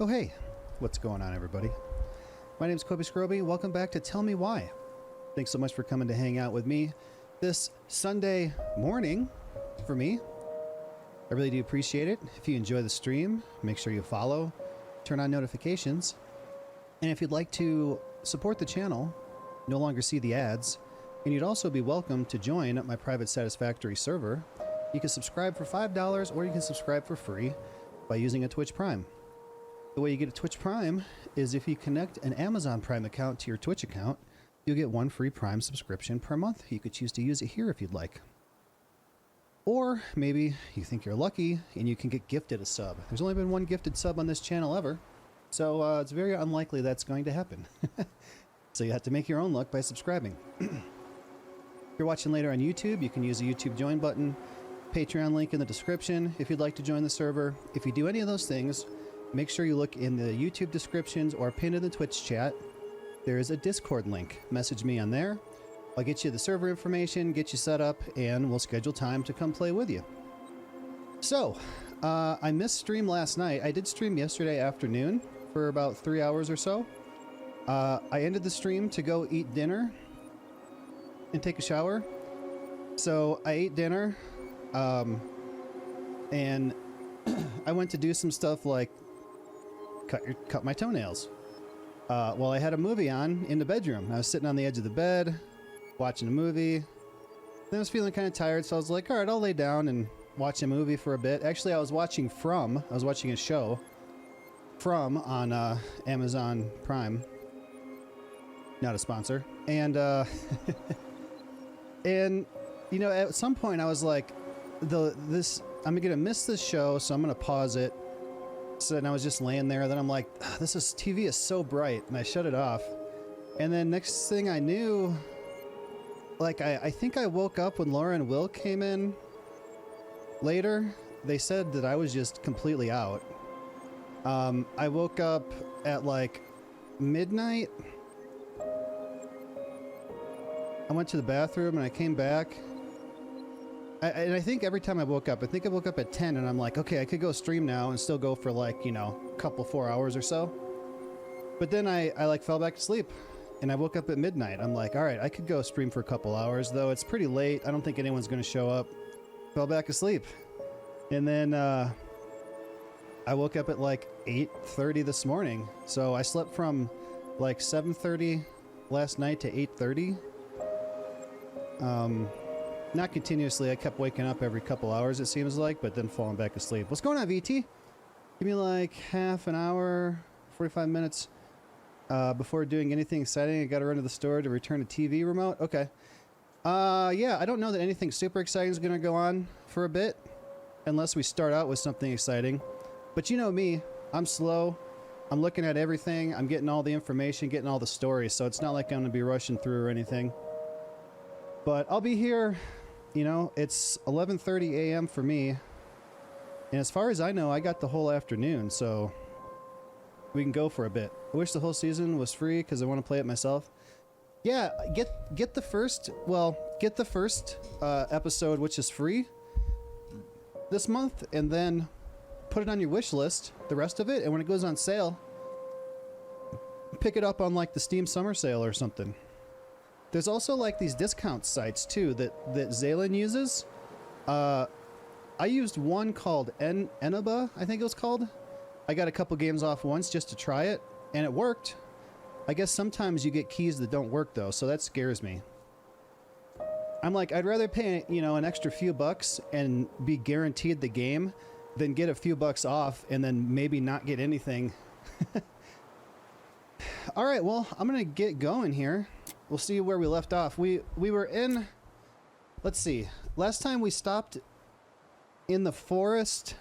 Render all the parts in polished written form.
Oh hey, what's going on everybody? My name is Kobe Scroby. Welcome back to Tell Me Why. Thanks so much for coming to hang out with me this Sunday morning for me. I really do appreciate it. If you enjoy the stream, make sure you follow, turn on notifications, and if you'd like to support the channel, no longer see the ads, and you'd also be welcome to join my private Satisfactory server. You can subscribe for $5 or you can subscribe for free by using a Twitch Prime. The way you get a Twitch Prime is if you connect an Amazon Prime account to your Twitch account, you'll get one free Prime subscription per month. You could choose to use it here if you'd like. Or maybe you think you're lucky and you can get gifted a sub. There's only been one gifted sub on this channel ever, so it's very unlikely that's going to happen. So you have to make your own luck by subscribing. If you're watching later on YouTube, you can use the YouTube join button, Patreon link in the description if you'd like to join the server. If you do any of those things, make sure you look in the YouTube descriptions or pinned in the Twitch chat. There is a Discord link. Message me on there. I'll get you the server information, get you set up, and we'll schedule time to come play with you. So, I missed stream last night. I did stream yesterday afternoon for about 3 hours or so. I ended the stream to go eat dinner and take a shower. So I ate dinner, and I went to do some stuff like cut my toenails. Well, I had a movie on in the bedroom. I was sitting on the edge of the bed, watching a movie. Then I was feeling kind of tired, so I was like, all right, I'll lay down and watch a movie for a bit. Actually, I was watching a show, From, on Amazon Prime. Not a sponsor. And, and, you know, at some point I was like, I'm gonna miss this show, so I'm gonna pause it. So then I was just laying there. Then I'm like, TV is so bright, and I shut it off. And then next thing I knew, like I think I woke up when Laura and Will came in later. They said that I was just completely out. I woke up at like midnight. I went to the bathroom and I came back. And I think every time I woke up, I think I woke up at 10 and I'm like, okay, I could go stream now and still go for like, you know, a couple 4 hours or so. But then I like fell back to sleep and I woke up at midnight. I'm like, all right, I could go stream for a couple hours, though it's pretty late. I don't think anyone's going to show up. Fell back asleep. And then I woke up at like 8:30 this morning. So I slept from like 7:30 last night to 8:30. Not continuously. I kept waking up every couple hours, it seems like, but then falling back asleep. What's going on, VT? Give me like half an hour, 45 minutes before doing anything exciting. I got to run to the store to return a TV remote. Okay. Yeah, I don't know that anything super exciting is going to go on for a bit unless we start out with something exciting. But you know me, I'm slow. I'm looking at everything. I'm getting all the information, getting all the stories, so it's not like I'm going to be rushing through or anything. But I'll be here. You know, it's 11:30 a.m. for me, and as far as I know, I got the whole afternoon, so we can go for a bit. I wish the whole season was free because I want to play it myself. Yeah, get the first episode, which is free this month, and then put it on your wish list, the rest of it, and when it goes on sale, pick it up on like the Steam Summer Sale or something. There's also like these discount sites too that Zaylin uses. I used one called Enaba, I think it was called. I got a couple games off once just to try it, and it worked. I guess sometimes you get keys that don't work though, so that scares me. I'm like, I'd rather pay, you know, an extra few bucks and be guaranteed the game than get a few bucks off and then maybe not get anything. All right, well, I'm gonna get going here. We'll see where we left off. We were in, let's see, last time we stopped in the forest.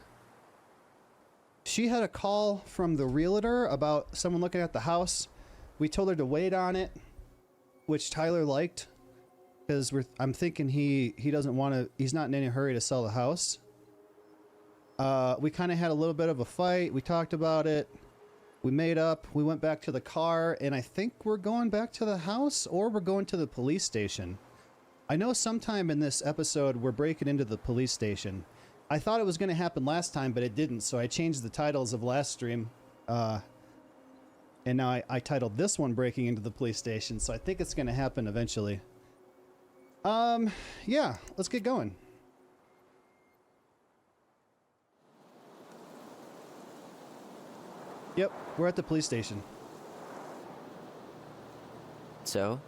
She had a call from the realtor about someone looking at the house. We told her to wait on it, which Tyler liked, because I'm thinking he doesn't want to, he's not in any hurry to sell the house. We kind of had a little bit of a fight. We talked about it. We made up, we went back to the car, and I think we're going back to the house, or we're going to the police station. I know sometime in this episode we're breaking into the police station. I thought it was going to happen last time, but it didn't, so I changed the titles of last stream And now I titled this one Breaking into the Police Station, so I think it's going to happen eventually. Yeah, let's get going. Yep, we're at the police station. So,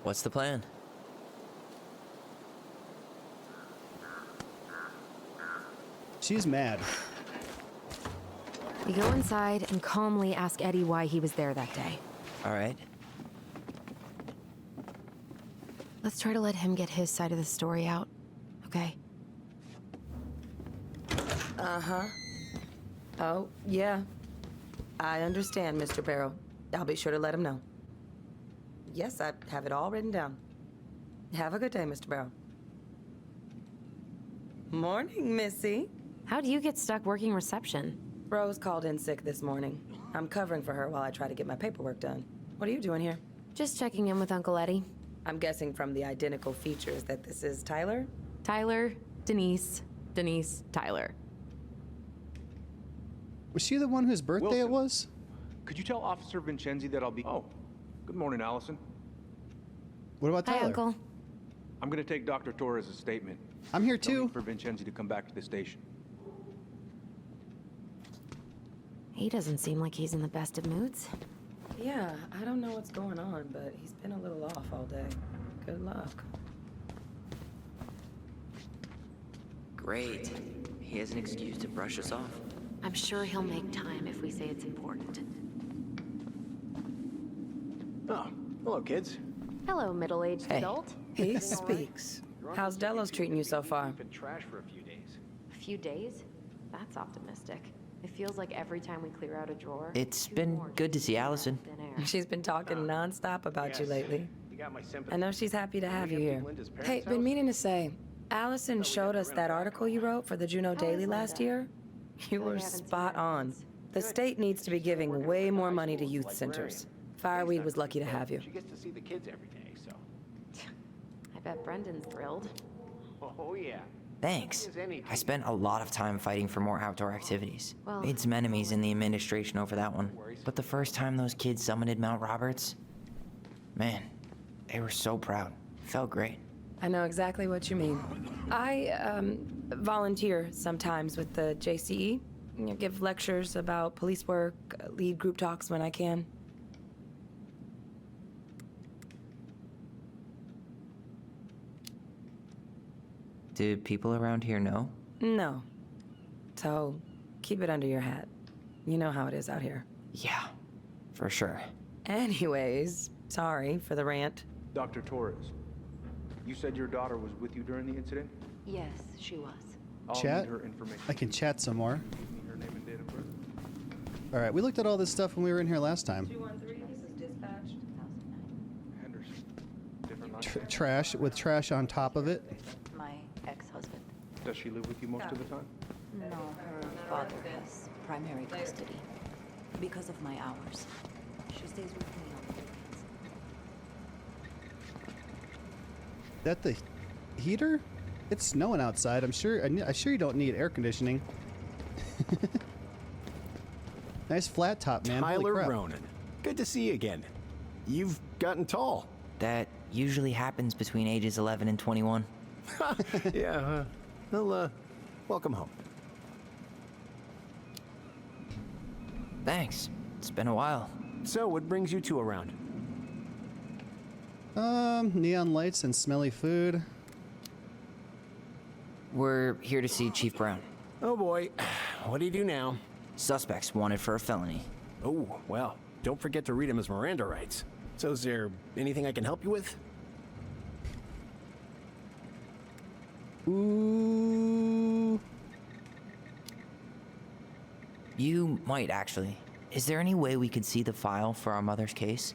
what's the plan? She's mad. We go inside and calmly ask Eddie why he was there that day. All right. Let's try to let him get his side of the story out, okay? Uh-huh. Oh, yeah. I understand, Mr. Barrow. I'll be sure to let him know. Yes, I have it all written down. Have a good day, Mr. Barrow. Morning, Missy. How'd you get stuck working reception? Rose called in sick this morning. I'm covering for her while I try to get my paperwork done. What are you doing here? Just checking in with Uncle Eddie. I'm guessing from the identical features that this is Tyler? Tyler, Denise, Tyler. Was she the one whose birthday it Wilson. was? Could you tell Officer Vincenzi that I'll be... Oh, good morning, Allison. What about Tyler? Hi, Uncle. I'm gonna take Dr. Torres' statement. I'm here No too. need for Vincenzi to come back to the station. He doesn't seem like he's in the best of moods. Yeah, I don't know what's going on, but he's been a little off all day. Good luck. Great. He has an excuse to brush us off. I'm sure he'll make time if we say it's important. Oh, hello, kids. Hello, middle-aged Hey. adult. He speaks. How's Delos treating you so far? Been trash for a few days. A few days? That's optimistic. It feels like every time we clear out a drawer... It's two been more good to just see come out of Allison. thin air. She's been talking nonstop about you lately. You got my sympathy. I know she's happy to have you we here. emptied Linda's parents' Hey, been house? meaning to say, Allison showed us that article you wrote for the Juneau Daily last year. You were spot on. The state needs to be giving way more money to youth centers. Fireweed was lucky to have you. She gets to see the kids every day, so. I bet Brendan's thrilled. Oh, yeah. Thanks. I spent a lot of time fighting for more outdoor activities. Well- Made some enemies in the administration over that one. But the first time those kids summited Mount Roberts, man, they were so proud. Felt great. I know exactly what you mean. I volunteer sometimes with the JCE. You know, give lectures about police work, lead group talks when I can. Do people around here know? No. So, keep it under your hat. You know how it is out here. Yeah, for sure. Anyways, sorry for the rant. Dr. Torres, you said your daughter was with you during the incident? Yes, she was. I'll Chat? need her information. I can chat some more. Give me her name and date of birth. All right, we looked at all this stuff when we were in here last time. 213, this is dispatch. Henderson. Different Tr- line? trash with trash on top of it. My ex-husband. Does she live with you most of the time? No, her father has primary custody. Because of my hours. She stays with me on the weekends. That the heater? It's snowing outside. I'm sure you don't need air conditioning. Nice flat top, man. Holy Tyler crap. Ronan. Good to see you again. You've gotten tall. That usually happens between ages 11 and 21. Yeah, well, welcome home. Thanks. It's been a while. So, what brings you two around? Neon lights and smelly food. We're here to see Chief Brown. Oh boy, what do you do now? Suspects wanted for a felony. Oh, well, don't forget to read him his Miranda rights. So is there anything I can help you with? Ooh. You might actually. Is there any way we could see the file for our mother's case?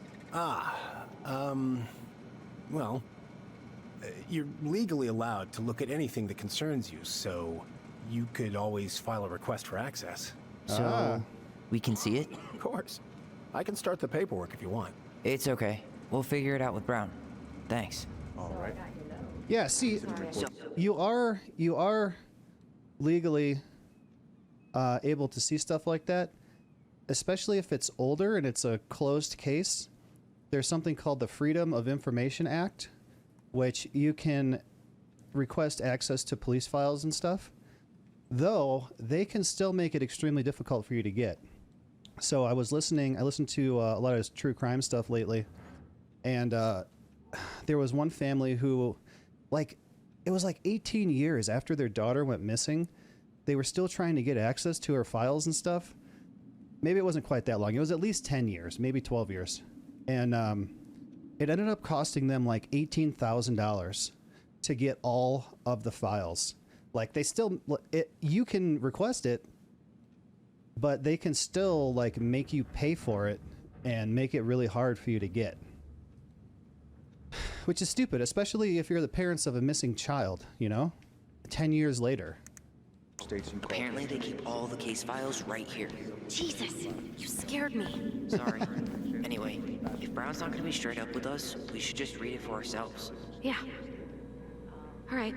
Well, you're legally allowed to look at anything that concerns you, so you could always file a request for access. So we can see it? Of course. I can start the paperwork if you want. It's okay. We'll figure it out with Brown. Thanks. All right. Yeah, see, you are legally able to see stuff like that. especially if it's older and it's a closed case, there's something called the Freedom of Information Act, which you can request access to police files and stuff, though they can still make it extremely difficult for you to get. So I listened to a lot of true crime stuff lately, and there was one family who, it was like 18 years after their daughter went missing, they were still trying to get access to her files and stuff. Maybe it wasn't quite that long. It was at least 10 years, maybe 12 years. And it ended up costing them like $18,000 to get all of the files. Like you can request it, but they can still like make you pay for it and make it really hard for you to get. Which is stupid, especially if you're the parents of a missing child, 10 years later. Apparently they keep all the case files right here. Jesus, you scared me. Sorry. Anyway, if Brown's not gonna be straight up with us, we should just read it for ourselves. Yeah. All right.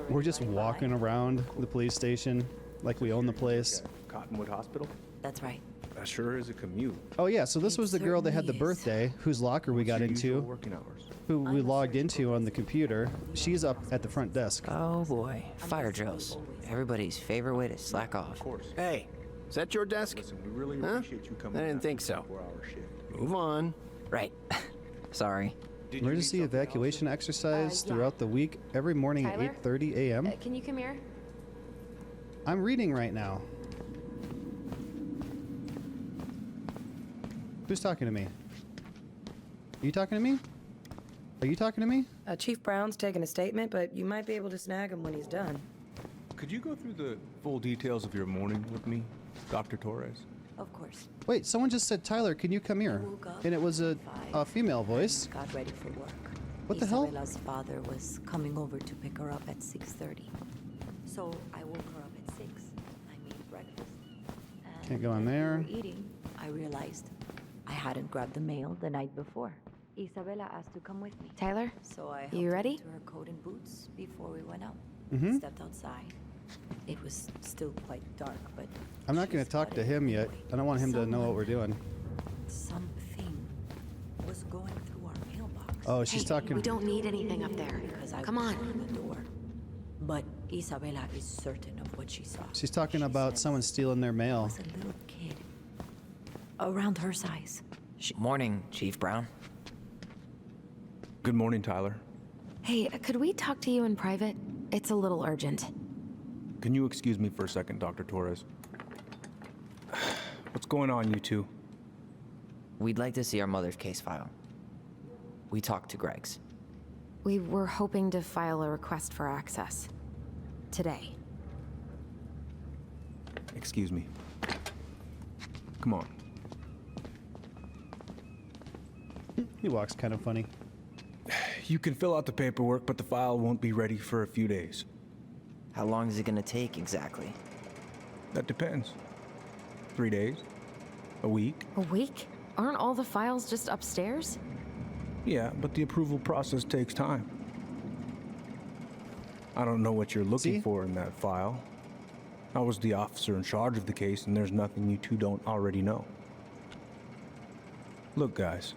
We're just walking around the police station like we own the place. Cottonwood Hospital? That's right. That sure is a commute. Oh yeah, so this was the girl that had the certainly is. birthday, whose locker we got What's your usual into, working hours? who we logged into on the computer. She's up at the front desk. Oh boy, fire drills. Everybody's favorite way to slack off. Of course. Hey, is that your desk? Listen, we really Huh? appreciate you coming. I didn't back think for so. a 4-hour shift. Move on. Right. Sorry. Emergency evacuation exercise yeah. throughout the week, every morning Tyler? at 8:30 a.m. Can you come here? I'm reading right now. Who's talking to me? Are you talking to me? Are you talking to me? Chief Brown's taking a statement, but you might be able to snag him when he's done. Could you go through the full details of your morning with me, Dr. Torres? Of course. Wait, someone just said, Tyler, can you come here? Woke up And it was a at 5. female voice. Got ready for work. What the hell? Isabella's father was coming over to pick her up at 6:30. So I woke her up at 6. I made breakfast. And Can't go in as we there. were eating, I realized I hadn't grabbed the mail the night before. Isabella asked to come with me. Tyler? So I helped You her ready? into her coat and boots before we went out. Mhm. Stepped outside. It was still quite dark, but I'm not she going to talk to spotted him it yet. anyway. I don't want him to know what we're Someone- doing. Something was going through our mailbox. Oh, she's Hey, talking. we don't need anything up there. Because I Come was on. in the door. But Isabella is certain of what she saw. She's talking She about says someone stealing their it mail. was a little kid. Around her size. Morning, Chief Brown. Good morning, Tyler. Hey, could we talk to you in private? It's a little urgent. Can you excuse me for a second, Dr. Torres? What's going on, you two? We'd like to see our mother's case file. We talked to Greg's. We were hoping to file a request for access. Today. Excuse me. Come on. He walks kind of funny. You can fill out the paperwork, but the file won't be ready for a few days. How long is it gonna take exactly? That depends. 3 days? A week? A week? Aren't all the files just upstairs? Yeah, but the approval process takes time. I don't know what you're looking See? for in that file. I was the officer in charge of the case, and there's nothing you two don't already know. Look, guys,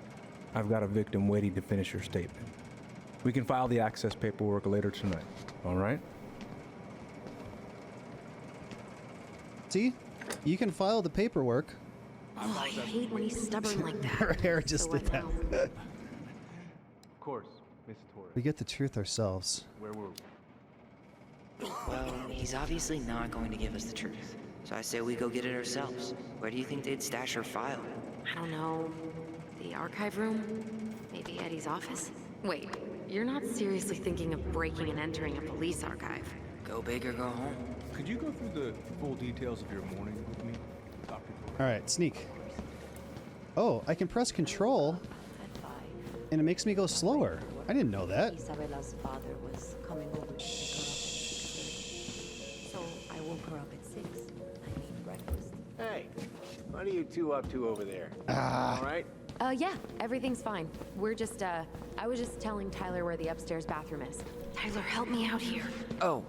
I've got a victim waiting to finish her statement. We can file the access paperwork later tonight, all right? See? You can file the paperwork. Oh, I hate when he's stubborn like that. Her hair just So did what that. now? Of course, Miss Torres. We get the truth ourselves. Where were we? Well, he's obviously not going to give us the truth. So I say we go get it ourselves. Where do you think they'd stash her file? I don't know. The archive room? Maybe Eddie's office? Wait, you're not seriously thinking of breaking and entering a police archive? Go big or go home. Could you go through the full details of your morning with me, Dr. Torres? All right, sneak. Oh, I can press control At 5. and it makes me go slower. I didn't know that. Isabella's father was coming over to pick her up at 6:30. So I woke her up at 6. I made breakfast. Hey, what are you two up to over there? Ah. All right? Yeah, everything's fine. We're just, I was just telling Tyler where the upstairs bathroom is. Tyler, help me out here. Oh,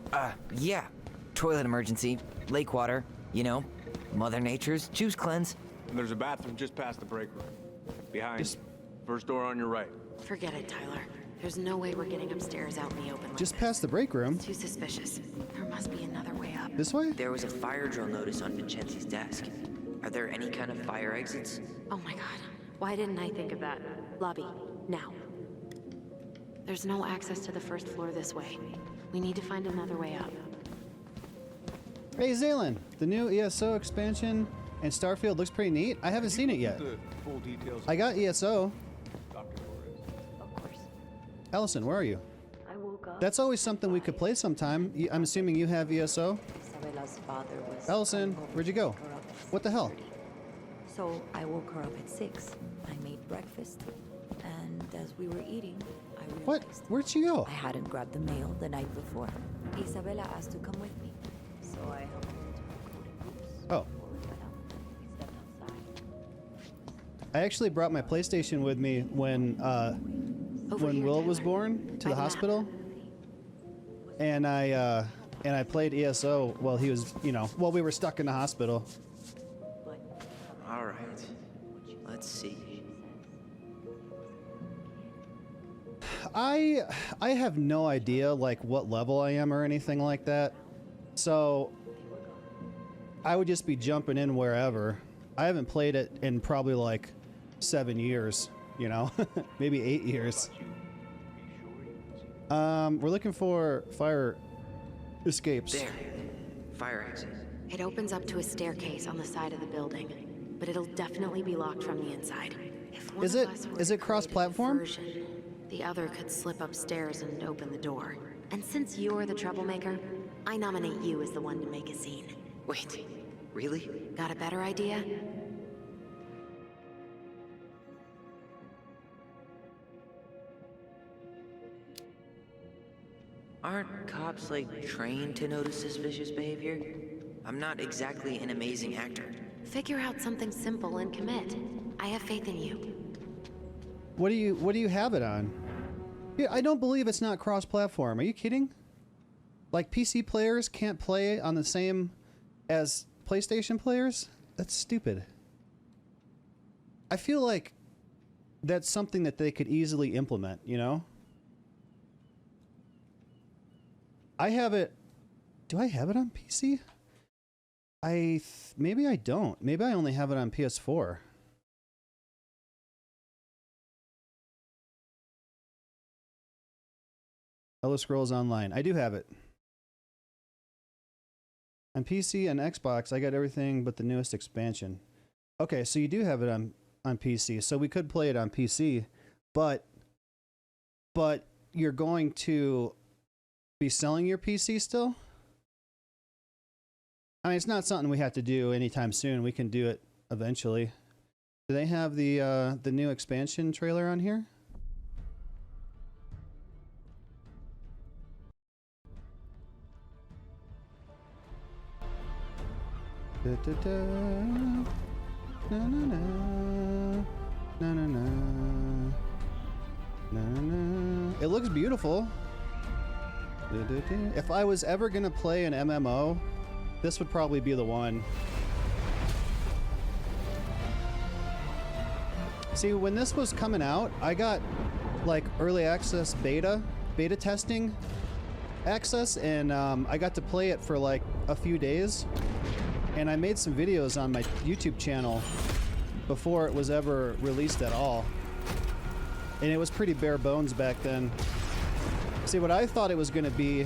yeah. Toilet emergency. Lake water. You know, Mother Nature's juice cleanse. And there's a bathroom just past the break room. Behind. Just- First door on your right. Forget it, Tyler. There's no way we're getting upstairs out in the open like Just this. past the break room. Too suspicious. There must be another way up. This way? There was a fire drill notice on Vincenzi's desk. Are there any kind of fire exits? Oh my god. Why didn't I think of that? Lobby. Now. There's no access to the first floor this way. We need to find another way up. Hey, Zaylen. The new ESO expansion and Starfield looks pretty neat. I haven't seen it yet. The full details. I got ESO. Of course. Allison, where are you? I woke up. That's always something we could play sometime. I'm assuming you have ESO. Isabella's father was. Allison, coming over where'd you to go? pick her up at What the hell? 6:30. So I woke her up at 6. I made breakfast, and as we were eating, I realized What? Where'd she go? I hadn't grabbed the mail the night before. Isabella asked to come with me, so I helped her into her coat and boots. Oh. Before we went out. We stepped outside. I actually brought my PlayStation with me when Over here, Will was Tyler. born to By the map. hospital, and I played ESO while he was, while we were stuck in the hospital. All right. Let's see. I have no idea like what level I am or anything like that, so I would just be jumping in wherever. I haven't played it in probably like 7 years, maybe 8 years. We're looking for fire escapes. There. Fire exit. It opens up to a staircase on the side of the building, but it'll definitely be locked from the inside. If one Is of it- us were is to it cross-platform? create a diversion, the other could slip upstairs and open the door. And since you're the troublemaker, I nominate you as the one to make a scene. Wait, really? Got a better idea? Aren't cops, like, trained to notice suspicious behavior? I'm not exactly an amazing actor. Figure out something simple and commit. I have faith in you. What do you have it on? Yeah, I don't believe it's not cross-platform. Are you kidding? Like PC players can't play on the same as PlayStation players? That's stupid. I feel like that's something that they could easily implement, I have it. Do I have it on PC? Maybe I don't. Maybe I only have it on PS4. Elder Scrolls Online. I do have it. On PC and Xbox, I got everything but the newest expansion. Okay, so you do have it on PC. So we could play it on PC, but you're going to be selling your PC still? I mean, it's not something we have to do anytime soon. We can do it eventually. Do they have the new expansion trailer on here? Da, da, da. Na, na, na. Na, na, na. Na, na, na. It looks beautiful. Da, da, da. If I was ever gonna play an MMO, this would probably be the one. See, when this was coming out, I got like early access beta testing access, and I got to play it for like a few days. And I made some videos on my YouTube channel before it was ever released at all. And it was pretty bare bones back then. See, what I thought it was going to be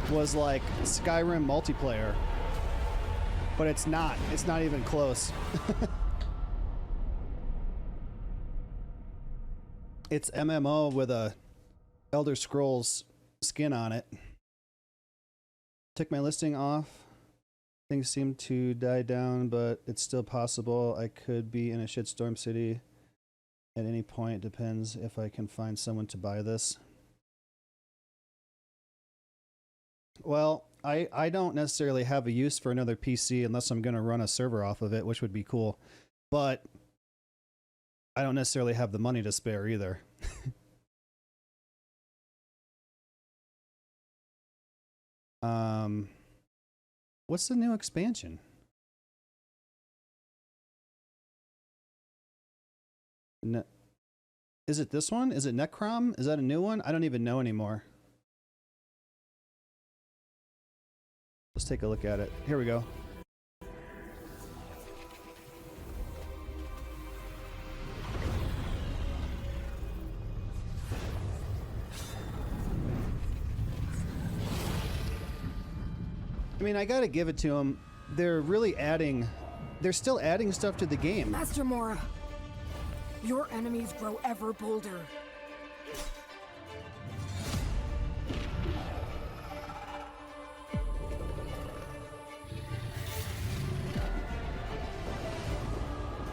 was like Skyrim multiplayer. But it's not. It's not even close. It's MMO with a Elder Scrolls skin on it. Took my listing off. Things seem to die down, but it's still possible. I could be in a shitstorm city at any point. Depends if I can find someone to buy this. Well, I don't necessarily have a use for another PC unless I'm going to run a server off of it, which would be cool. But I don't necessarily have the money to spare either. What's the new expansion? Is it this one? Is it Necrom? Is that a new one? I don't even know anymore. Let's take a look at it. Here we go. I mean, I gotta give it to them. They're really adding... They're still adding stuff to the game. Master Mora, your enemies grow ever bolder.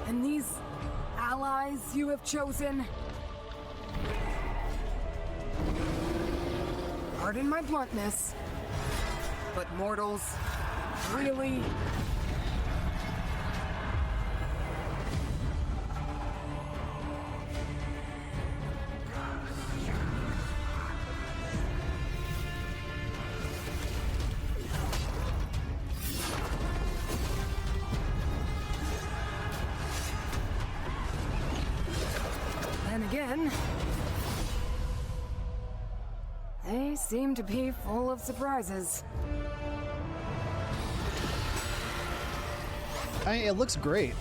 And these allies you have chosen... Pardon my bluntness, but mortals really... Then again, they seem to be full of surprises. It looks great.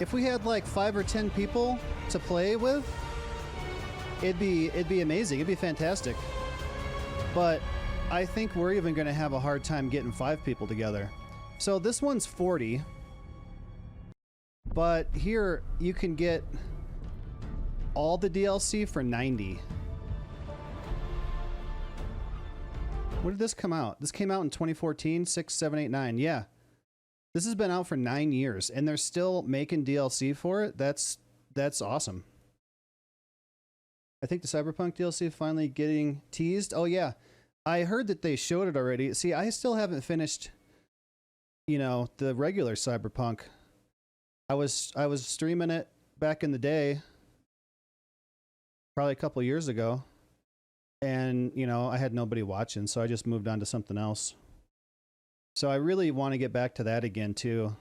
If we had like 5 or 10 people to play with, it'd be amazing. It'd be fantastic. But I think we're even going to have a hard time getting 5 people together. So this one's 40. But here you can get all the DLC for 90. When did this come out? This came out in 2014, 6, 7, 8, 9. Yeah. This has been out for 9 years and they're still making DLC for it. That's awesome. I think the Cyberpunk DLC finally getting teased. Oh yeah. I heard that they showed it already. See, I still haven't finished, you know, the regular Cyberpunk. I was streaming it back in the day, probably a couple years ago, and you know I had nobody watching, so I just moved on to something else. So I really want to get back to that again too.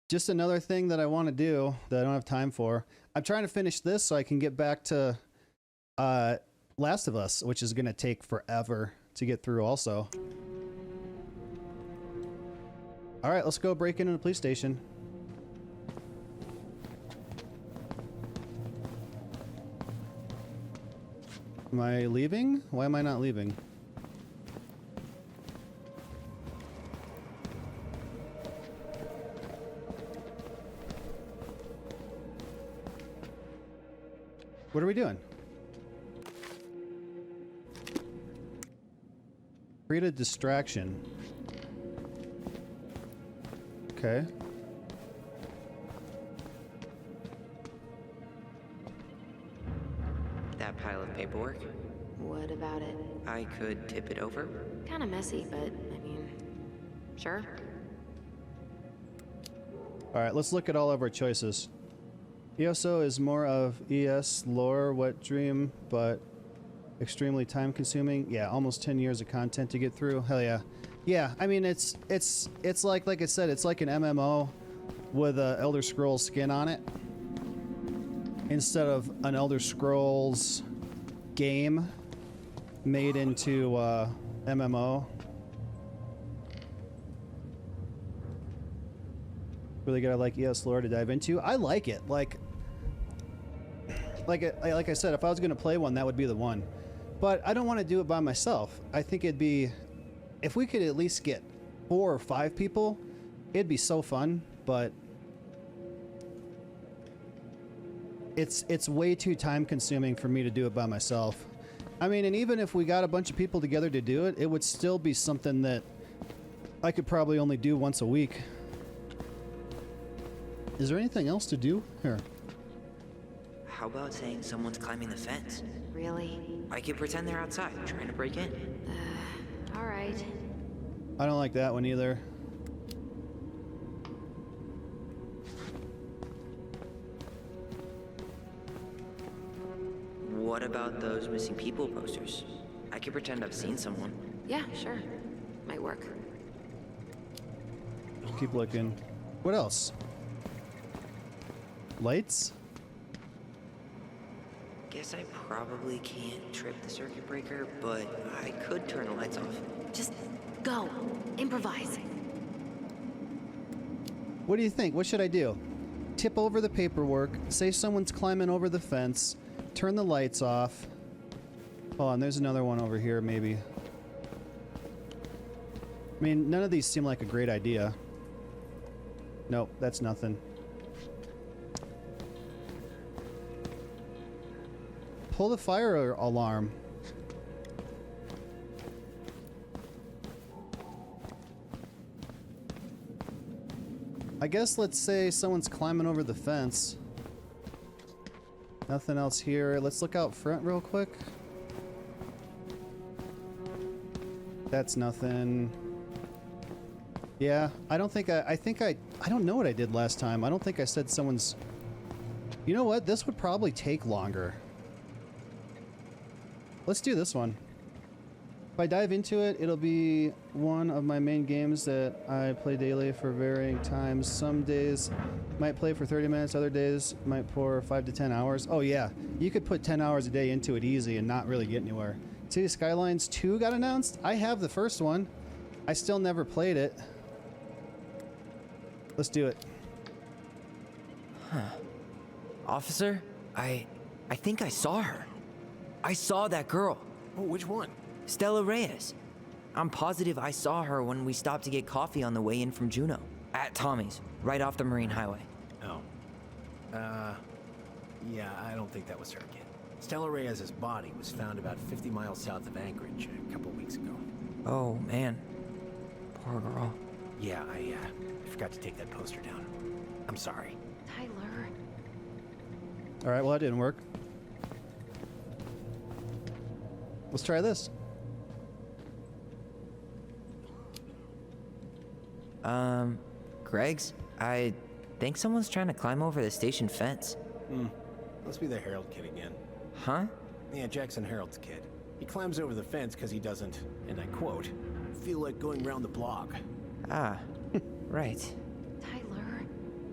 Just another thing that I want to do that I don't have time for. I'm trying to finish this so I can get back to Last of Us, which is going to take forever to get through also. All right, let's go break into the police station. Am I leaving? Why am I not leaving? What are we doing? Create a distraction. Okay. That pile of paperwork, What about it? I could tip it over. Kinda messy, but I mean, sure. All right, let's look at all of our choices. ESO is more of ES lore, wet dream, but extremely time consuming. Yeah, almost 10 years of content to get through. Hell yeah. Yeah, I mean it's like I said, it's like an MMO with a Elder Scrolls skin on it instead of an Elder Scrolls game made into MMO. Really gotta like ES lore to dive into. I like it. Like I said, if I was gonna play one, that would be the one. But I don't want to do it by myself. I think it'd be, if we could at least get 4 or 5 people, it'd be so fun. But it's way too time consuming for me to do it by myself. I mean, and even if we got a bunch of people together to do it, it would still be something that I could probably only do once a week. Is there anything else to do here? How about saying someone's climbing the fence? Really? I could pretend they're outside, trying to break in. All right. I don't like that one either. What about those missing people posters? I could pretend I've seen someone. Yeah, sure. Might work. Keep looking. What else? Lights? Guess I probably can't trip the circuit breaker, but I could turn the lights off. Just go. Improvise. What do you think? What should I do? Tip over the paperwork, say someone's climbing over the fence, turn the lights off. Oh, and there's another one over here, maybe. I mean, none of these seem like a great idea. Nope, that's nothing. Pull the fire alarm. I guess let's say someone's climbing over the fence. Nothing else here. Let's look out front real quick. That's nothing. Yeah, I don't think I don't know what I did last time. I don't think I said someone's... You know what? This would probably take longer. Let's do this one. If I dive into it, it'll be one of my main games that I play daily for varying times. Some days might play for 30 minutes, other days might pour 5 to 10 hours. Oh yeah, you could put 10 hours a day into it easy and not really get anywhere. City Skylines 2 got announced. I have the first one. I still never played it. Let's do it. Huh. Officer, I think I saw her. I saw that girl. Oh, which one? Stella Reyes. I'm positive I saw her when we stopped to get coffee on the way in from Juneau. At Tommy's, right off the Marine Highway. Oh. Yeah, I don't think that was her, kid. Stella Reyes' body was found about 50 miles south of Anchorage a couple weeks ago. Oh, man. Poor girl. Yeah, I forgot to take that poster down. I'm sorry. Tyler. Alright, well that didn't work. Let's try this. Greg's? I think someone's trying to climb over the station fence. Must be the Harold kid again. Huh? Yeah, Jackson Harold's kid. He climbs over the fence because he doesn't, and I quote, feel like going round the block. Ah, right. Tyler.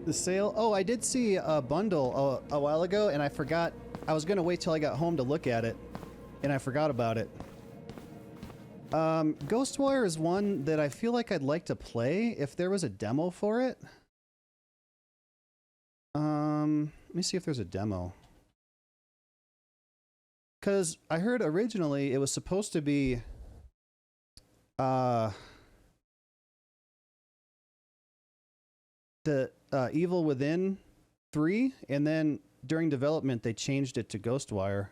The sale? Oh, I did see a bundle a while ago, and I forgot. I was going to wait till I got home to look at it, and I forgot about it. Ghostwire is one that I feel like I'd like to play if there was a demo for it. Let me see if there's a demo. Because I heard originally it was supposed to be the Evil Within 3, and then during development they changed it to Ghostwire.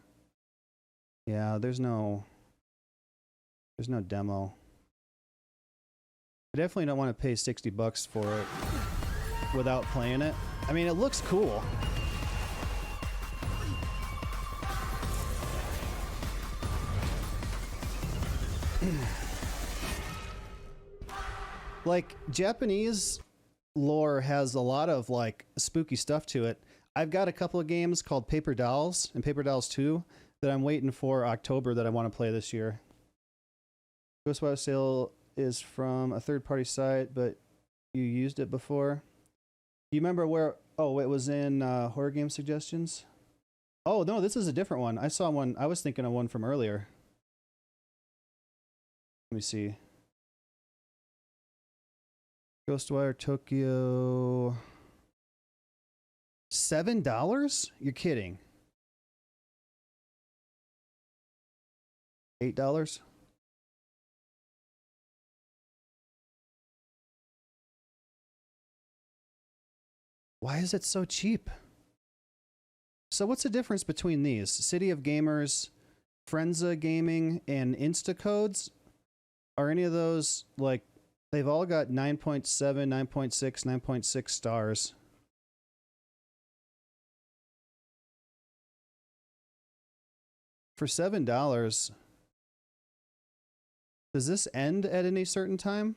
Yeah, there's no demo. I definitely don't want to pay $60 for it without playing it. I mean, it looks cool. Like, Japanese lore has a lot of like spooky stuff to it. I've got a couple of games called Paper Dolls and Paper Dolls 2 that I'm waiting for October that I want to play this year. Ghostwire sale is from a third-party site, but you used it before. Do you remember where? Oh, it was in horror game suggestions. Oh no, this is a different one. I saw one. I was thinking of one from earlier. Let me see. Ghostwire Tokyo. $7? You're kidding. $8? Why is it so cheap? So what's the difference between these? City of Gamers, Frenza Gaming, and Instacodes? Are any of those, like, they've all got 9.7, 9.6, 9.6 stars. For $7, does this end at any certain time?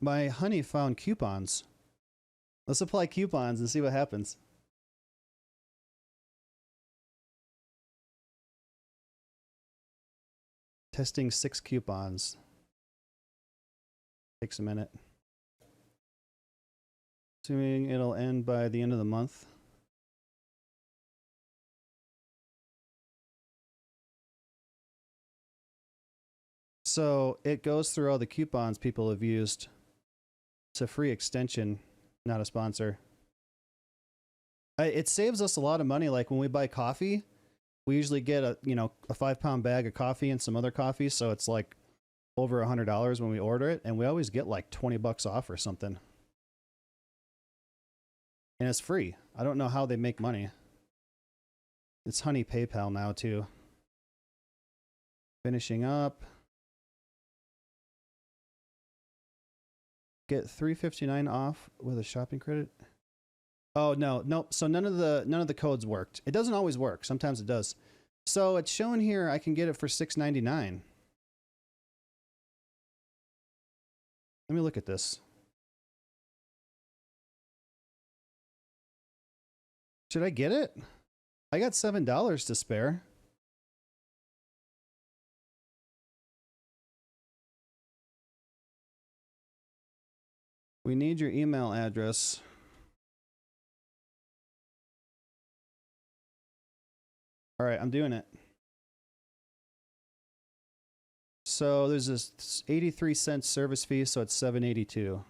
my honey found coupons. Let's apply coupons and see what happens. Testing 6 coupons. Takes a minute. Assuming it'll end by the end of the month. So it goes through all the coupons people have used. It's a free extension, not a sponsor. It saves us a lot of money. Like when we buy coffee, we usually get a 5-pound bag of coffee and some other coffee. So it's like over $100 when we order it. And we always get like $20 off or something. And it's free. I don't know how they make money. It's Honey PayPal now too. Finishing up. Get $3.59 off with a shopping credit. Oh no. So none of the codes worked. It doesn't always work. Sometimes it does. So it's showing here I can get it for $6.99. Let me look at this. Should I get it? I got $7 to spare. We need your email address. All right, I'm doing it. So there's this 83-cent service fee, so it's $7.82.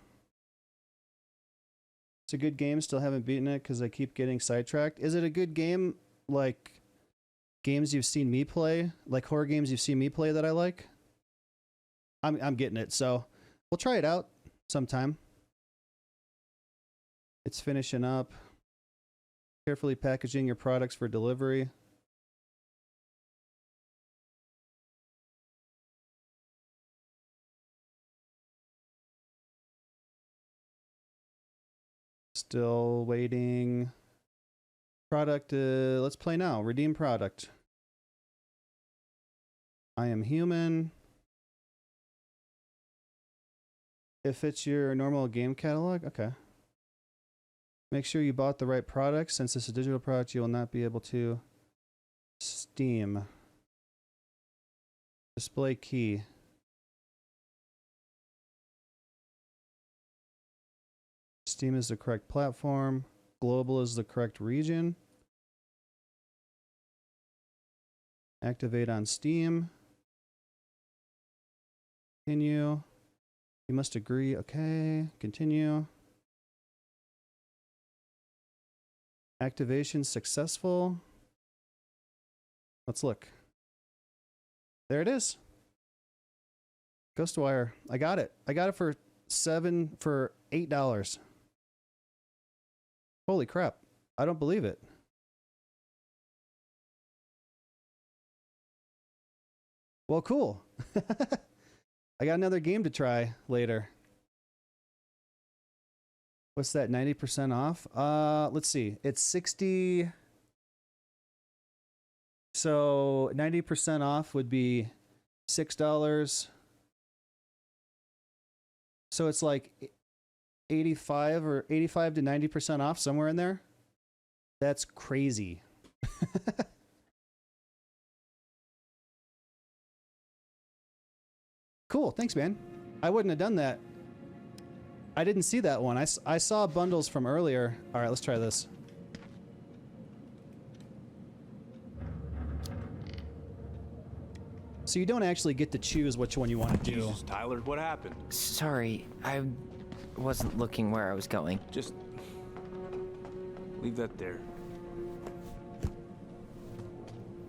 It's a good game. Still haven't beaten it because I keep getting sidetracked. Is it a good game? Like games you've seen me play, like horror games you've seen me play that I like. I'm getting it, so we'll try it out sometime. It's finishing up. Carefully packaging your products for delivery. Still waiting. Product, let's play now. Redeem product. I am human. If it's your normal game catalog, okay. Make sure you bought the right product. Since it's a digital product, you will not be able to. Steam. Display key. Steam is the correct platform. Global is the correct region. Activate on Steam. Continue. You must agree. Okay. Continue. Activation successful. Let's look. There it is. Ghostwire. I got it. I got it for $8. Holy crap. I don't believe it. Well, cool. I got another game to try later. What's that, 90% off? Let's see. It's 60. So 90% off would be $6. So it's like 85 to 90% off, somewhere in there. That's crazy. Cool. Thanks, man. I wouldn't have done that. I didn't see that one. I saw bundles from earlier. All right, let's try this. So you don't actually get to choose which one you want to do. Jesus, Tyler, what happened? Sorry, I wasn't looking where I was going. Just leave that there.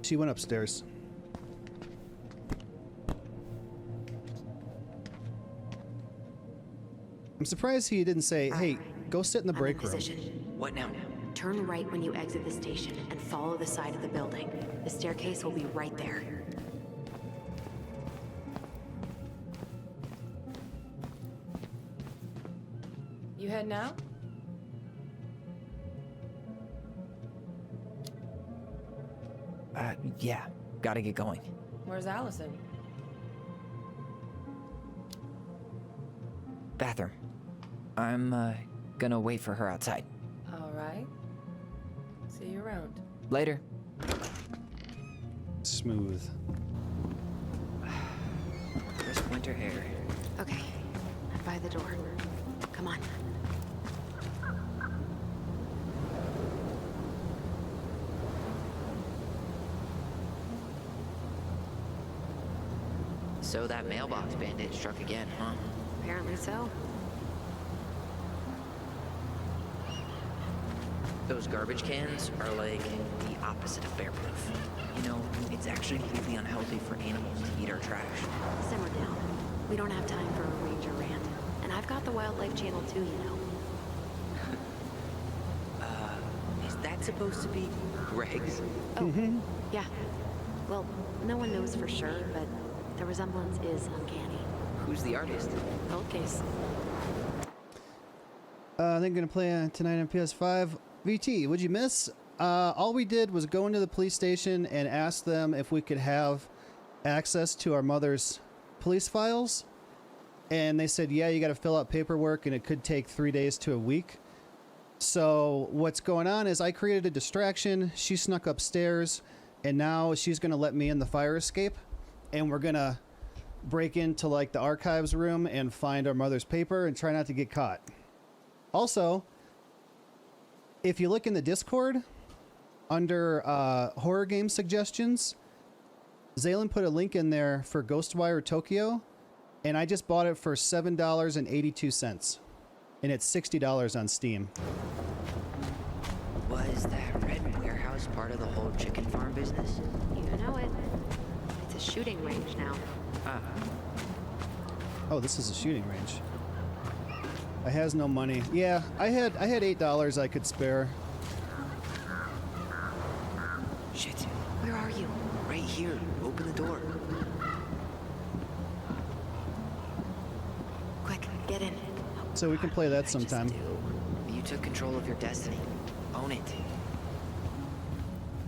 She went upstairs. I'm surprised he didn't say, hey, go sit in the break room. What now? Turn right when you exit the station and follow the side of the building. The staircase will be right there. You heading out? Yeah, gotta get going. Where's Alyson? Bathroom. I'm, gonna wait for her outside. All right. See you around. Later. Smooth. Crisp winter air. Okay, I'm by the door. Come on. So that mailbox bandit struck again, huh? Apparently so. Those garbage cans are like the opposite of bear-proof. You know, it's actually really unhealthy for animals to eat our trash. Simmer down. We don't have time for a ranger rant. And I've got the Wildlife Channel too, you know. Is that supposed to be Greg's? Oh, yeah. Well, no one knows for sure, but the resemblance is uncanny. Who's the artist? Cold case. I think I'm gonna play tonight on PS5. VT, what'd you miss? All we did was go into the police station and ask them if we could have access to our mother's police files. And they said, yeah, you got to fill out paperwork and it could take 3 days to a week. So what's going on is I created a distraction. She snuck upstairs and now she's going to let me in the fire escape. And we're going to break into like the archives room and find our mother's paper and try not to get caught. Also, if you look in the Discord under horror game suggestions, Zaylin put a link in there for Ghostwire Tokyo, and I just bought it for $7.82, and it's $60 on Steam. Was that red warehouse part of the whole chicken farm business? You know it. It's a shooting range now. Ah, Oh, this is a shooting range. I has no money. Yeah, I had $8 I could spare. shit. Where are you? Right here. Open the door. Quick, get in. So we can play that What did I just sometime. do? You took control of your destiny. Own it.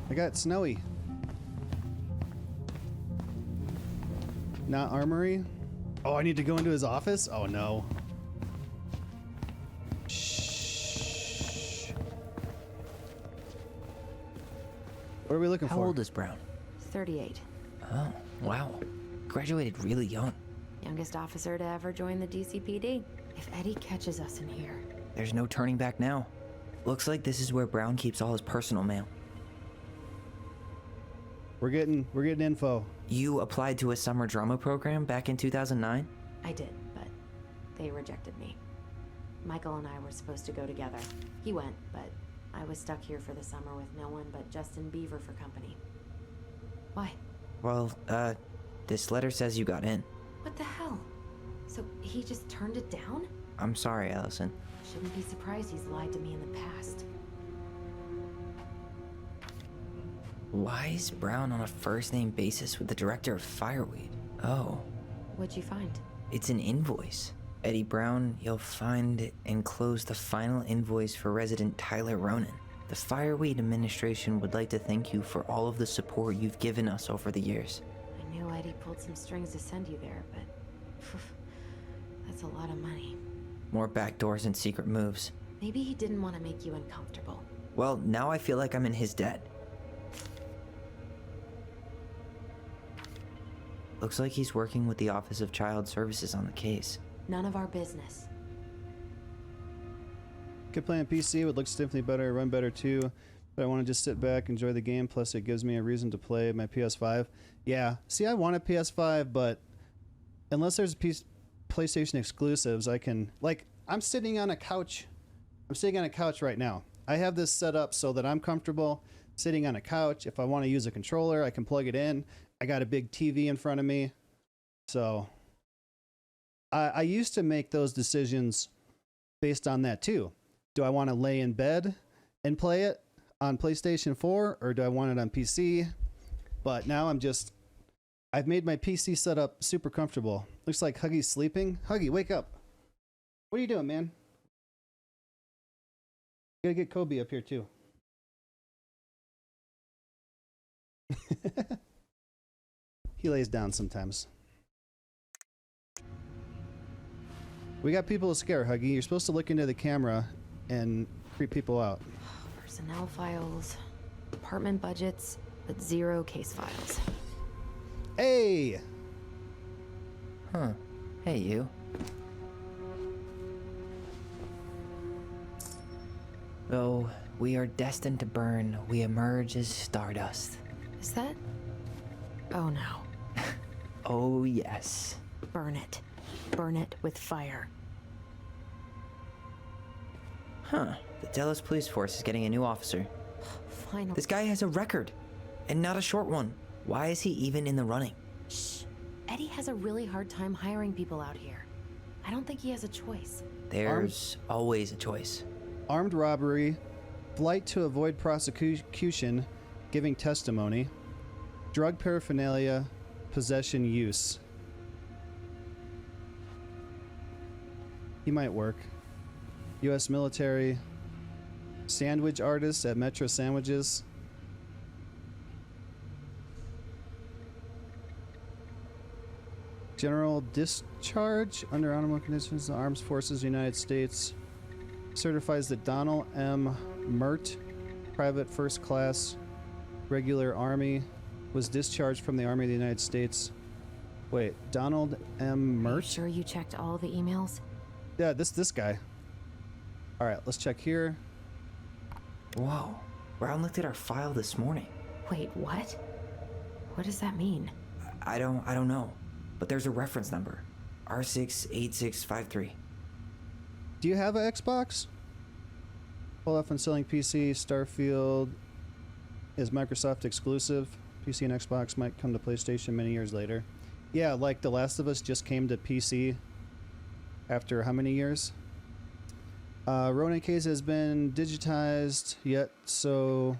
I got Snowy. Not Armory. Oh, I need to go into his office? Oh, no. Shh. What are we looking How for? old is Brown? 38. Oh, wow. Graduated really young. Youngest officer to ever join the DCPD. If Eddie catches us in here. There's no turning back now. Looks like this is where Brown keeps all his personal mail. We're getting info. You applied to a summer drama program back in 2009? I did, but they rejected me. Michael and I were supposed to go together. He went, but I was stuck here for the summer with no one but Justin Beaver for company. Why? Well, this letter says you got in. What the hell? So he just turned it down? I'm sorry, Alyson. Shouldn't be surprised he's lied to me in the past. Why is Brown on a first-name basis with the director of Fireweed? Oh, What'd you find? it's an invoice. Eddie Brown, you'll find enclosed the final invoice for resident Tyler Ronan. The Fireweed administration would like to thank you for all of the support you've given us over the years. I knew Eddie pulled some strings to send you there, but that's a lot of money. More backdoors and secret moves. Maybe he didn't want to make you uncomfortable. Well, now I feel like I'm in his debt. Looks like he's working with the Office of Child Services on the case. None of our business. Could play on PC, it looks definitely better, run better too. But I want to just sit back, enjoy the game, plus it gives me a reason to play my PS5. Yeah, see, I want a PS5, but unless there's PlayStation exclusives, I can, like, I'm sitting on a couch. I'm sitting on a couch right now. I have this set up so that I'm comfortable sitting on a couch. If I want to use a controller, I can plug it in. I got a big TV in front of me. So I used to make those decisions based on that too. Do I want to lay in bed and play it on PlayStation 4 or do I want it on PC? But now I've made my PC setup super comfortable. Looks like Huggy's sleeping. Huggy, wake up. What are you doing, man? Gotta get Kobe up here too. He lays down sometimes. We got people to scare, Huggy. You're supposed to look into the camera and creep people out. Personnel files, department budgets, but 0 case files. Hey! Huh. Hey, you. Though we are destined to burn, we emerge as stardust. Is that? Oh no. Oh, yes. Burn it. Burn it with fire. Huh. The Delos Police Force is getting a new officer. Finally. This guy has a record, and not a short one. Why is he even in the running? Shh. Eddie has a really hard time hiring people out here. I don't think he has a choice. There's always a choice. Armed robbery, flight to avoid prosecution, giving testimony, drug paraphernalia, possession use. He might work. U.S. military, sandwich artist at Metro Sandwiches. General discharge under honorable conditions, the Armed Forces, United States. Certifies that Donald M. Mert, private first class, regular Army, was discharged from the Army of the United States. Wait, Donald M. Are you Mert? sure you checked all the emails? Yeah, this guy. All right, let's check here. Whoa. Brown looked at our file this morning. Wait, what? What does that mean? I don't know. But there's a reference number. R68653. Do you have an Xbox? Hold off on selling PC. Starfield is Microsoft exclusive. PC and Xbox might come to PlayStation many years later. Yeah, like The Last of Us just came to PC after how many years? Ronan case has been digitized yet, so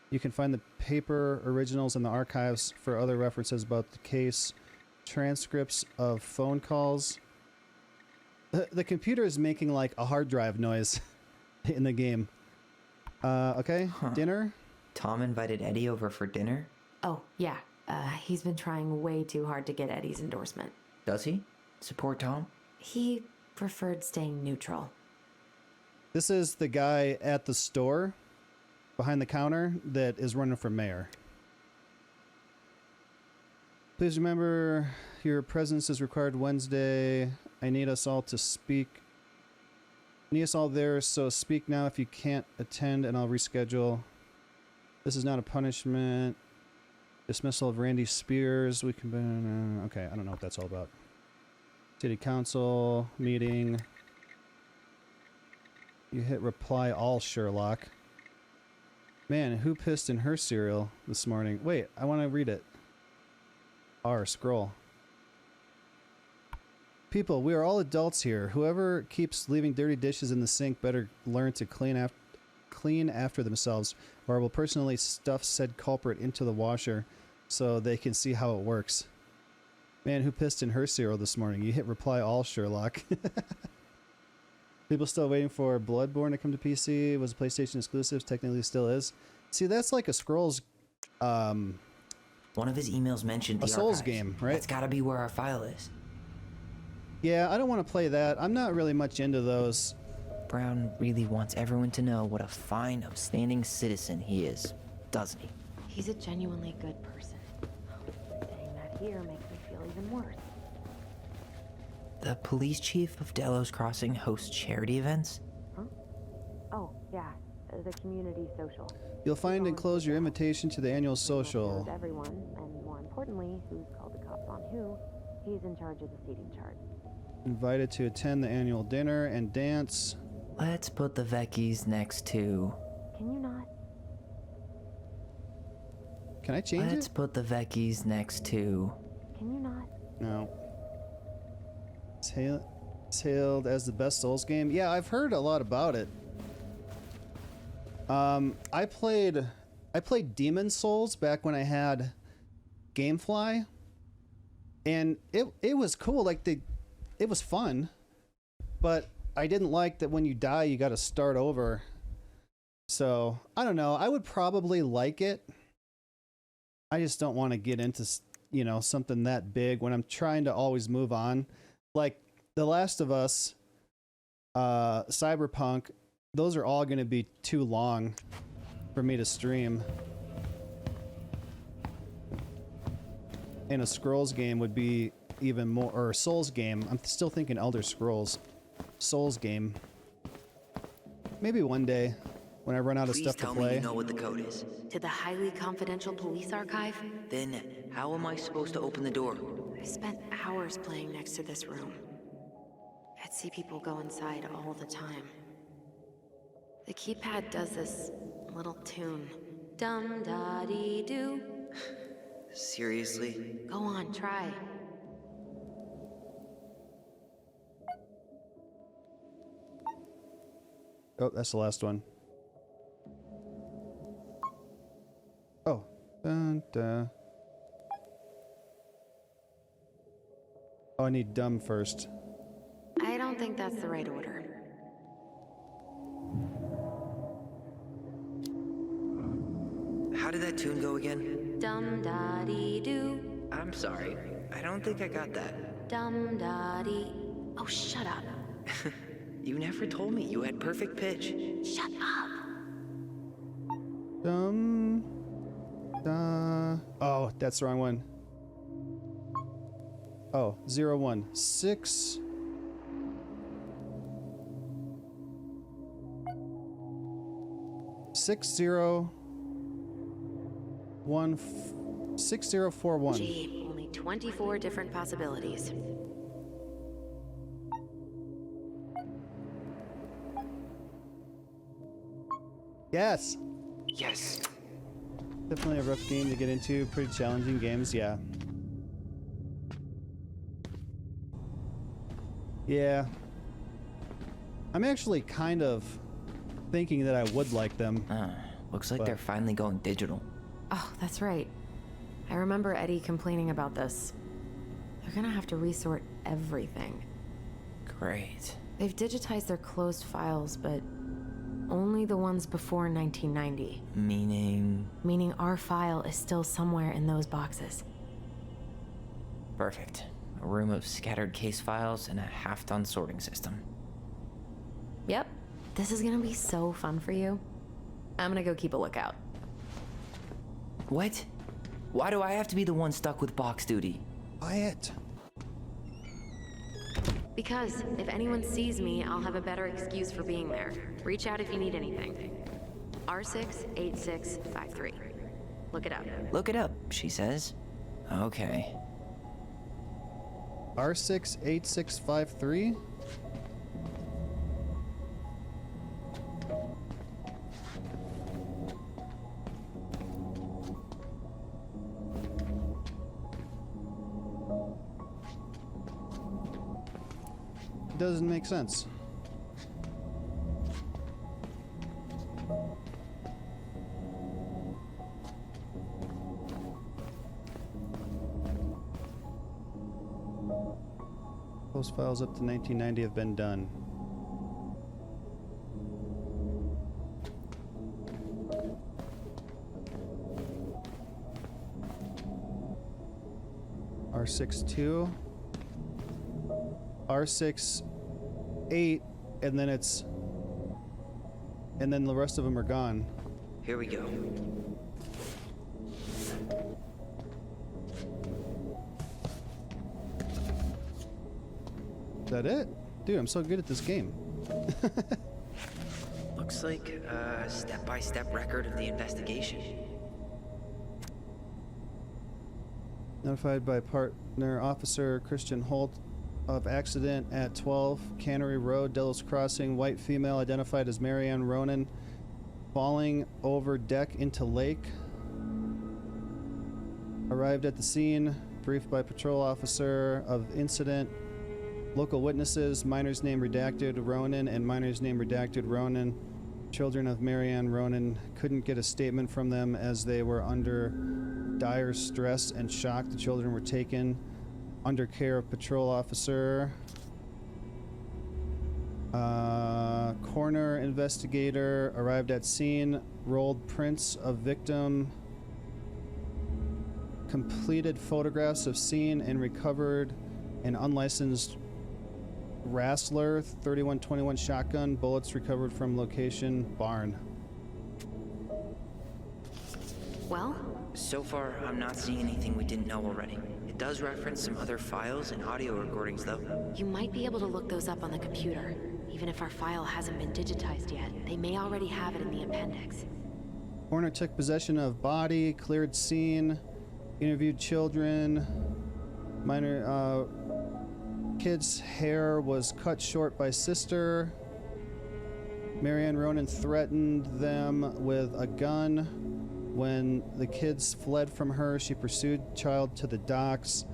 you can find the paper originals in the archives for other references about the case. Transcripts of phone calls. The computer is making like a hard drive noise in the game. Okay, dinner. Tom invited Eddie over for dinner. Oh, yeah. He's been trying way too hard to get Eddie's endorsement. Does he? Support Tom? He preferred staying neutral. This is the guy at the store behind the counter that is running for mayor. Please remember your presence is required Wednesday. I need us all to speak. Need us all there, so speak now if you can't attend and I'll reschedule. This is not a punishment. Dismissal of Randy Spears. We can... okay, I don't know what that's all about. City Council meeting. You hit reply all, Sherlock. Man, who pissed in her cereal this morning? Wait, I want to read it. R, scroll. People, we are all adults here. Whoever keeps leaving dirty dishes in the sink better learn to clean after themselves, or I will personally stuff said culprit into the washer so they can see how it works. Man, who pissed in her cereal this morning? You hit reply all, Sherlock. People still waiting for Bloodborne to come to PC. Was a PlayStation exclusive. Technically still is. See, that's like a Scrolls... One of his emails mentioned the Souls archives. game, right? That's gotta be where our file is. Yeah, I don't want to play that. I'm not really much into those. Brown really wants everyone to know what a fine, upstanding citizen he is, doesn't he? He's a genuinely good person. Saying that here makes me feel even worse. The police chief of Delos Crossing hosts charity events? Huh? Oh, yeah. The community social. You'll find enclosed your invitation to the annual social. Knows everyone, and more importantly, who's called the cops on who. He's in charge of the seating chart. Invited to attend the annual dinner and dance. Let's put the Vecchies next to... Can you not? Can I change Let's it? put the Vecchies next to... Can you not? No. It's hailed as the best Souls game. Yeah, I've heard a lot about it. I played Demon Souls back when I had GameFly, and it was cool. Like it was fun, but I didn't like that when you die you got to start over. So I don't know. I would probably like it. I just don't want to get into something that big when I'm trying to always move on. Like The Last of Us, Cyberpunk, those are all going to be too long for me to stream. And a Scrolls game would be even more, or a Souls game. I'm still thinking Elder Scrolls. Souls game. Maybe one day when I run out of Please stuff to tell play. me you know what the code is. To the highly confidential police archive? Then how am I supposed to open the door? I spent hours playing next to this room. I'd see people go inside all the time. The keypad does this little tune. Dum-da-dee-doo. Seriously? Go on, try. Oh, that's the last one. Oh. Dun, dun. Oh, I need dumb first. I don't think that's the right order. How did that tune go again? Dum-da-dee-doo. I'm sorry. I don't think I got that. Dum-da-dee. Oh, shut up. You never told me you had perfect pitch. Shut up. Dum. Da. Oh, that's the wrong one. Oh, 01. 6. 6041. Gee, only 24 different possibilities. Yes. Yes. Definitely a rough game to get into. Pretty challenging games, yeah. Yeah. I'm actually kind of thinking that I would like them. Looks like But- they're finally going digital. Oh, that's right. I remember Eddie complaining about this. They're gonna have to resort everything. Great. They've digitized their closed files, but only the ones before 1990. Meaning... Meaning our file is still somewhere in those boxes. Perfect. A room of scattered case files and a half-done sorting system. Yep. This is gonna be so fun for you. I'm gonna go keep a lookout. What? Why do I have to be the one stuck with box duty? Quiet. Because if anyone sees me, I'll have a better excuse for being there. Reach out if you need anything. R68653. Look it up. Look it up, she says. Okay. R68653. Doesn't make sense. Those files up to 1990 have been done. R62. R68, and then it's... And then the rest of them are gone. Here we go. Is that it? Dude, I'm so good at this game. Looks like a step-by-step record of the investigation. Notified by partner officer Christian Holt of accident at 12 Cannery Road, Delos Crossing. White female identified as Marianne Ronan falling over deck into lake. Arrived at the scene, briefed by patrol officer of incident. Local witnesses, minor's name redacted Ronan and minor's name redacted Ronan. Children of Marianne Ronan couldn't get a statement from them as they were under dire stress and shock. The children were taken under care of patrol officer. Coroner investigator arrived at scene, rolled prints of victim, completed photographs of scene, and recovered an unlicensed Rassler 3121 shotgun. Bullets recovered from location barn. Well, So far, I'm not seeing anything we didn't know already. It does reference some other files and audio recordings, though. you might be able to look those up on the computer. Even if our file hasn't been digitized yet, they may already have it in the appendix. Coroner took possession of body, cleared scene, interviewed children. Minor, kid's hair was cut short by sister. Marianne Ronan threatened them with a gun. When the kids fled from her, she pursued child to the docks.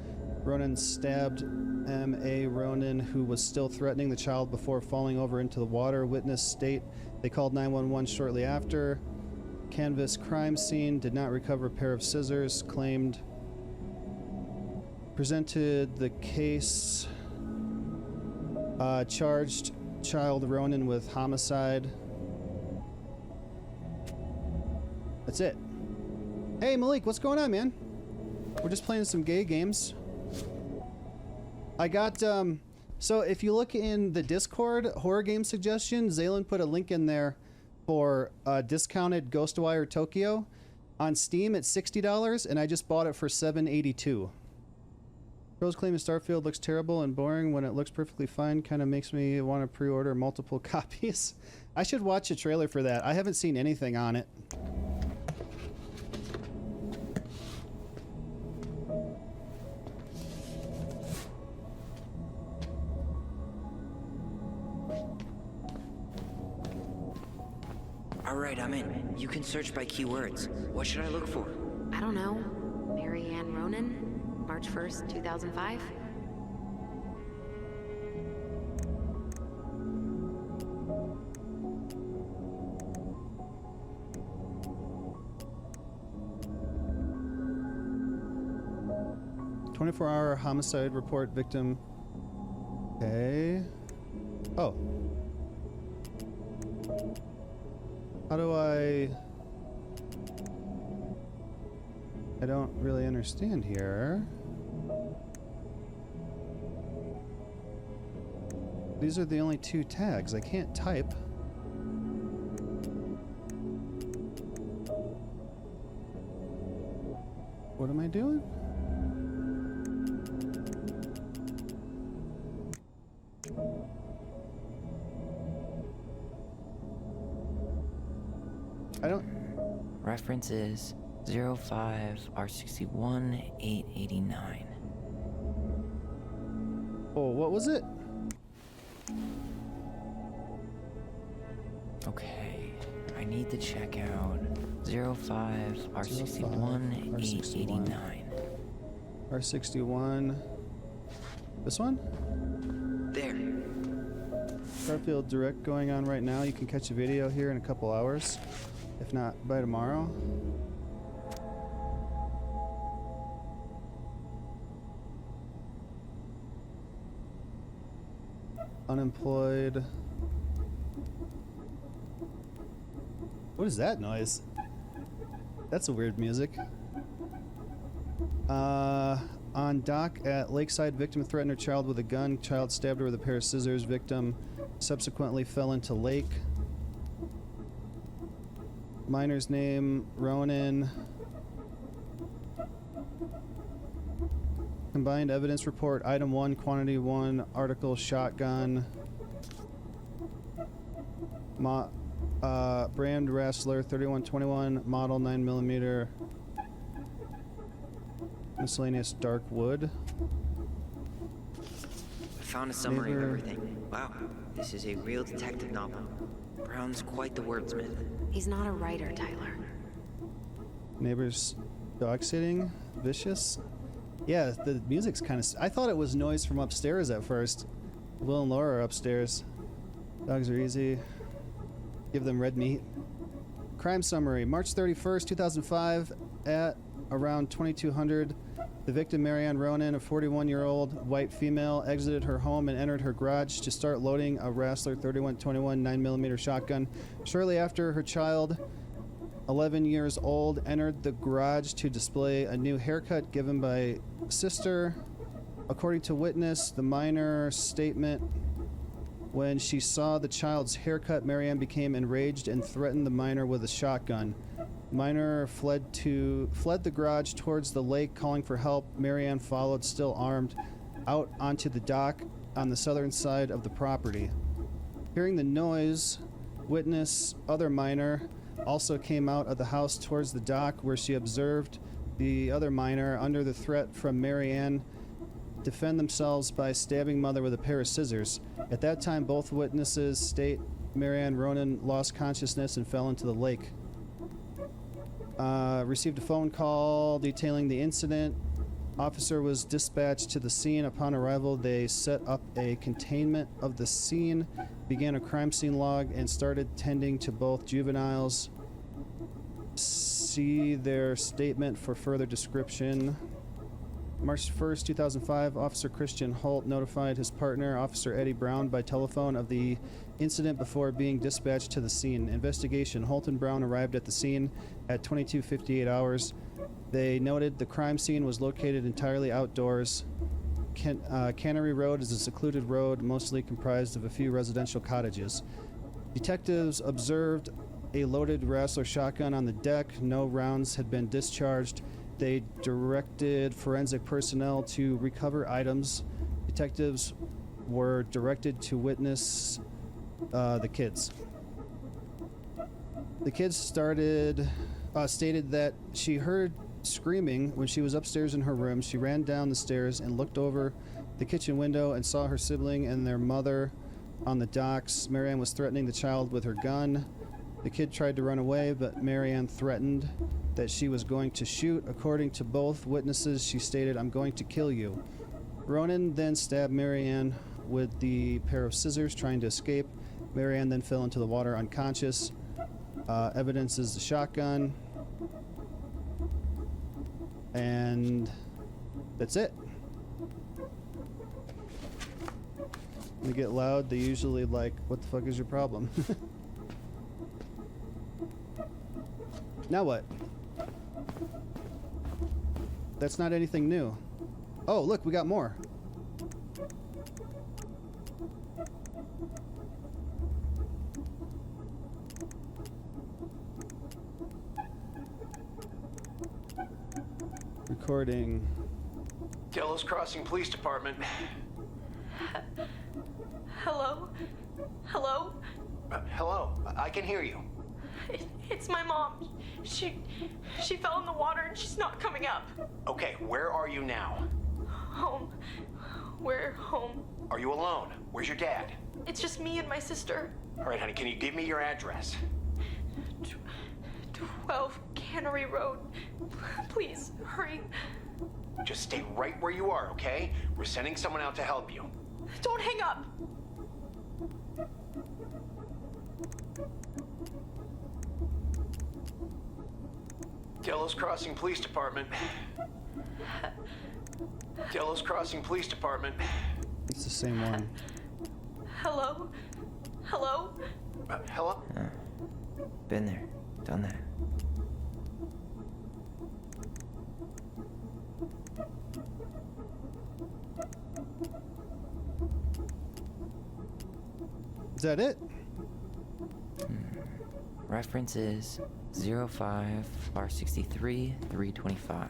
Ronan stabbed M.A. Ronan, who was still threatening the child before falling over into the water. Witness state they called 911 shortly after. Canvas crime scene, did not recover a pair of scissors, claimed. Presented the case, charged child Ronan with homicide. That's it. Hey Malik, what's going on, man? We're just playing some gay games. I got, so if you look in the Discord horror game suggestion, Zaylin put a link in there for discounted Ghostwire Tokyo. On Steam, it's $60, and I just bought it for $7.82. Pros claim Starfield looks terrible and boring when it looks perfectly fine. Kind of makes me want to pre-order multiple copies. I should watch a trailer for that. I haven't seen anything on it. Alright, I'm in. You can search by keywords. What should I look for? I don't know. Marianne Ronan? March 1st, 2005? "24-hour homicide report victim." Okay. Oh. How do I don't really understand here. These are the only two tags. I can't type. What am I doing? I don't... Reference is 05R61889. Oh, what was it? Okay, I need to check out 05R61889. R61. This one? There. Starfield Direct going on right now. You can catch a video here in a couple hours. If not, by tomorrow. Unemployed. What is that noise? That's a weird music. On dock at Lakeside, victim threatened her child with a gun. Child stabbed her with a pair of scissors. Victim subsequently fell into lake. Miner's name, Ronan. Combined evidence report, item 1, quantity 1, article, shotgun. Brand Rassler 3121, model 9mm. Miscellaneous dark wood. I found a summary of everything. Wow, this is a real detective novel. Brown's quite the wordsmith. He's not a writer, Tyler. Neighbors dog sitting. Vicious. Yeah, the music's kind of... I thought it was noise from upstairs at first. Will and Laura are upstairs. Dogs are easy. Give them red meat. Crime summary. March 31st, 2005 at around 2200. The victim, Marianne Ronan, a 41-year-old white female, exited her home and entered her garage to start loading a Rassler 3121 9mm shotgun. Shortly after, her child, 11 years old, entered the garage to display a new haircut given by sister. According to witness, the minor statement When she saw the child's haircut, Marianne became enraged and threatened the minor with a shotgun. Minor fled the garage towards the lake, calling for help. Marianne followed, still armed, out onto the dock on the southern side of the property. Hearing the noise, witness, other minor, also came out of the house towards the dock, where she observed the other minor, under the threat from Marianne, defend themselves by stabbing mother with a pair of scissors. At that time, both witnesses state Marianne Ronan lost consciousness and fell into the lake. Received a phone call detailing the incident. Officer was dispatched to the scene. Upon arrival, they set up a containment of the scene, began a crime scene log, and started tending to both juveniles. See their statement for further description. March 1st, 2005, Officer Christian Holt notified his partner, Officer Eddie Brown, by telephone of the incident before being dispatched to the scene. Investigation. Holt and Brown arrived at the scene at 22:58 hours. They noted the crime scene was located entirely outdoors. Cannery Road is a secluded road, mostly comprised of a few residential cottages. Detectives observed a loaded Rassler shotgun on the deck. No rounds had been discharged. They directed forensic personnel to recover items. Detectives were directed to witness the kids. The kids stated that she heard screaming when she was upstairs in her room. She ran down the stairs and looked over the kitchen window and saw her sibling and their mother on the docks. Marianne was threatening the child with her gun. The kid tried to run away, but Marianne threatened that she was going to shoot. According to both witnesses, she stated, "I'm going to kill you." Ronan then stabbed Marianne with the pair of scissors, trying to escape. Marianne then fell into the water unconscious. Evidence is the shotgun. And that's it. When they get loud, they usually like, what the fuck is your problem? Now what? That's not anything new. Oh, look, we got more. Recording. Delos Crossing Police Department. Hello? Hello? Hello, I can hear you. It's my mom. She fell in the water and she's not coming up. Okay, where are you now? Home. We're home. Are you alone? Where's your dad? It's just me and my sister. All right, honey, can you give me your address? 12 Cannery Road. Please, hurry. Just stay right where you are, okay? We're sending someone out to help you. Don't hang up. Delos Crossing Police Department. Delos Crossing Police Department. It's the same one. Hello? Hello? Hello? Been there. Done that. Is that it? Reference is 05 R63 325.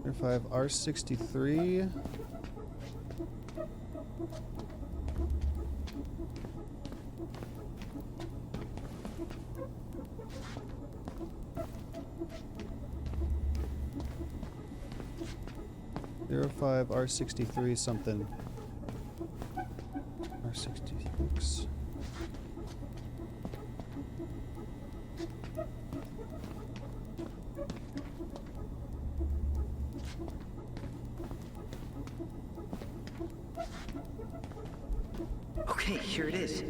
05 R63. R5 R63 something. R66. Okay, here it is.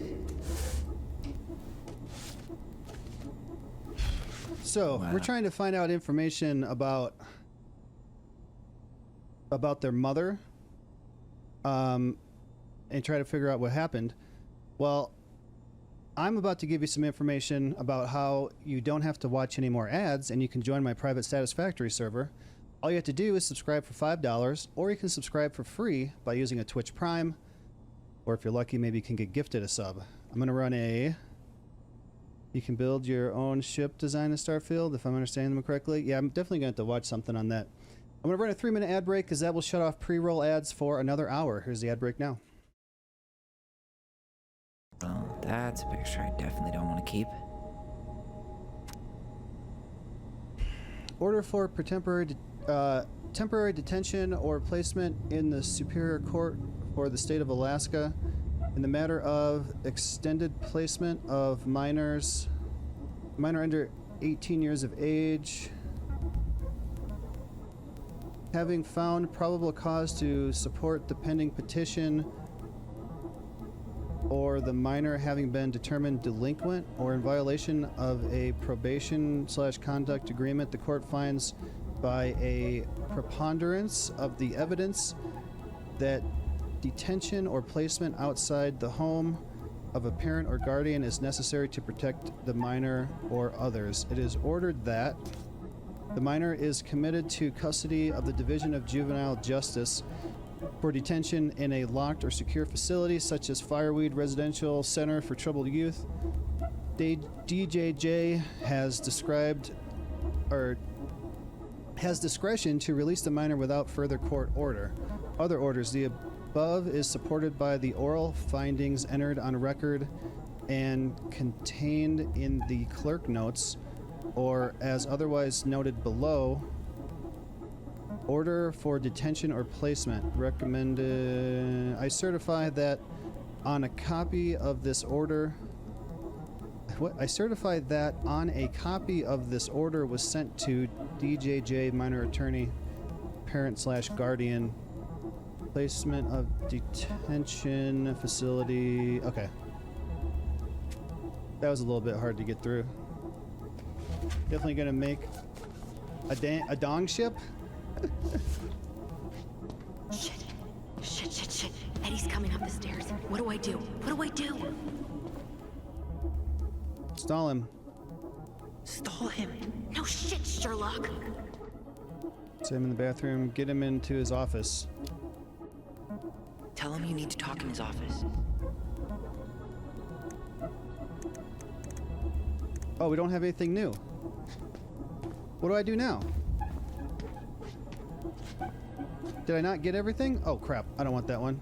So, we're trying to find out information about their mother, and try to figure out what happened. Well, I'm about to give you some information about how you don't have to watch any more ads and you can join my private Satisfactory server. All you have to do is subscribe for $5, or you can subscribe for free by using a Twitch Prime. Or if you're lucky, maybe you can get gifted a sub. I'm going to run a... You can build your own ship design in Starfield, if I'm understanding them correctly. Yeah, I'm definitely going to have to watch something on that. I'm going to run a 3-minute ad break because that will shut off pre-roll ads for another hour. Here's the ad break now. Well, that's a picture I definitely don't want to keep. Order for temporary detention or placement in the Superior Court for the State of Alaska in the matter of extended placement of minor under 18 years of age, having found probable cause to support the pending petition, or the minor having been determined delinquent or in violation of a probation/conduct agreement, the court finds by a preponderance of the evidence that detention or placement outside the home of a parent or guardian is necessary to protect the minor or others. It is ordered that the minor is committed to custody of the Division of Juvenile Justice for detention in a locked or secure facility such as Fireweed Residential Center for Troubled Youth. DJJ has discretion to release the minor without further court order. Other orders. The above is supported by the oral findings entered on record and contained in the clerk notes, or as otherwise noted below. Order for detention or placement. Recommended. I certify that on a copy of this order. I certify that on a copy of this order was sent to DJJ minor attorney, parent/guardian. Placement of detention facility. Okay. That was a little bit hard to get through. Definitely gonna make a dong ship. Shit. Eddie's coming up the stairs. What do I do? Stall him. Stall him. No shit, Sherlock. Say him in the bathroom. Get him into his office. Tell him you need to talk in his office. Oh, we don't have anything new. What do I do now? Did I not get everything? Oh crap, I don't want that one.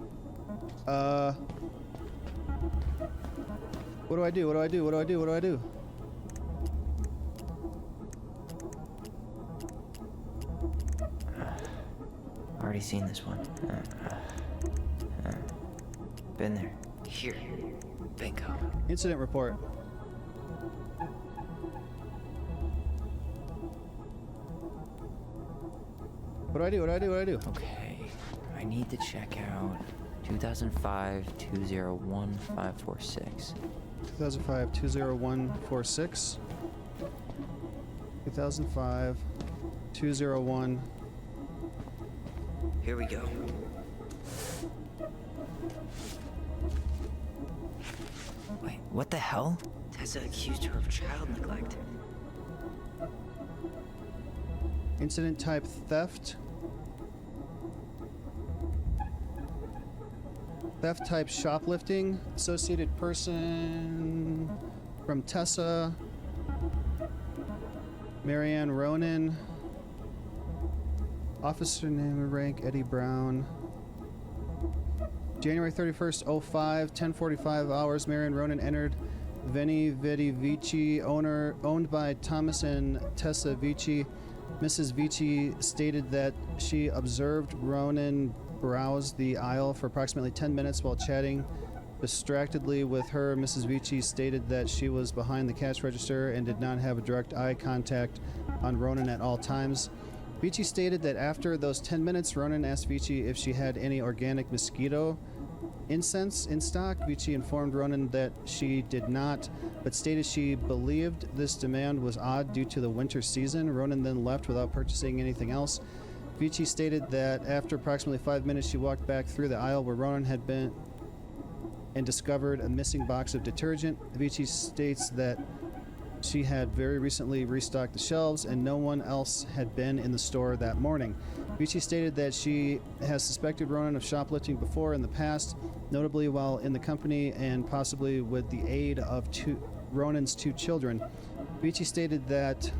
What do I do? Already seen this one. Been there. Here. Bingo. Incident report. What do I do? Okay. I need to check out 2005-201-546. 2005-201-46. 2005-201. Here we go. Wait, what the hell? Tessa accused her of child neglect. Incident type theft. Theft type shoplifting. Associated person from Tessa. Marianne Ronan. Officer name and rank Eddie Brown. January 31st, 05, 10:45 hours. Marianne Ronan entered Veni Vidi Vici, owned by Thomas and Tessa Vici. Mrs. Vici stated that she observed Ronan browse the aisle for approximately 10 minutes while chatting distractedly with her. Mrs. Vici stated that she was behind the cash register and did not have a direct eye contact on Ronan at all times. Vici stated that after those 10 minutes, Ronan asked Vici if she had any organic mosquito incense in stock. Vici informed Ronan that she did not, but stated she believed this demand was odd due to the winter season. Ronan then left without purchasing anything else. Vici stated that after approximately 5 minutes, she walked back through the aisle where Ronan had been and discovered a missing box of detergent. Vici states that She had very recently restocked the shelves and no one else had been in the store that morning. Vici stated that she has suspected Ronan of shoplifting before in the past, notably while in the company and possibly with the aid of Ronan's 2 children. Vici stated that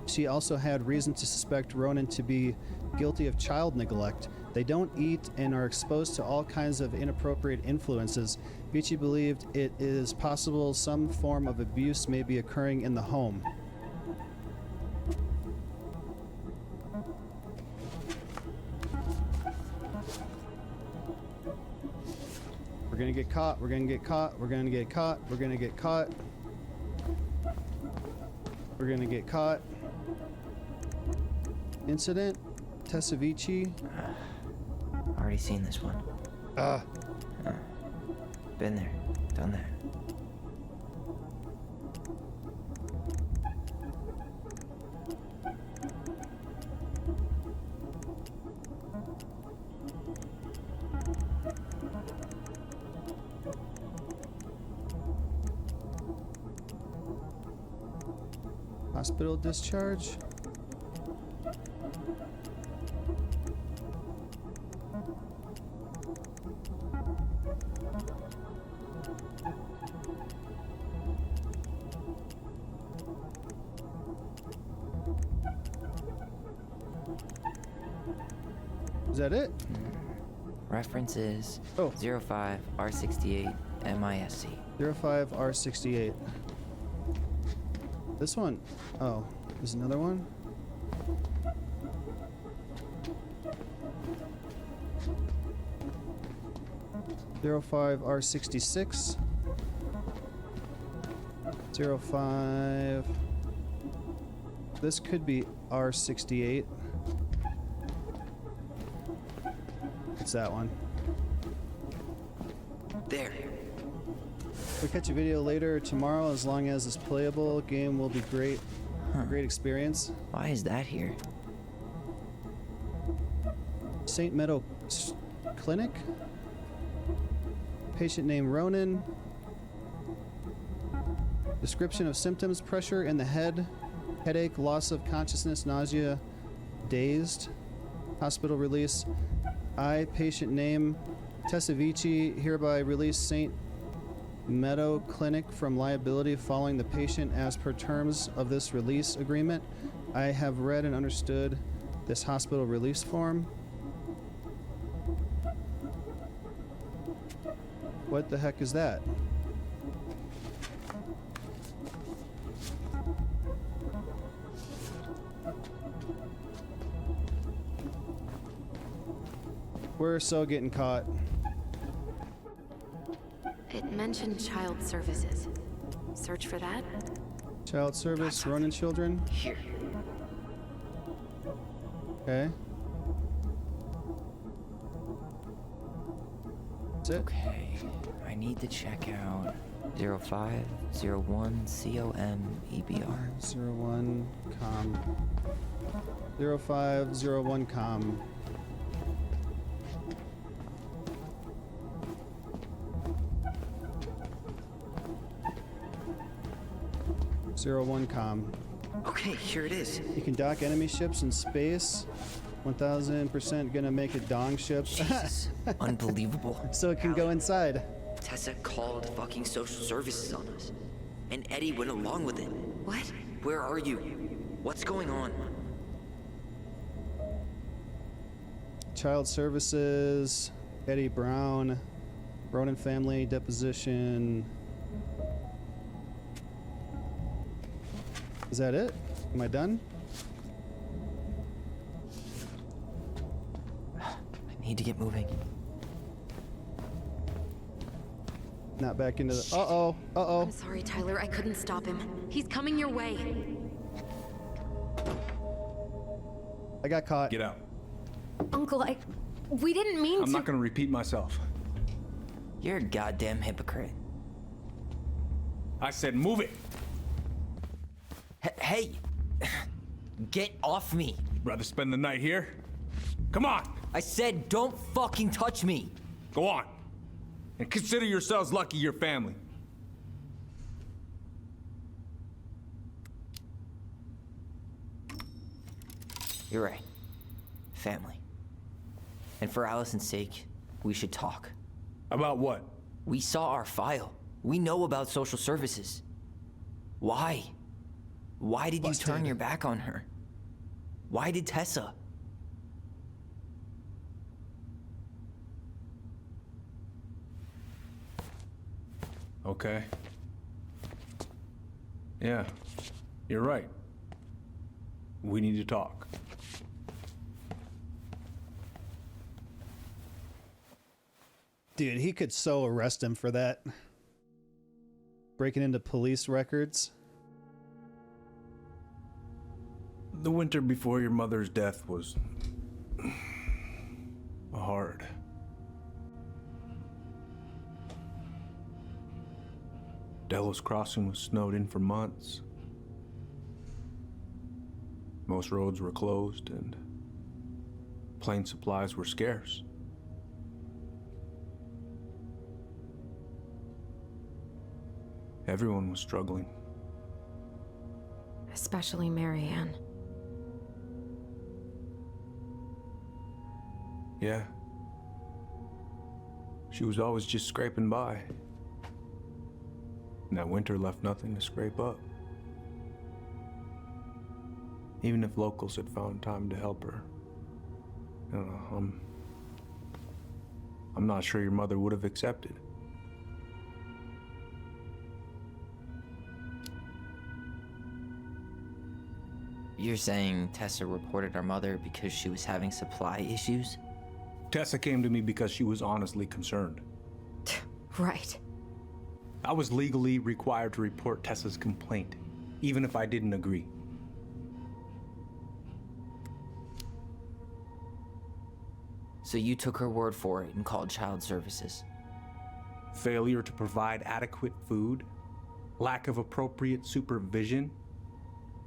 she also had reason to suspect Ronan to be guilty of child neglect. They don't eat and are exposed to all kinds of inappropriate influences. Vici believed it is possible some form of abuse may be occurring in the home. We're gonna get caught, we're gonna get caught, we're gonna get caught, we're gonna get caught. We're gonna get caught. Incident, Tessavici. Already seen this one. Been there, done that. Hospital discharge. Is that it? Reference is Oh. 05 R68 MISC. 05 R68. This one. Oh, there's another one. (05 R66) 05. This could be R68. It's that one. There. We'll catch a video later tomorrow as long as it's playable. Game will be great. Great experience. Why is that here? St. Meadow Clinic. Patient name Ronan. Description of symptoms: pressure in the head, headache, loss of consciousness, nausea, dazed. Hospital release. I, patient name Tessavici, hereby release St. Meadow Clinic from liability following the patient as per terms of this release agreement. I have read and understood this hospital release form. What the heck is that? We're so getting caught. It mentioned child services. Search for that? Child service, Ronan children. Here. Okay. That's it. Okay. I need to check out 0501 COM-EBR. 01 com. 0501 com. One com. Okay, here it is. You can dock enemy ships in space. 1000% gonna make it dong ship. Jesus. Unbelievable. So it can go inside. Tessa called fucking social services on us. And Eddie went along with it. What? Where are you? What's going on? Child services, Eddie Brown, Ronan family deposition. Is that it? Am I done? I need to get moving. Not back into the. Uh-oh. Uh-oh. I'm sorry, Tyler. I couldn't stop him. He's coming your way. I got caught. Get out. Uncle, we didn't mean to. I'm not gonna repeat myself. You're a goddamn hypocrite. I said move it. Hey! Get off me! Rather spend the night here? Come on! I said don't fucking touch me! Go on. And consider yourselves lucky you're family. You're right. Family. And for Allison's sake, we should talk. About what? We saw our file. We know about social services. Why? Why did you turn your back on her? Why did Tessa? Okay. Yeah, you're right. We need to talk. Dude, he could so arrest him for that. Breaking into police records. The winter before your mother's death was hard. Delos Crossing was snowed in for months. Most roads were closed and plane supplies were scarce. Everyone was struggling. Especially Marianne. Yeah. She was always just scraping by. And that winter left nothing to scrape up. Even if locals had found time to help her. I don't know, I'm not sure your mother would have accepted. You're saying Tessa reported our mother because she was having supply issues? Tessa came to me because she was honestly concerned. Right. I was legally required to report Tessa's complaint, even if I didn't agree. So you took her word for it and called child services? Failure to provide adequate food, lack of appropriate supervision,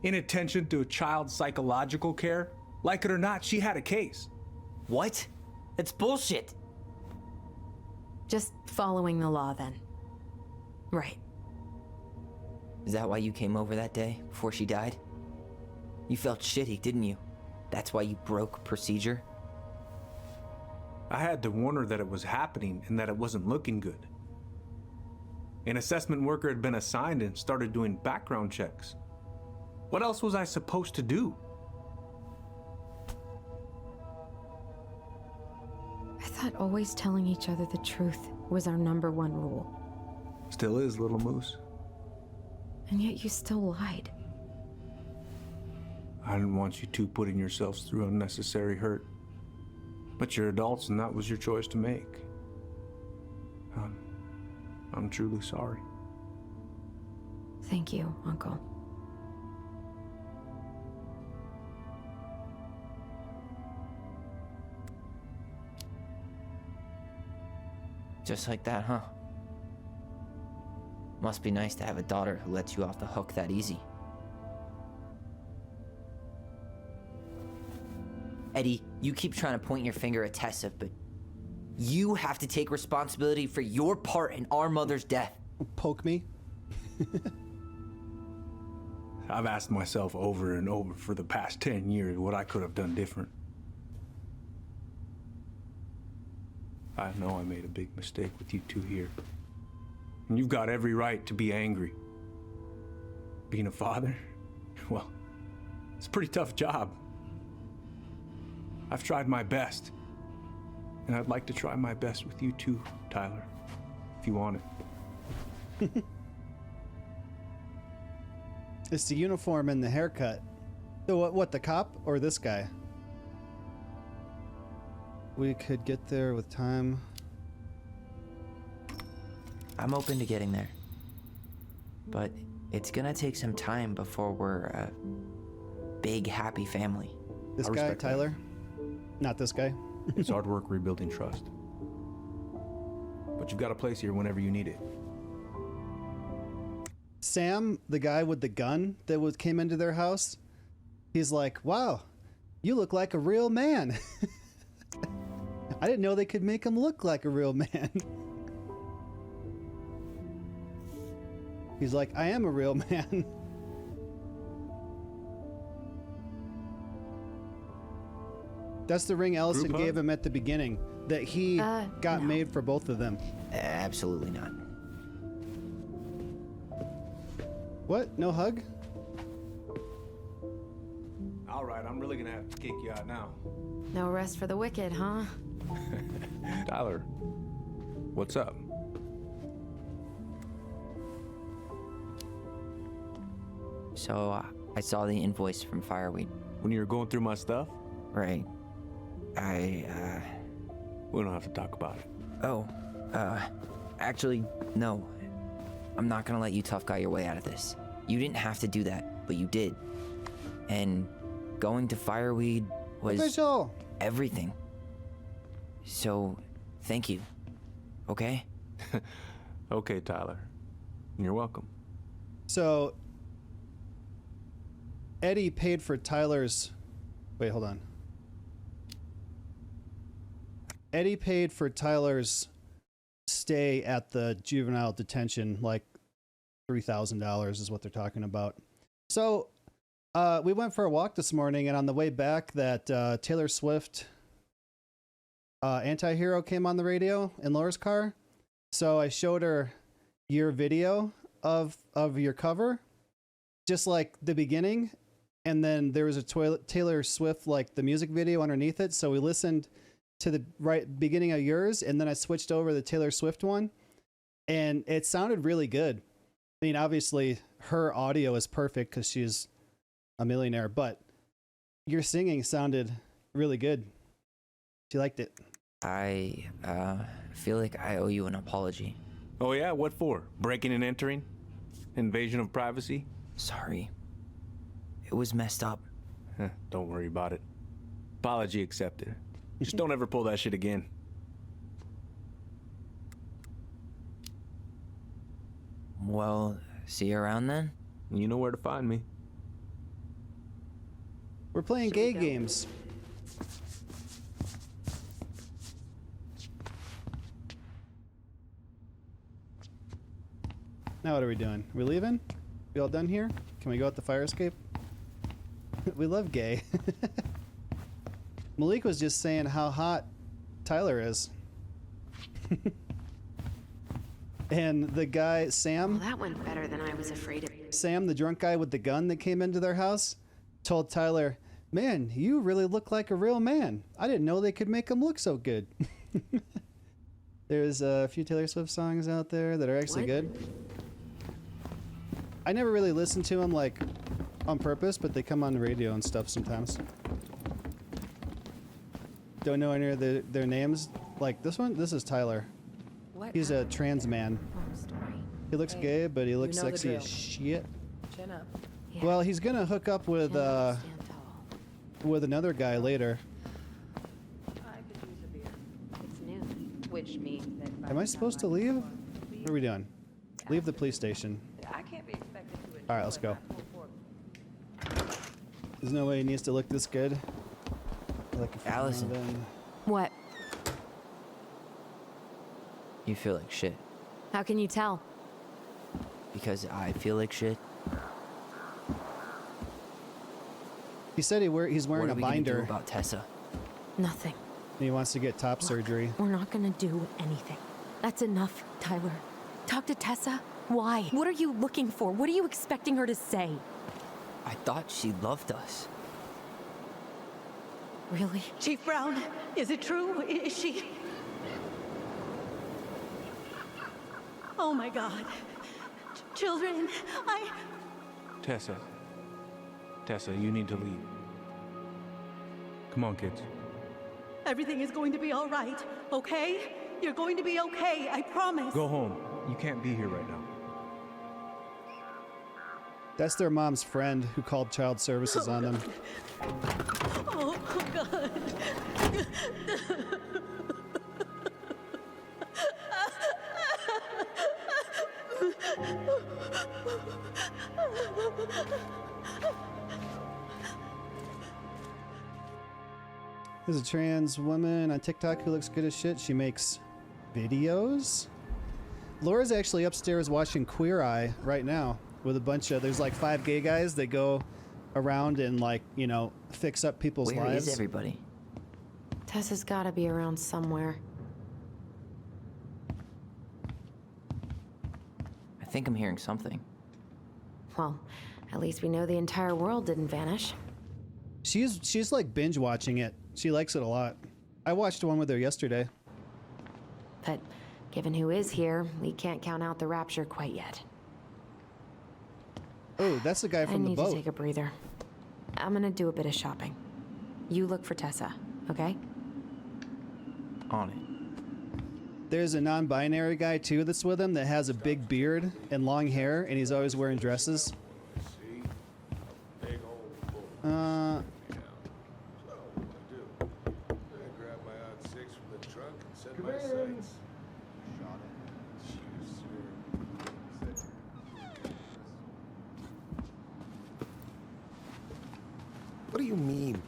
inattention to a child's psychological care. Like it or not, she had a case. What? That's bullshit! Just following the law then. Right. Is that why you came over that day, before she died? You felt shitty, didn't you? That's why you broke procedure? I had to warn her that it was happening and that it wasn't looking good. An assessment worker had been assigned and started doing background checks. What else was I supposed to do? I thought always telling each other the truth was our #1 rule. Still is, little moose. And yet you still lied. I didn't want you two putting yourselves through unnecessary hurt. But you're adults and that was your choice to make. I'm truly sorry. Thank you, Uncle. Just like that, huh? Must be nice to have a daughter who lets you off the hook that easy. Eddie, you keep trying to point your finger at Tessa, but you have to take responsibility for your part in our mother's death. Poke me? I've asked myself over and over for the past 10 years what I could have done different. I know I made a big mistake with you two here. And you've got every right to be angry. Being a father? Well, it's a pretty tough job. I've tried my best. And I'd like to try my best with you too, Tyler, if you want it. It's the uniform and the haircut. So what, the cop or this guy? We could get there with time. I'm open to getting there. But it's gonna take some time before we're a big, happy family. This I guy, respect that. Tyler? Not this guy. It's hard work rebuilding trust. But you've got a place here whenever you need it. Sam, the guy with the gun that came into their house, he's like, wow, you look like a real man. I didn't know they could make him look like a real man. He's like, I am a real man. That's the ring Alyson Group gave hug? him at the beginning that he got no. made for both of them. Absolutely not. What? No hug? All right, I'm really gonna have to kick you out now. No rest for the wicked, huh? Tyler, what's up? So I saw the invoice from Fireweed. When you were going through my stuff, Right. we don't have to talk about it. Oh, actually, no. I'm not gonna let you tough guy your way out of this. You didn't have to do that, but you did. And going to Fireweed was Official! everything. So, thank you. Okay? Okay, Tyler. You're welcome. So, Eddie paid for Tyler's... Wait, hold on. Eddie paid for Tyler's stay at the juvenile detention, like $3,000 is what they're talking about. So, we went for a walk this morning, and on the way back, that Taylor Swift Anti-Hero came on the radio in Laura's car. So I showed her your video of your cover, just like the beginning, and then there was a Taylor Swift, like the music video underneath it. So we listened to the right beginning of yours, and then I switched over to the Taylor Swift one, and it sounded really good. I mean, obviously her audio is perfect because she's a millionaire, but your singing sounded really good. She liked it. I feel like I owe you an apology. Oh yeah, what for? Breaking and entering? Invasion of privacy? Sorry. It was messed up. Don't worry about it. Apology accepted. Just don't ever pull that shit again. Well, see you around then? You know where to find me. We're playing gay games. Now what are we doing? We leaving? We all done here? Can we go out the fire escape? We love gay. Malik was just saying how hot Tyler is. And the guy, Sam... Well, that went better than I was afraid of. Sam, the drunk guy with the gun that came into their house, told Tyler, "Man, you really look like a real man. I didn't know they could make him look so good." There's a few Taylor Swift songs out there that are actually good. I never really listen to them like on purpose, but they come on the radio and stuff sometimes. Don't know any of their names. Like this one, this is Tyler. What? He's a trans man. Story. He looks Hey, gay, but he looks know the sexy as drill. shit. Chin up. Yeah. Well, he's gonna hook up with Stand tall. with another guy later. I could use a beer. It's noon. Which means that by Am I the supposed to time leave? I What are we doing? Leave the police station. I can't be expected to. All right, let's go. enjoy my full fork. There's no way he needs to look this good. Like a Alyson. What? You feel like shit. How can you tell? Because I feel like shit. He said he's wearing What a are we gonna do binder about Tessa? Nothing. and he wants to get top surgery. We're not gonna do anything. That's enough, Tyler. Talk to Tessa? Why? What are you looking for? What are you expecting her to say? I thought she loved us. Really? Chief Brown, is it true? Is she... Oh my God. Children, Tessa, you need to leave. Come on, kids. Everything is going to be all right, okay? You're going to be okay, I promise. Go home. You can't be here right now. That's their mom's friend who called child services on them. Oh, God. There's a trans woman on TikTok who looks good as shit. She makes videos. Laura's actually upstairs watching Queer Eye right now with a bunch of, there's like 5 gay guys that go around and like, you know, fix up people's Where lives. is everybody? Tessa's gotta be around somewhere. I think I'm hearing something. Well, at least we know the entire world didn't vanish. She's like binge watching it. She likes it a lot. I watched one with her yesterday. But given who is here, we can't count out the rapture quite yet. Oh, that's the guy from the I need boat. to take a breather. I'm gonna do a bit of shopping. You look for Tessa, okay? On it. There's a non-binary guy too that's with him that has a big beard and long hair, and he's always wearing dresses. What do you mean?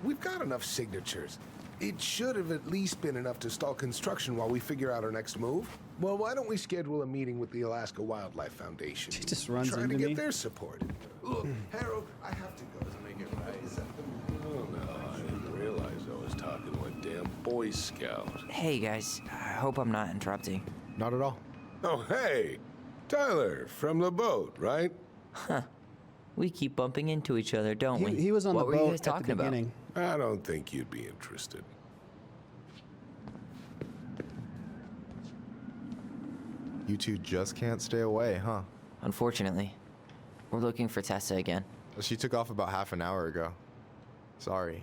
We've got enough signatures. It should have at least been enough to stall construction while we figure out our next move. Well, why don't we schedule a meeting with the Alaska Wildlife Foundation? She just runs Try into to get me. their support. Look, Harold, I have to go to make it right. Oh, no, I didn't realize I was talking to a damn Boy Scout. Hey guys, I hope I'm not interrupting. Not at all. Oh, hey! Tyler, from the boat, right? Huh. We keep bumping into each other, don't we? He was on what the were you boat guys at the talking about? beginning. I don't think you'd be interested. You two just can't stay away, huh? Unfortunately. We're looking for Tessa again. She took off about half an hour ago. Sorry.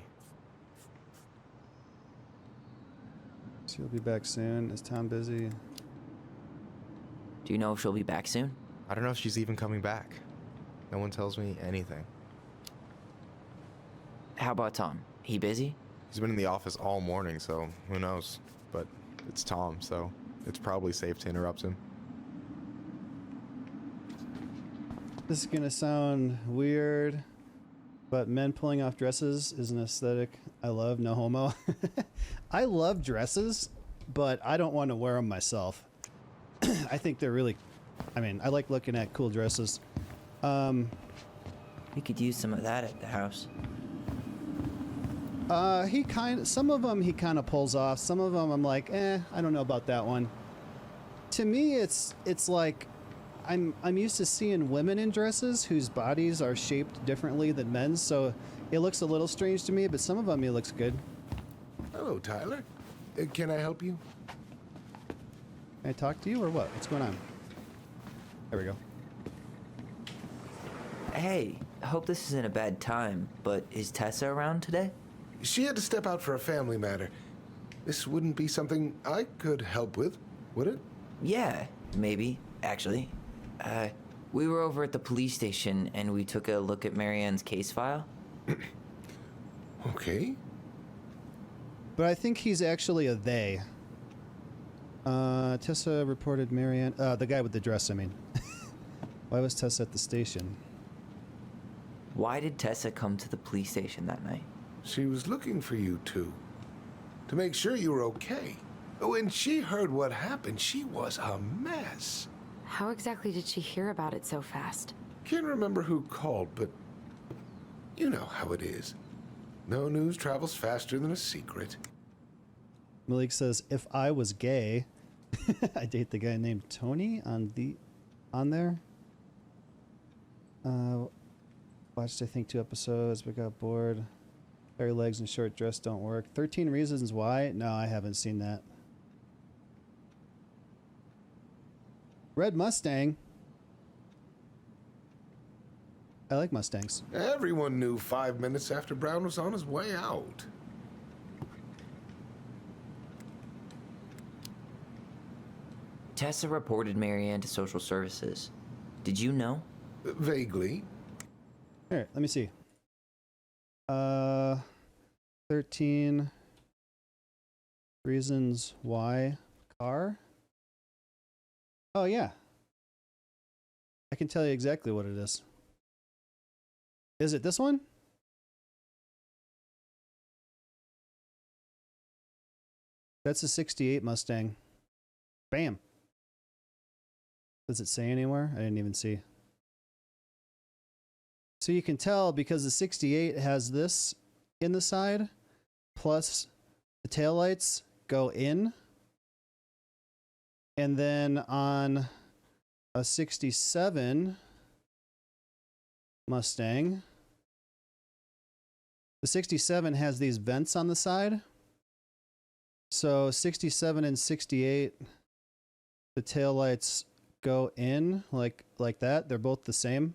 She'll be back soon. Is Tom busy? Do you know if she'll be back soon? I don't know if she's even coming back. No one tells me anything. How about Tom? He busy? He's been in the office all morning, so who knows? But it's Tom, so it's probably safe to interrupt him. This is gonna sound weird, but men pulling off dresses is an aesthetic I love. No homo. I love dresses, but I don't want to wear them myself. I think they're really, I mean, I like looking at cool dresses. We could use some of that at the house. Some of them he kind of pulls off. Some of them I'm like, I don't know about that one. To me, it's like I'm used to seeing women in dresses whose bodies are shaped differently than men's, so it looks a little strange to me, but some of them he looks good. Hello, Tyler. Can I help you? Can I talk to you or what? What's going on? There we go. Hey, I hope this isn't a bad time, but is Tessa around today? She had to step out for a family matter. This wouldn't be something I could help with, would it? Yeah, maybe, actually. We were over at the police station and we took a look at Marianne's case file. Okay. But I think he's actually a they. Tessa reported Marianne, the guy with the dress, I mean. Why was Tessa at the station? Why did Tessa come to the police station that night? She was looking for you two. To make sure you were okay. When she heard what happened, she was a mess. How exactly did she hear about it so fast? Can't remember who called, but you know how it is. No news travels faster than a secret. Malik says, if I was gay, I date the guy named Tony on there. Watched, I think, 2 episodes, but got bored. Hairy legs and short dress don't work. 13 Reasons Why? No, I haven't seen that. Red Mustang. I like Mustangs. Everyone knew 5 minutes after Brown was on his way out. Tessa reported Marianne to social services. Did you know? Vaguely. Here, let me see. 13 Reasons Why car? Oh, yeah. I can tell you exactly what it is. Is it this one? That's a 68 Mustang. Bam. Does it say anywhere? I didn't even see. So you can tell because the 68 has this in the side, plus the taillights go in. And then on a 67 Mustang, the 67 has these vents on the side. So 67 and 68, the taillights go in like that. They're both the same.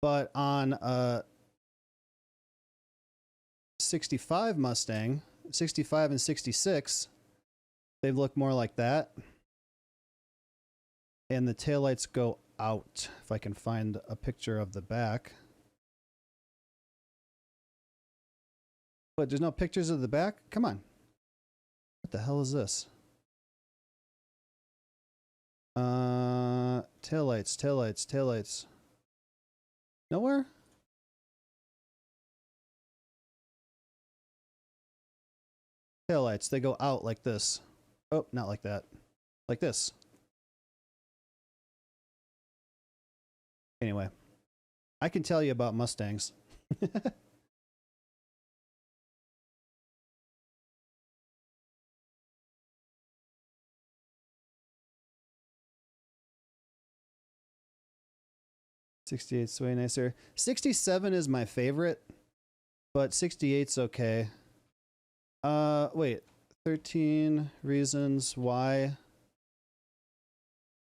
But on a 65 Mustang, 65 and 66, they look more like that. And the taillights go out. If I can find a picture of the back. But there's no pictures of the back? Come on. What the hell is this? Taillights. Nowhere? Taillights, they go out like this. Oh, not like that. Like this. Anyway, I can tell you about Mustangs. 68's way nicer. 67 is my favorite, but 68's okay. Wait. 13 reasons why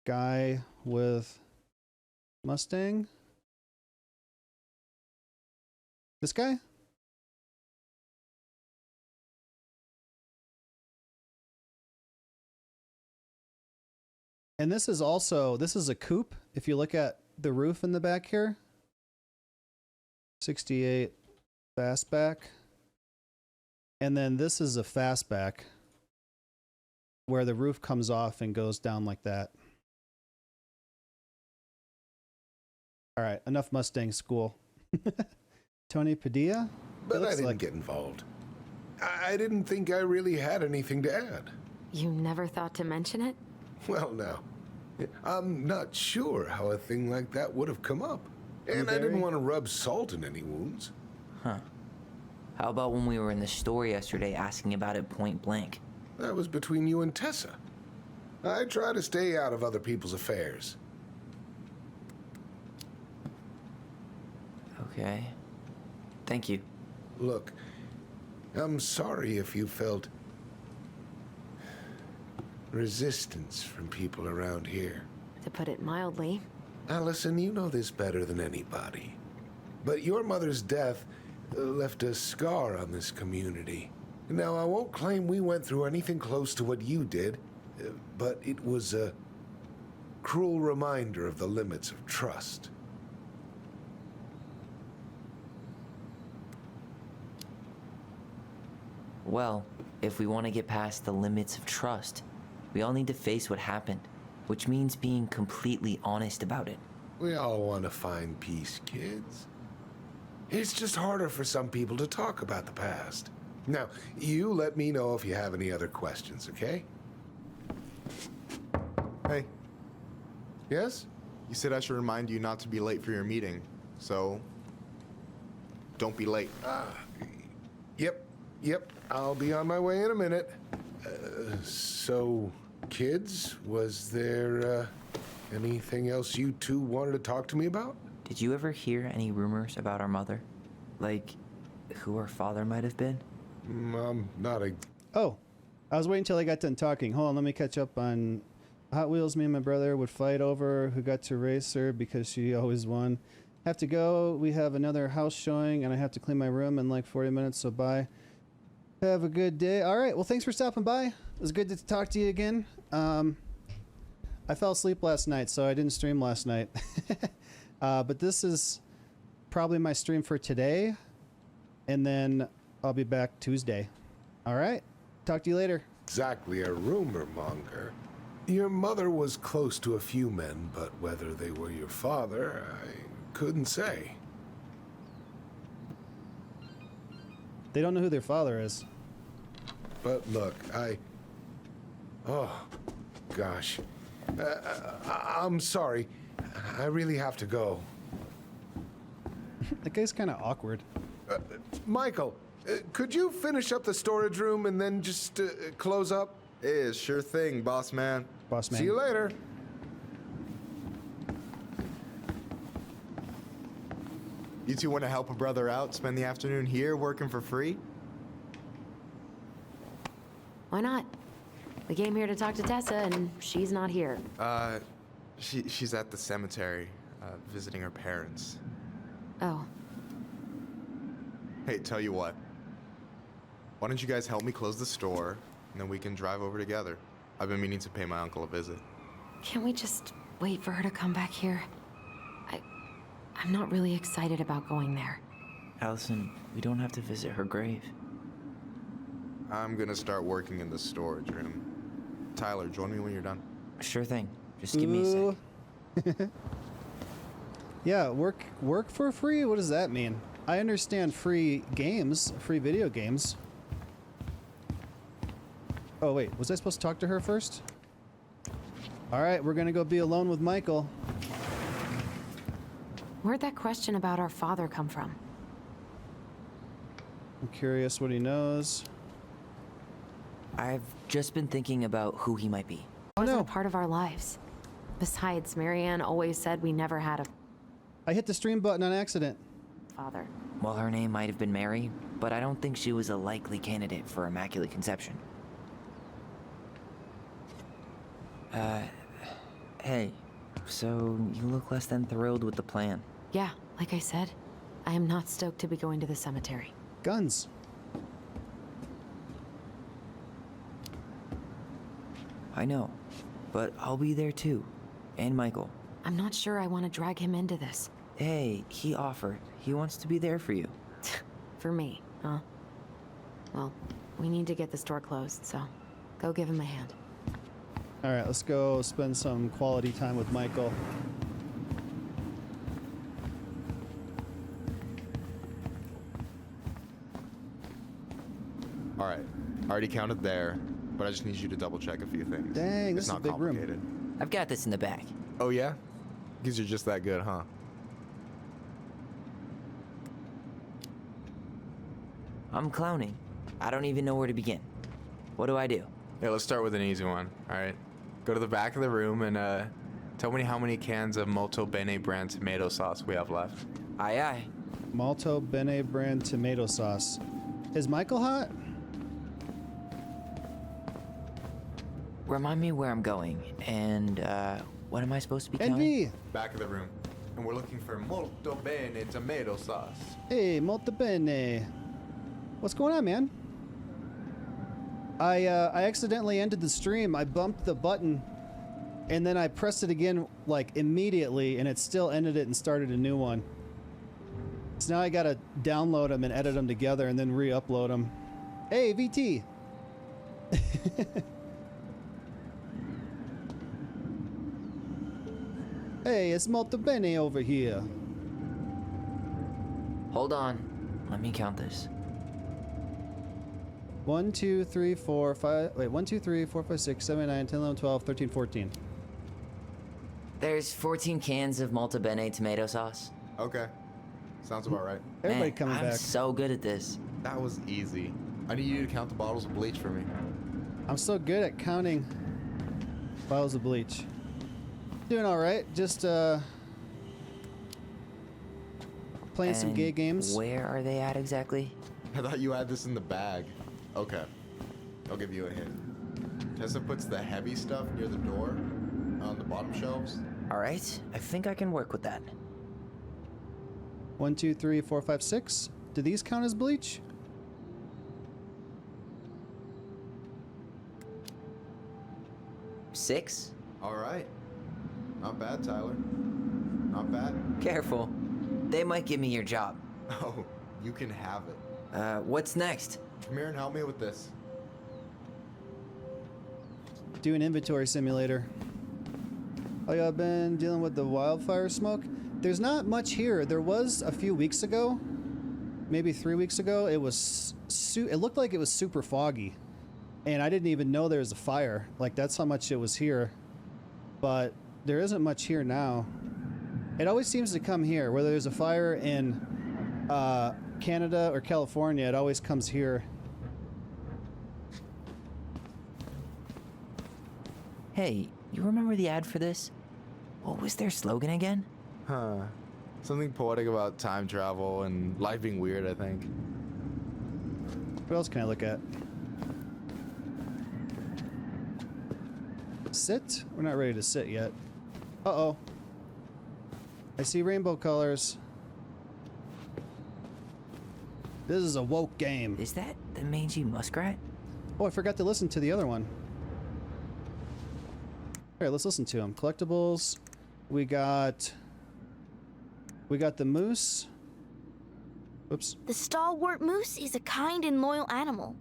guy with Mustang? This guy? And this is a coupe. If you look at the roof in the back here. 68 fastback. And then this is a fastback where the roof comes off and goes down like that. All right, enough Mustang school. Tony Padilla? But I didn't get involved. I didn't think I really had anything to add. You never thought to mention it? Well, now, I'm not sure how a thing like that would have come up. And I didn't want to rub salt in any wounds. Huh. How about when we were in the store yesterday asking about it point blank? That was between you and Tessa. I try to stay out of other people's affairs. Okay. Thank you. Look, I'm sorry if you felt resistance from people around here. To put it mildly. Alyson, you know this better than anybody. But your mother's death left a scar on this community. Now, I won't claim we went through anything close to what you did, but it was a cruel reminder of the limits of trust. Well, if we want to get past the limits of trust, we all need to face what happened, which means being completely honest about it. We all want to find peace, kids. It's just harder for some people to talk about the past. Now, you let me know if you have any other questions, okay? Hey. Yes? You said I should remind you not to be late for your meeting, so don't be late. Yep. I'll be on my way in a minute. So, kids, was there anything else you two wanted to talk to me about? Did you ever hear any rumors about our mother? Like, who our father might have been? Not a... Oh, I was waiting until I got done talking. Hold on, let me catch up on Hot Wheels. Me and my brother would fight over who got to race her because she always won. Have to go. We have another house showing, and I have to clean my room in like 40 minutes, so bye. Have a good day. All right, well, thanks for stopping by. It was good to talk to you again. I fell asleep last night, so I didn't stream last night. But this is probably my stream for today, and then I'll be back Tuesday. All right, talk to you later. Exactly a rumor monger. Your mother was close to a few men, but whether they were your father, I couldn't say. They don't know who their father is. But look, oh, gosh. I'm sorry. I really have to go. That guy's kind of awkward. Michael, Could you finish up the storage room and then just close up? Yeah, sure thing, boss man. Boss man. See you later. You two want to help a brother out, spend the afternoon here working for free? Why not? We came here to talk to Tessa, and she's not here. She's at the cemetery, visiting her parents. Oh. Hey, tell you what. Why don't you guys help me close the store, and then we can drive over together? I've been meaning to pay my uncle a visit. Can't we just wait for her to come back here? I'm not really excited about going there. Alyson, we don't have to visit her grave. I'm gonna start working in the storage room. Tyler, join me when you're done. Sure thing. Just give me a sec. Yeah, work for free? What does that mean? I understand free games, free video games. Oh wait, was I supposed to talk to her first? Alright, we're gonna go be alone with Michael. Where'd that question about our father come from? I'm curious what he knows. I've just been thinking about who he might be. Wasn't a part of our lives. Besides, Marianne always said we never had a I hit the stream button on accident. father. Well, her name might have been Mary, but I don't think she was a likely candidate for Immaculate Conception. Hey, so you look less than thrilled with the plan. Yeah, like I said, I am not stoked to be going to the cemetery. Guns. I know, but I'll be there too. And Michael. I'm not sure I want to drag him into this. Hey, he offered. He wants to be there for you. For me, huh? Well, we need to get the store closed, so go give him a hand. Alright, let's go spend some quality time with Michael. Alright, I already counted there, but I just need you to double check a few things. Dang, this it's is not a big complicated. room. I've got this in the bag. Oh yeah? Because you're just that good, huh? I'm clowning. I don't even know where to begin. What do I do? Yeah, let's start with an easy one, alright? Go to the back of the room and tell me how many cans of Molto Bene brand tomato sauce we have left. Aye aye. Molto Bene brand tomato sauce. Is Michael hot? Remind me where I'm going, and what am I supposed to be counting? Envy! Back of the room. And we're looking for Molto Bene tomato sauce. Hey, Molto Bene. What's going on, man? I accidentally ended the stream. I bumped the button, and then I pressed it again, like, immediately, and it still ended it and started a new one. So now I gotta download them and edit them together and then re-upload them. Hey, VT! Hey, it's Molto Bene over here. Hold on. Let me count this. 1, 2, 3, 4, 5. Wait, 1, 2, 3, 4, 5, 6, 7, 9, 10, 11, 12, 13, 14. There's 14 cans of Molto Bene tomato sauce. Okay. Sounds about right. Everybody Man, coming I'm back. so good at this. That was easy. I need you to count the bottles of bleach for me. I'm so good at counting bottles of bleach. Doing all right. Just playing some gay games. Where are they at exactly? I thought you had this in the bag. Okay. I'll give you a hint. Tessa puts the heavy stuff near the door on the bottom shelves. All right. I think I can work with that. 1, 2, 3, 4, 5, 6. Do these count as bleach? Six? All right. Not bad, Tyler. Not bad. Careful. They might give me your job. Oh, you can have it. What's next? Come here and help me with this. Do an inventory simulator. Oh, y'all been dealing with the wildfire smoke? There's not much here. There was a few weeks ago, maybe 3 weeks ago. It was it looked like it was super foggy, and I didn't even know there was a fire. Like, that's how much it was here. But there isn't much here now. It always seems to come here, whether there's a fire in Canada or California, it always comes here. Hey, you remember the ad for this? What was their slogan again? Huh. Something poetic about time travel and life being weird, I think. What else can I look at? Sit? We're not ready to sit yet. Uh-oh. I see rainbow colors. This is a woke game. Is that the mangy muskrat? Oh, I forgot to listen to the other one. Alright, let's listen to them. Collectibles. We got the moose. Whoops. The stalwart moose is a kind and loyal animal.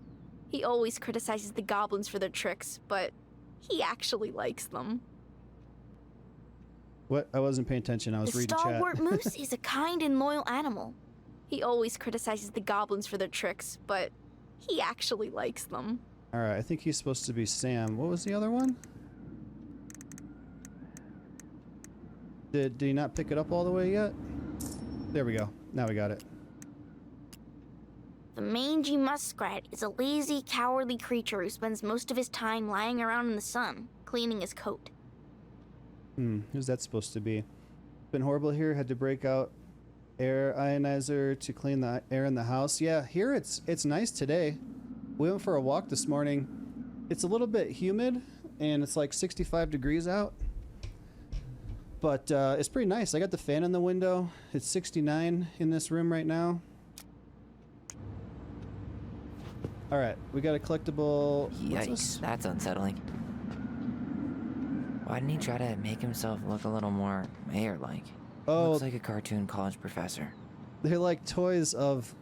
He always criticizes the goblins for their tricks, but he actually likes them. What? I wasn't paying attention. I was The reading chat. stalwart moose is a kind and loyal animal. He always criticizes the goblins for their tricks, but he actually likes them. Alright, I think he's supposed to be Sam. What was the other one? Did he not pick it up all the way yet? There we go. Now we got it. The mangy muskrat is a lazy, cowardly creature who spends most of his time lying around in the sun, cleaning his coat. Who's that supposed to be? Been horrible here. Had to break out air ionizer to clean the air in the house. Yeah, here it's nice today. We went for a walk this morning. It's a little bit humid, and it's like 65 degrees out. But it's pretty nice. I got the fan in the window. It's 69 in this room right now. All right, we got a collectible. Yikes, that's unsettling. Why didn't he try to make himself look a little more mayor-like? Oh, looks like a cartoon college professor. They're like toys of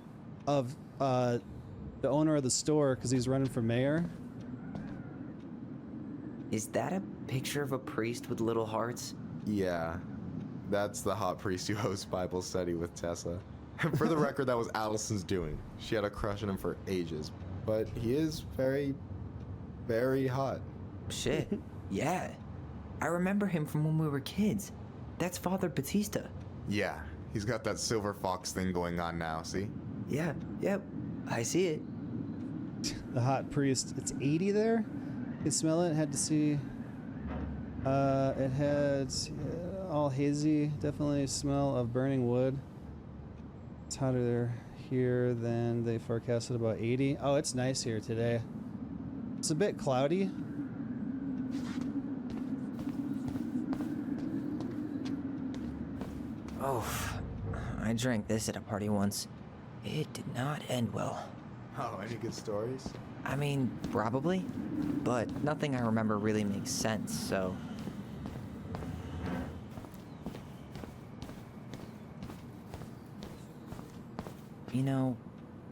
the owner of the store because he's running for mayor. Is that a picture of a priest with little hearts? Yeah, that's the hot priest who hosts Bible study with Tessa. For the record, that was Allison's doing. She had a crush on him for ages, but he is very, very hot. Shit, yeah. I remember him from when we were kids. That's Father Batista. Yeah, he's got that silver fox thing going on now, see? Yeah, yep, I see it. The hot priest. It's 80 there. You smell it. Had to see. It had all hazy. Definitely smell of burning wood. It's hotter there here than they forecasted, about 80. Oh, it's nice here today. It's a bit cloudy. Oh, I drank this at a party once. It did not end well. Oh, any good stories? I mean, probably, but nothing I remember really makes sense, so... You know,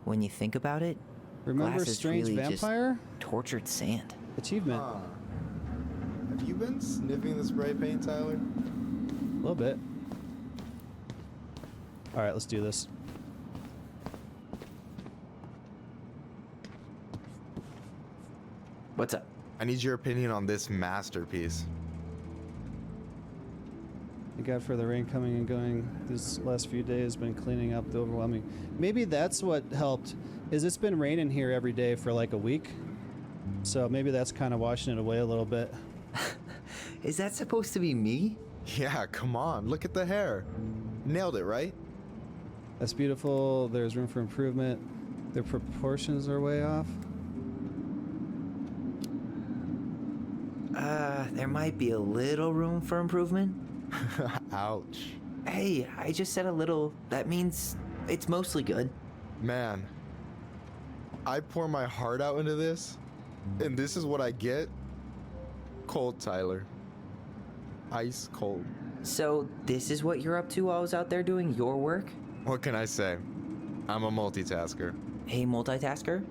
when you think about it, Remember glass is Strange really Vampire? just tortured sand. Achievement. Have you been sniffing the spray paint, Tyler? A little bit. All right, let's do this. What's up? I need your opinion on this masterpiece. Thank God for the rain coming and going. This last few days been cleaning up the overwhelming. Maybe that's what helped. Is it's been raining here every day for like a week, so maybe that's kind of washing it away a little bit. Is that supposed to be me? Yeah, come on. Look at the hair. Nailed it, right? That's beautiful. There's room for improvement. Their proportions are way off. There might be a little room for improvement. Ouch. Hey, I just said a little. That means it's mostly good. Man, I pour my heart out into this, and this is what I get? Cold, Tyler. Ice cold. So this is what you're up to while I was out there doing your work? What can I say? I'm a multitasker. Hey, multitasker,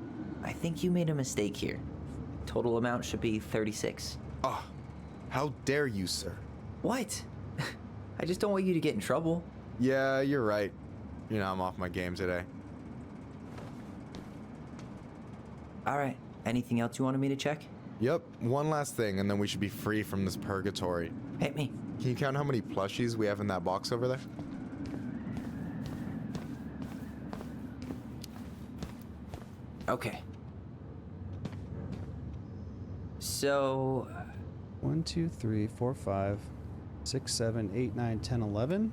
I think you made a mistake here. Total amount should be 36. Oh, how dare you, sir? What? I just don't want you to get in trouble. Yeah, you're right. You know, I'm off my game today. All right. Anything else you wanted me to check? Yep, one last thing, and then we should be free from this purgatory. Hit me. Can you count how many plushies we have in that box over there? Okay. So... 1, 2, 3, 4, 5, 6, 7, 8, 9, 10, 11.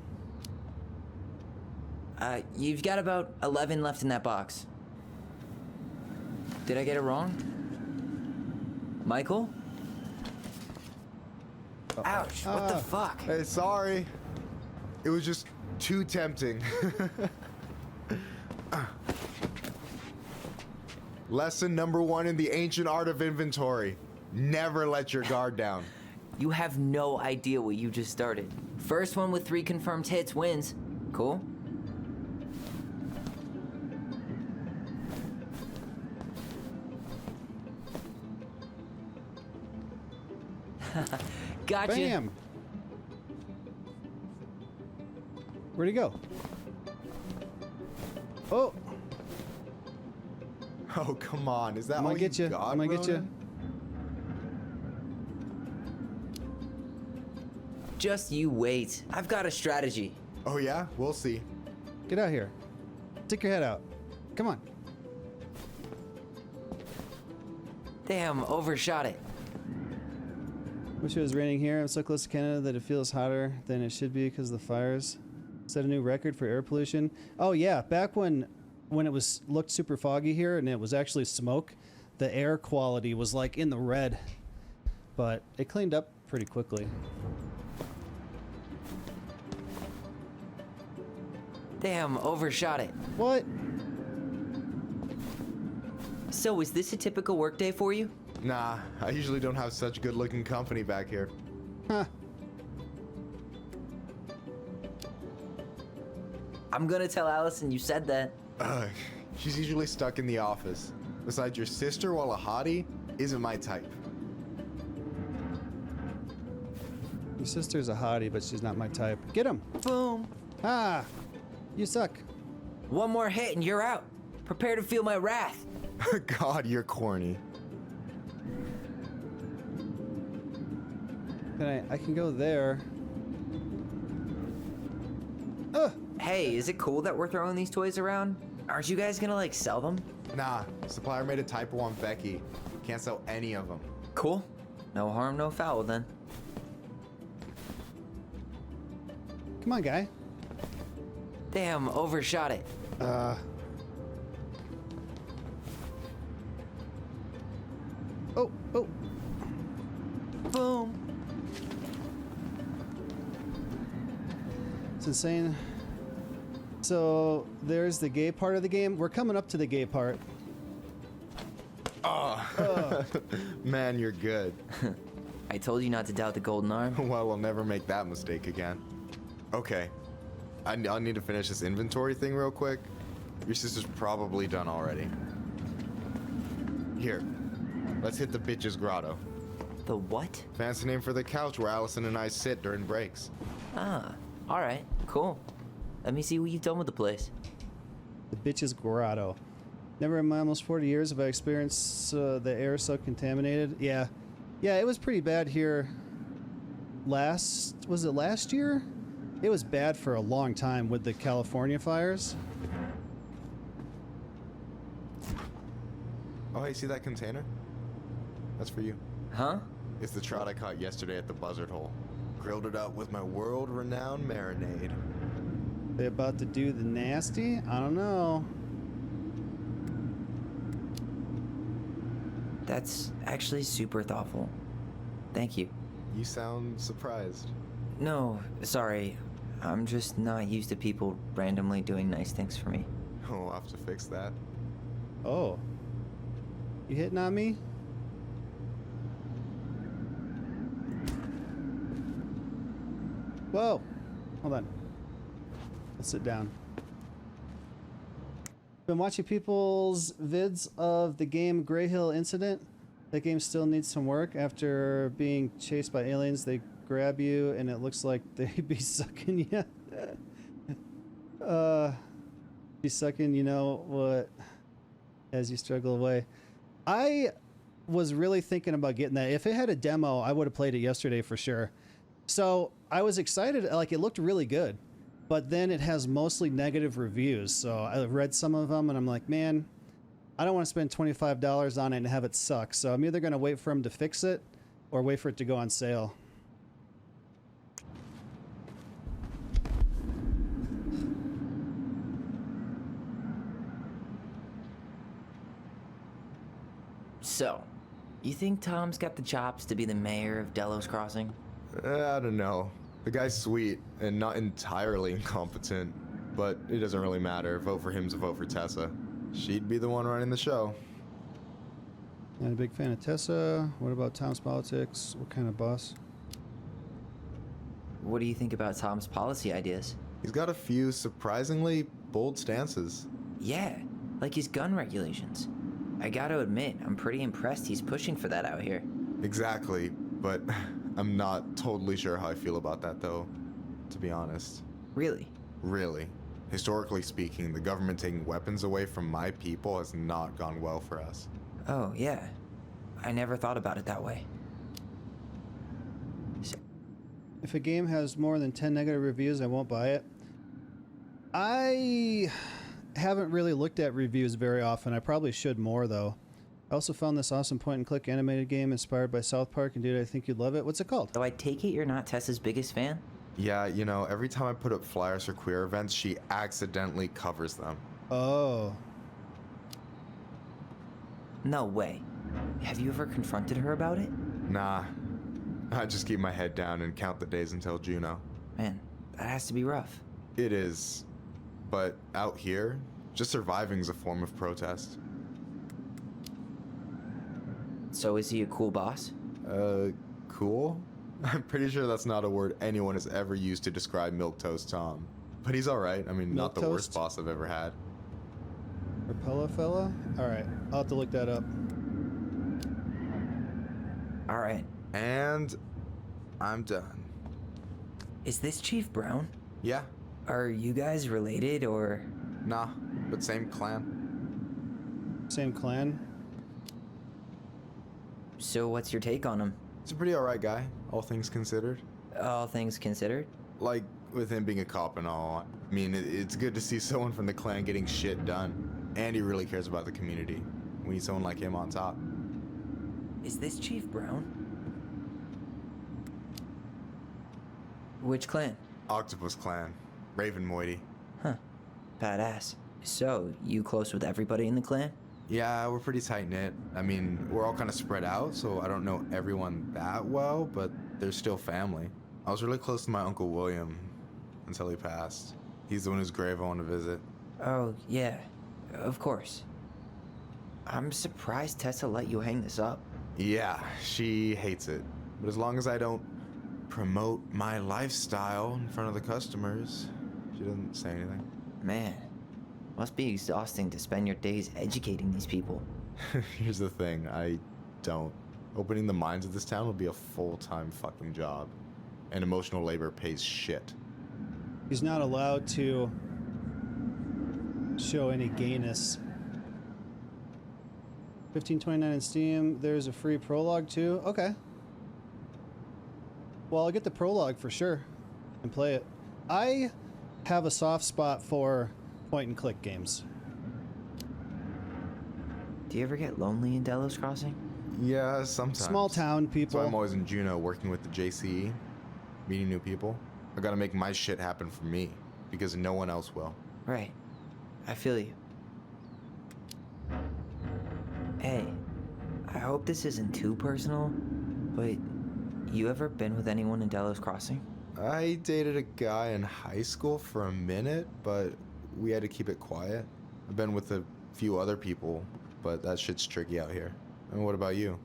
You've got about 11 left in that box. Did I get it wrong? Michael? Ouch, what the fuck? Hey, sorry. It was just too tempting. Lesson number 1 in the ancient art of inventory. Never let your guard down. You have no idea what you just started. First one with 3 confirmed hits wins. Cool? Gotcha. Bam! Where'd he go? Oh! Oh, come on. Is that I'm all gonna get you. got, I'm gonna get you. Ronan? Just you wait. I've got a strategy. Oh, yeah? We'll see. Get out here. Stick your head out. Come on. Damn, overshot it. Wish it was raining here. I'm so close to Canada that it feels hotter than it should be because of the fires. Set a new record for air pollution. Oh yeah, back when it was looked super foggy here and it was actually smoke, the air quality was like in the red. But it cleaned up pretty quickly. Damn, overshot it. What? So is this a typical workday for you? Nah, I usually don't have such good-looking company back here. Huh. I'm gonna tell Alyson you said that. She's usually stuck in the office. Besides, your sister, while a hottie, isn't my type. Your sister's a hottie, but she's not my type. Get him! Boom. Ah! You suck. One more hit and you're out. Prepare to feel my wrath. God, you're corny. I can go there. Ugh! Hey, is it cool that we're throwing these toys around? Aren't you guys gonna, like, sell them? Nah, supplier made a typo on Becky. Can't sell any of them. Cool. No harm, no foul, then. Come on, guy. Damn, overshot it. Oh, oh. Boom. It's insane. So there's the gay part of the game. We're coming up to the gay part. Man, you're good. I told you not to doubt the golden arm. Well, we'll never make that mistake again. Okay. I'll need to finish this inventory thing real quick. Your sister's probably done already. Here. Let's hit the bitch's grotto. The what? Fancy name for the couch where Alyson and I sit during breaks. Ah, alright, cool. Let me see what you've done with the place. The bitch's grotto. Never in my almost 40 years have I experienced the air so contaminated. Yeah, it was pretty bad here. Was it last year? It was bad for a long time with the California fires. Oh, hey, see that container? That's for you. Huh? It's the trout I caught yesterday at the buzzard hole. Grilled it up with my world-renowned marinade. They about to do the nasty? I don't know. That's actually super thoughtful. Thank you. You sound surprised. No, sorry. I'm just not used to people randomly doing nice things for me. Oh, I'll have to fix that. Oh. You hitting on me? Whoa. Hold on. Let's sit down. Been watching people's vids of the game Grey Hill Incident. That game still needs some work. After being chased by aliens, they grab you and it looks like they be sucking you. Be sucking, you know what, as you struggle away. I was really thinking about getting that. If it had a demo, I would have played it yesterday for sure. So I was excited, like it looked really good, but then it has mostly negative reviews. So I read some of them and I'm like, man, I don't want to spend $25 on it and have it suck. So I'm either going to wait for him to fix it or wait for it to go on sale. So, you think Tom's got the chops to be the mayor of Delos Crossing? I don't know. The guy's sweet and not entirely incompetent, but it doesn't really matter. Vote for him's a vote for Tessa. She'd be the one running the show. Not a big fan of Tessa. What about Tom's politics? What kind of boss? What do you think about Tom's policy ideas? He's got a few surprisingly bold stances. Yeah, like his gun regulations. I gotta admit, I'm pretty impressed he's pushing for that out here. Exactly, but I'm not totally sure how I feel about that though, to be honest. Really? Really. Historically speaking, the government taking weapons away from my people has not gone well for us. Oh, yeah. I never thought about it that way. If a game has more than 10 negative reviews, I won't buy it. I haven't really looked at reviews very often. I probably should more, though. I also found this awesome point-and-click animated game inspired by South Park, and dude, I think you'd love it. What's it called? So I take it you're not Tessa's biggest fan? Yeah, you know, every time I put up flyers for queer events, she accidentally covers them. Oh. No way. Have you ever confronted her about it? Nah. I just keep my head down and count the days until Juno. Man, that has to be rough. It is. But out here, just surviving's a form of protest. So is he a cool boss? Cool? I'm pretty sure that's not a word anyone has ever used to describe Milquetoast Tom. But he's alright. I mean, not the worst boss I've ever had. Rapella fella? Alright, I'll have to look that up. Alright. And I'm done. Is this Chief Brown? Yeah. Are you guys related, or...? Nah, but same clan. Same clan? So what's your take on him? He's a pretty alright guy, all things considered. All things considered? Like, with him being a cop and all. I mean, it's good to see someone from the clan getting shit done. And he really cares about the community. We need someone like him on top. Is this Chief Brown? Which clan? Octopus Clan. Raven Moiety. Huh. Badass. So, you close with everybody in the clan? Yeah, we're pretty tight-knit. I mean, we're all kind of spread out, so I don't know everyone that well, but they're still family. I was really close to my Uncle William until he passed. He's the one whose grave I want to visit. Oh, yeah. Of course. I'm surprised Tessa let you hang this up. Yeah, she hates it. But as long as I don't promote my lifestyle in front of the customers, she doesn't say anything. Man, must be exhausting to spend your days educating these people. Here's the thing, I don't. Opening the mines of this town will be a full-time fucking job. And emotional labor pays shit. He's not allowed to show any gayness. 15.29 in Steam. There's a free prologue too. Okay. Well, I'll get the prologue for sure and play it. I have a soft spot for point-and-click games. Do you ever get lonely in Delos Crossing? Yeah, sometimes. Small town people. So I'm always in Juneau working with the JCE, meeting new people. I gotta make my shit happen for me, because no one else will. Right. I feel you. Hey, I hope this isn't too personal, but you ever been with anyone in Delos Crossing? I dated a guy in high school for a minute, but we had to keep it quiet. I've been with a few other people, but that shit's tricky out here. And what about you?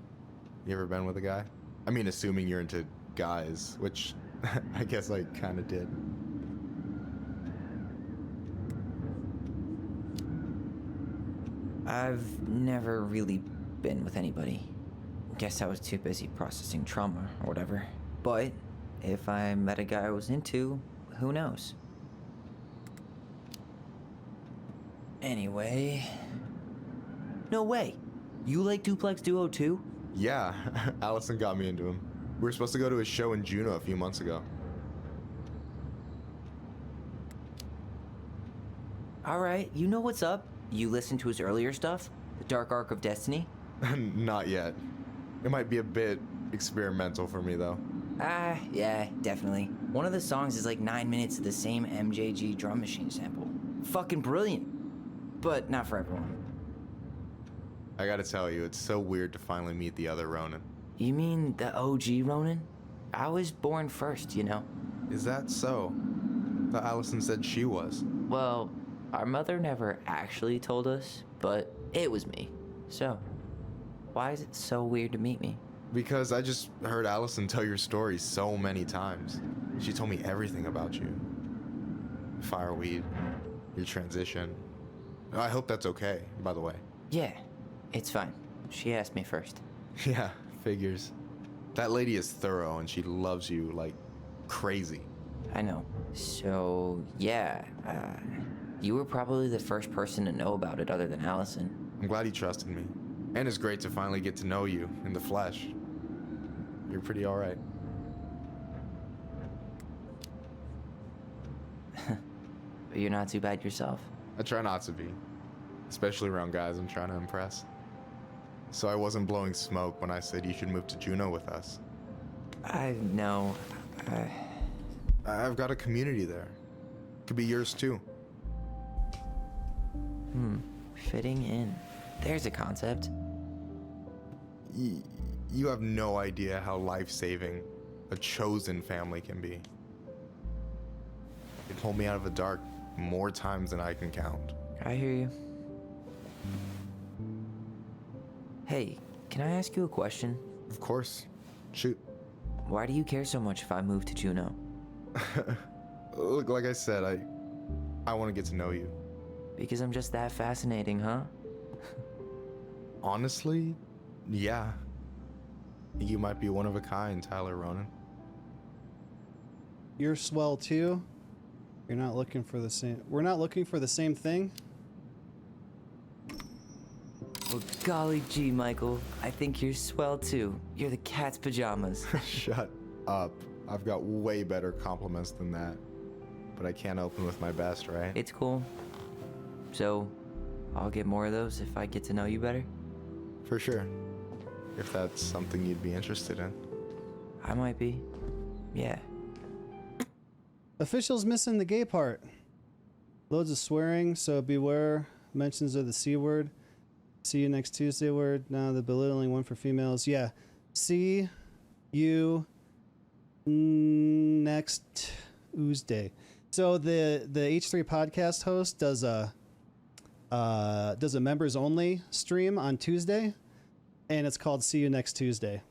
You ever been with a guy? I mean, assuming you're into guys, which I guess I kind of did. I've never really been with anybody. Guess I was too busy processing trauma or whatever. But if I met a guy I was into, who knows? Anyway... No way! You like Duplex Duo too? Yeah, Alyson got me into him. We were supposed to go to his show in Juneau a few months ago. Alright, you know what's up. You listened to his earlier stuff? The Dark Arc of Destiny? Not yet. It might be a bit experimental for me, though. Yeah, definitely. One of the songs is like 9 minutes of the same MJG drum machine sample. Fucking brilliant. But not for everyone. I gotta tell you, it's so weird to finally meet the other Ronan. You mean the OG Ronan? I was born first, you know. Is that so? Thought Alyson said she was. Well, our mother never actually told us, but it was me. So, why is it so weird to meet me? Because I just heard Alyson tell your story so many times. She told me everything about you. Fireweed, your transition. I hope that's okay, by the way. Yeah, it's fine. She asked me first. Yeah, figures. That lady is thorough and she loves you like crazy. I know. So, yeah, you were probably the first person to know about it other than Alyson. I'm glad he trusted me. And it's great to finally get to know you in the flesh. You're pretty alright. But you're not too bad yourself. I try not to be. Especially around guys I'm trying to impress. So I wasn't blowing smoke when I said you should move to Juneau with us. I know. I've got a community there. Could be yours too. Fitting in. There's a concept. You have no idea how life-saving a chosen family can be. It pulled me out of the dark more times than I can count. I hear you. Hey, can I ask you a question? Of course. Shoot. Why do you care so much if I move to Juneau? Look, like I said, I want to get to know you. Because I'm just that fascinating, huh? Honestly, yeah. You might be one of a kind, Tyler Ronan. You're swell too. You're not looking for the same. We're not looking for the same thing. Well, golly gee, Michael. I think you're swell too. You're the cat's pajamas. Shut up. I've got way better compliments than that. But I can't open with my best, right? It's cool. So, I'll get more of those if I get to know you better? For sure. If that's something you'd be interested in. I might be. Yeah. Officials missing the gay part. Loads of swearing, so beware. Mentions of the C word. See you next Tuesday word. No, the belittling one for females. Yeah. See you next Tuesday. So the H3 podcast host does a members only stream on Tuesday, and it's called See You Next Tuesday.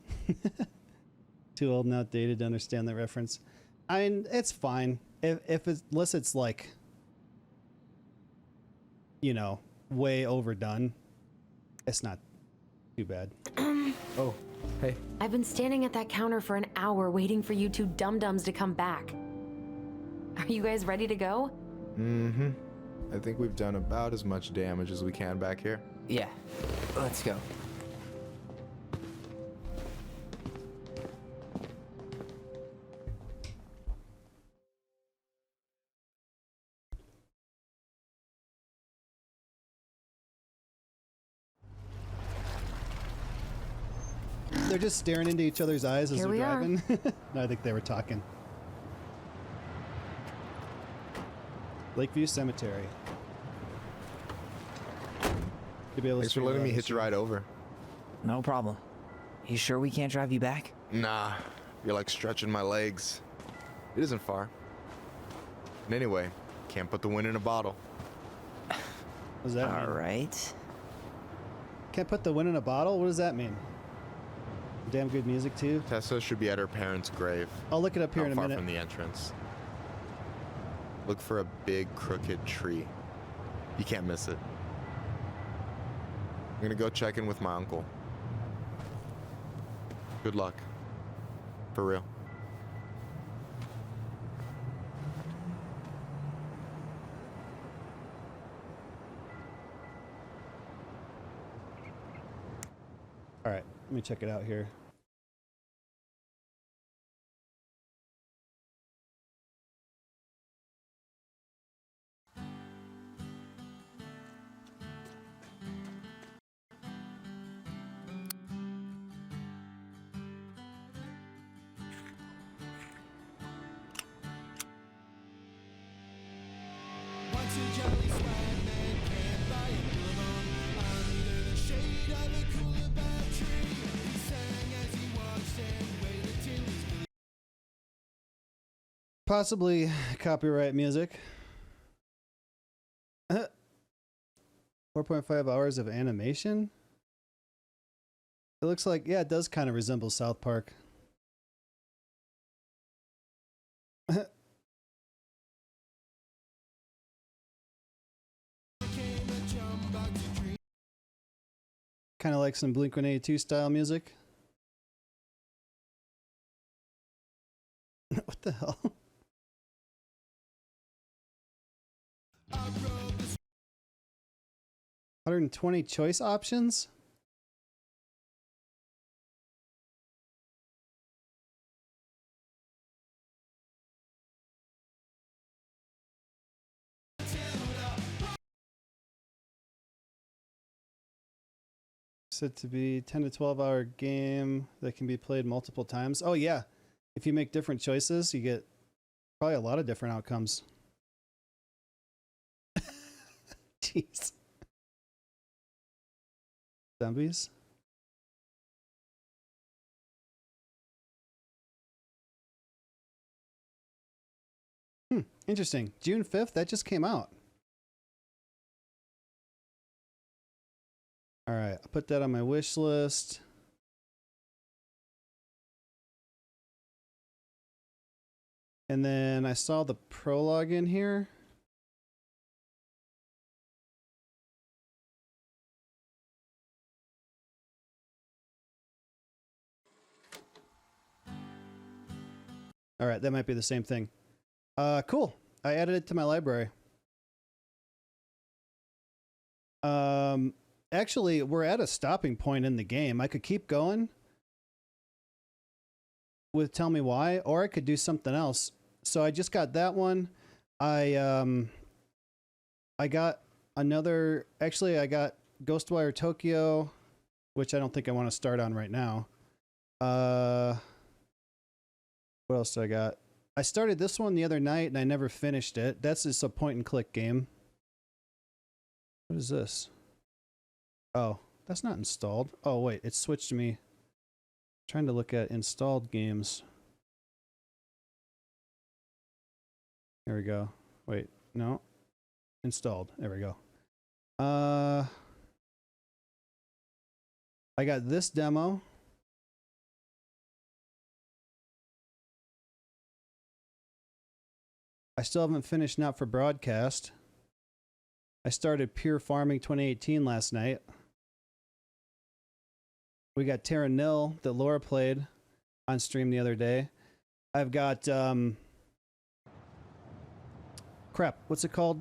Too old and outdated to understand that reference. I mean, it's fine if it's, unless it's like, you know, way overdone. It's not too bad. Oh, hey. I've been standing at that counter for an hour waiting for you two dum-dums to come back. Are you guys ready to go? Mm-hmm. I think we've done about as much damage as we can back here. Yeah. Let's go. They're just staring into each other's eyes as Here they're we are. driving. No, I think they were talking. Lakeview Cemetery. Thanks for letting me hitch a ride over. No problem. You sure we can't drive you back? Nah, you're like stretching my legs. It isn't far. And anyway, can't put the wind in a bottle. What does that mean? All right. Can't put the wind in a bottle? What does that mean? Damn good music too. Tessa should be at her parents' grave. I'll look it up here in a Not far minute. from the entrance. Look for a big crooked tree. You can't miss it. I'm gonna go check in with my uncle. Good luck. For real. All right, let me check it out here. Possibly copyright music. 4.5 hours of animation. It looks like, yeah, it does kind of resemble South Park. Kind of like some Blink-182 style music. What the hell? $120 choice options? Said to be 10 to 12 hour game that can be played multiple times. Oh yeah, if you make different choices, you get probably a lot of different outcomes. Jeez. Zombies. Interesting. June 5th, that just came out. All right, I'll put that on my wish list. And then I saw the prologue in here. All right, that might be the same thing. Cool. I added it to my library. Actually, we're at a stopping point in the game. I could keep going with Tell Me Why, or I could do something else. So I just got that one. I got another, actually I got Ghostwire Tokyo, which I don't think I want to start on right now. What else do I got? I started this one the other night and I never finished it. That's just a point and click game. What is this? Oh, that's not installed. Oh wait, it switched me. I'm trying to look at installed games. There we go. Wait, no. Installed. There we go. I got this demo. I still haven't finished Not for Broadcast. I started Pure Farming 2018 last night. We got Terra Nil that Laura played on stream the other day. I've got crap, what's it called?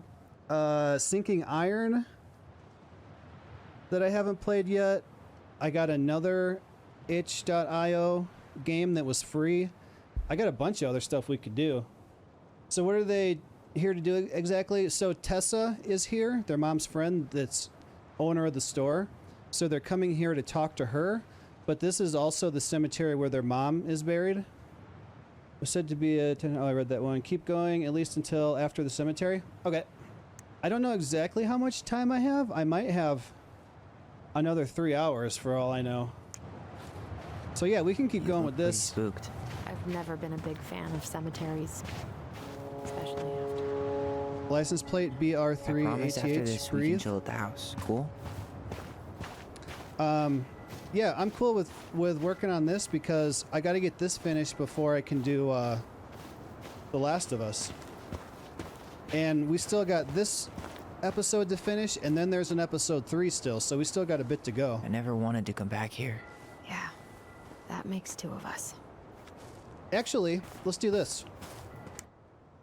Sinking Iron that I haven't played yet. I got another itch.io game that was free. I got a bunch of other stuff we could do. So what are they here to do exactly? So Tessa is here, their mom's friend that's owner of the store. So they're coming here to talk to her, but this is also the cemetery where their mom is buried. Was said to be a 10, oh, I read that one. Keep going at least until after the cemetery. Okay. I don't know exactly how much time I have. I might have another 3 hours for all I know. So yeah, we can keep going with this. Spooked. I've never been a big fan of cemeteries. Especially after. License plate I promise after BR3ATH. this we can chill at the house. Cool? Yeah, I'm cool with working on this because I got to get this finished before I can do The Last of Us. And we still got this episode to finish, and then there's an episode 3 still, so we still got a bit to go. I never wanted to come back here. Yeah, that makes 2 of us. Actually, let's do this.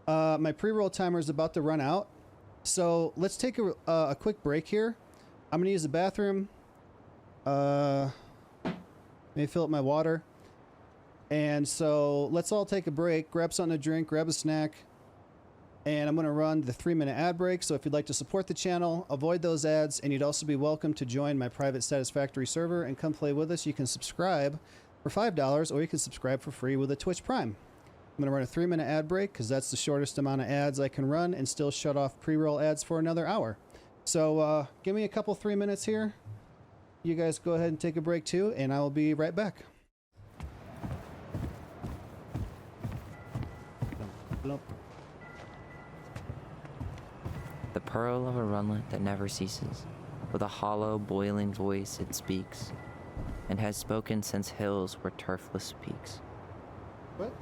My pre-roll timer is about to run out, so let's take a quick break here. I'm gonna use the bathroom. Maybe fill up my water. And so let's all take a break, grab something to drink, grab a snack, and I'm gonna run the 3-minute ad break. So if you'd like to support the channel, avoid those ads, and you'd also be welcome to join my private Satisfactory server and come play with us. You can subscribe for $5, or you can subscribe for free with a Twitch Prime. I'm gonna run a 3-minute ad break because that's the shortest amount of ads I can run and still shut off pre-roll ads for another hour. So give me a couple 3 minutes here. You guys go ahead and take a break too, and I will be right back. pearl of a runlet that never ceases. With a hollow, boiling voice it speaks, and has spoken since hills were turfless peaks. What?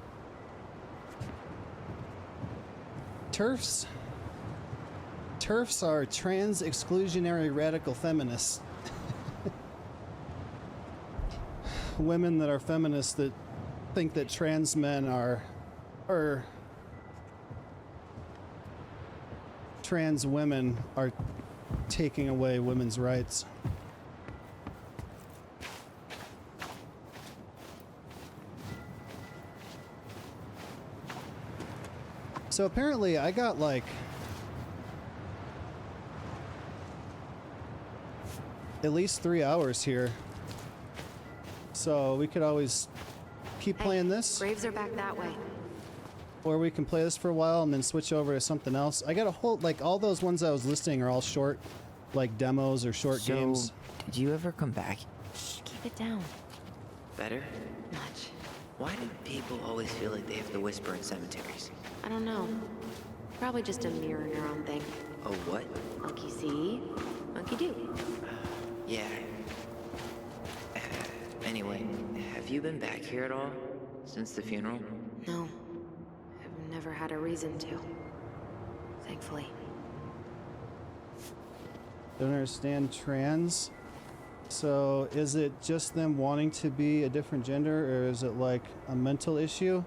TERFs? TERFs are trans exclusionary radical feminists. Women that are feminists that think that trans men are trans women are taking away women's rights. So apparently I got like at least 3 hours here. So we could always keep playing this. Graves are back that way. Or we can play this for a while and then switch over to something else. I got a whole, like, all those ones I was listing are all short, like demos or short games. Did you ever come back? Shh, keep it down. Better? Much. Why do people always feel like they have to whisper in cemeteries? I don't know. Probably just a mirror neuron thing. Oh, what? Monkey see, monkey do. Yeah. Anyway, have you been back here at all since the funeral? No. I've never had a reason to. Thankfully. Don't understand trans. So is it just them wanting to be a different gender, or is it like a mental issue?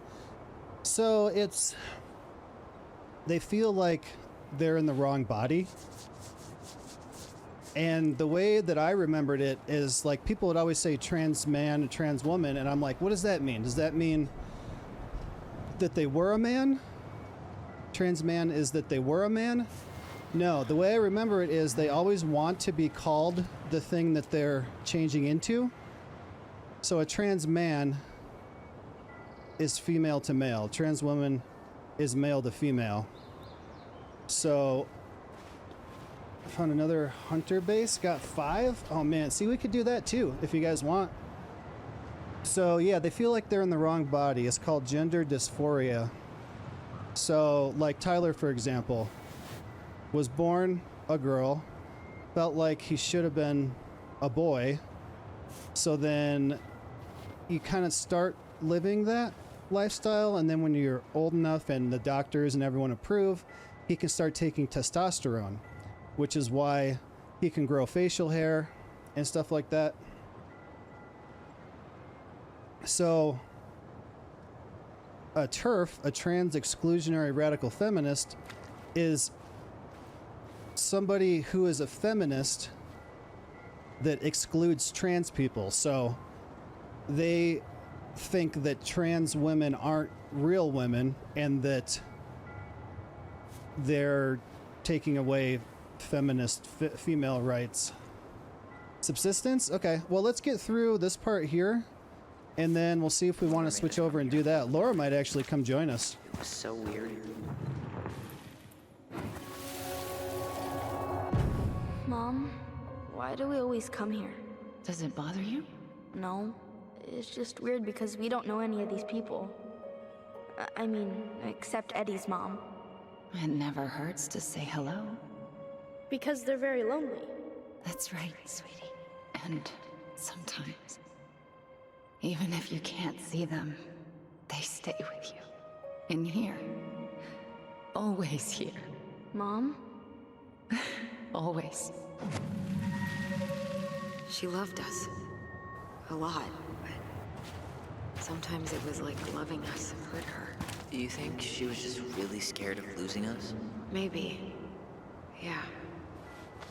So it's, they feel like they're in the wrong body. And the way that I remembered it is like people would always say trans man, trans woman, and I'm like, what does that mean? Does that mean that they were a man? Trans man is that they were a man? No, the way I remember it is they always want to be called the thing that they're changing into. So a trans man is female to male. Trans woman is male to female. So I found another hunter base, got 5. Oh man, see, we could do that too if you guys want. So yeah, they feel like they're in the wrong body. It's called gender dysphoria. So like Tyler, for example, was born a girl, felt like he should have been a boy. So then you kind of start living that lifestyle, and then when you're old enough and the doctors and everyone approve, he can start taking testosterone, which is why he can grow facial hair and stuff like that. So a TERF, a trans exclusionary radical feminist, is somebody who is a feminist that excludes trans people. So they think that trans women aren't real women and that they're taking away feminist female rights. Subsistence? Okay, well, let's get through this part here and then we'll see if we want to switch over and do that. Laura might actually come join us. It was so weird. Mom, why do we always come here? Does it bother you? No. It's just weird because we don't know any of these people. I mean, except Eddie's mom. It never hurts to say hello. Because they're very lonely. That's right, sweetie. And sometimes, even if you can't see them, they stay with you. In here. Always here. Mom? Always. She loved us. A lot, but sometimes it was like loving us hurt her. Do you think she was just really scared of losing us? Maybe. Yeah.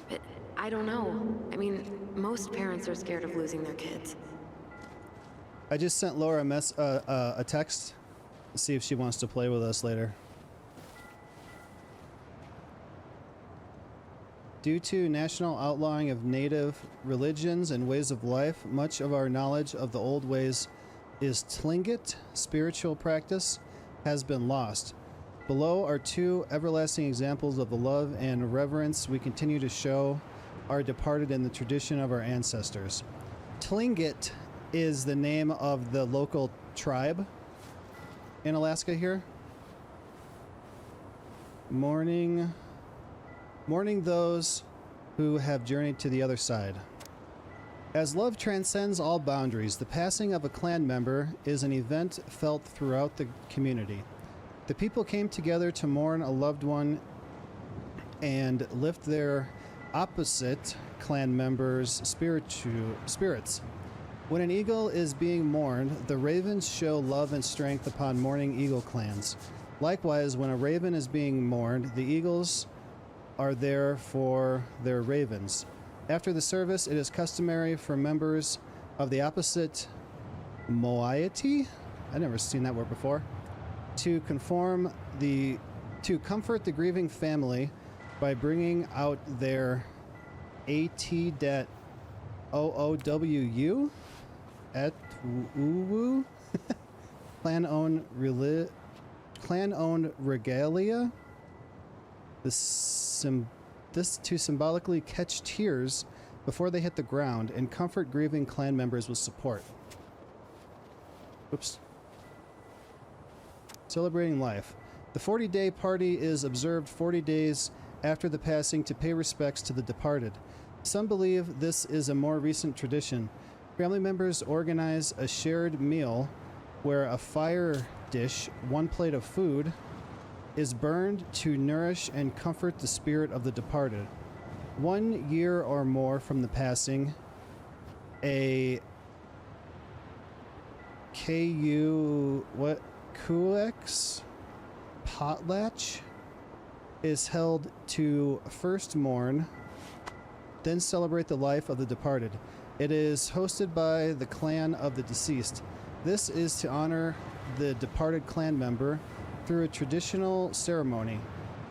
But I don't know. I mean, most parents are scared of losing their kids. I just sent Laura a text to see if she wants to play with us later. Due to national outlawing of native religions and ways of life, much of our knowledge of the old ways is Tlingit spiritual practice has been lost. Below are 2 everlasting examples of the love and reverence we continue to show our departed in the tradition of our ancestors. Tlingit is the name of the local tribe in Alaska here. Morning mourning those who have journeyed to the other side. As love transcends all boundaries, the passing of a clan member is an event felt throughout the community. The people came together to mourn a loved one and lift their opposite clan members' spirits. When an eagle is being mourned, the ravens show love and strength upon mourning eagle clans. Likewise, when a raven is being mourned, the eagles are there for their ravens. After the service, it is customary for members of the opposite moiety, I've never seen that word before, to comfort the grieving family by bringing out their AT.OOWU at Uwu clan-owned regalia. This to symbolically catch tears before they hit the ground and comfort grieving clan members with support. Oops. Celebrating life. The 40-day party is observed 40 days after the passing to pay respects to the departed. Some believe this is a more recent tradition. Family members organize a shared meal where a fire dish, one plate of food, is burned to nourish and comfort the spirit of the departed. 1 year or more from the passing, a KUX potlatch is held to first mourn, then celebrate the life of the departed. It is hosted by the clan of the deceased. This is to honor the departed clan member through a traditional ceremony,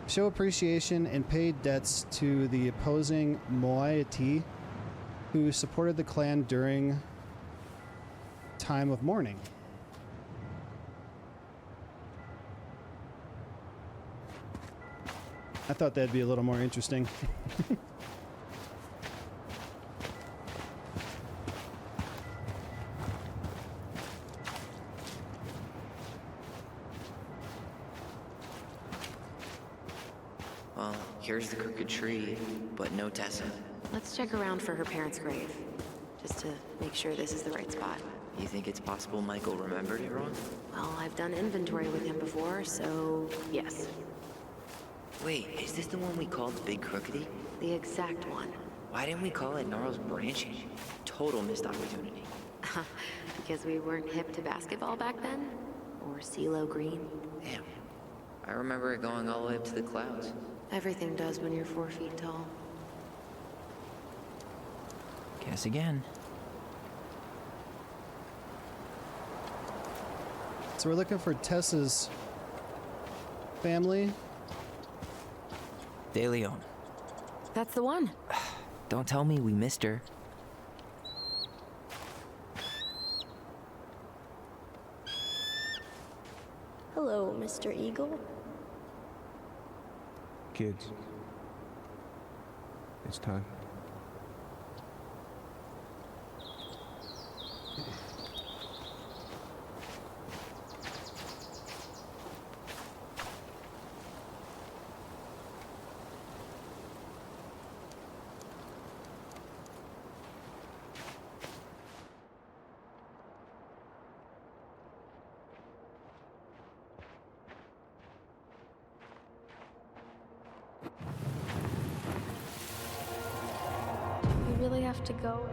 show appreciation and pay debts to the opposing moiety who supported the clan during time of mourning. I thought that'd be a little more interesting. Well, here's the crooked tree, but no Tessa. Let's check around for her parents' grave, just to make sure this is the right spot. You think it's possible Michael remembered it wrong? Well, I've done inventory with him before, so yes. Wait, is this the one we called the Big Crookedy? The exact one. Why didn't we call it Gnarls Branching? Total missed opportunity. Because we weren't hip to basketball back then? Or CeeLo Green? Damn. I remember it going all the way up to the clouds. Everything does when you're 4 feet tall. Guess again. So we're looking for Tessa's family. De Leon. That's the one. Don't tell me we missed her. Hello, Mr. Eagle. Kids, it's time. You really have to go.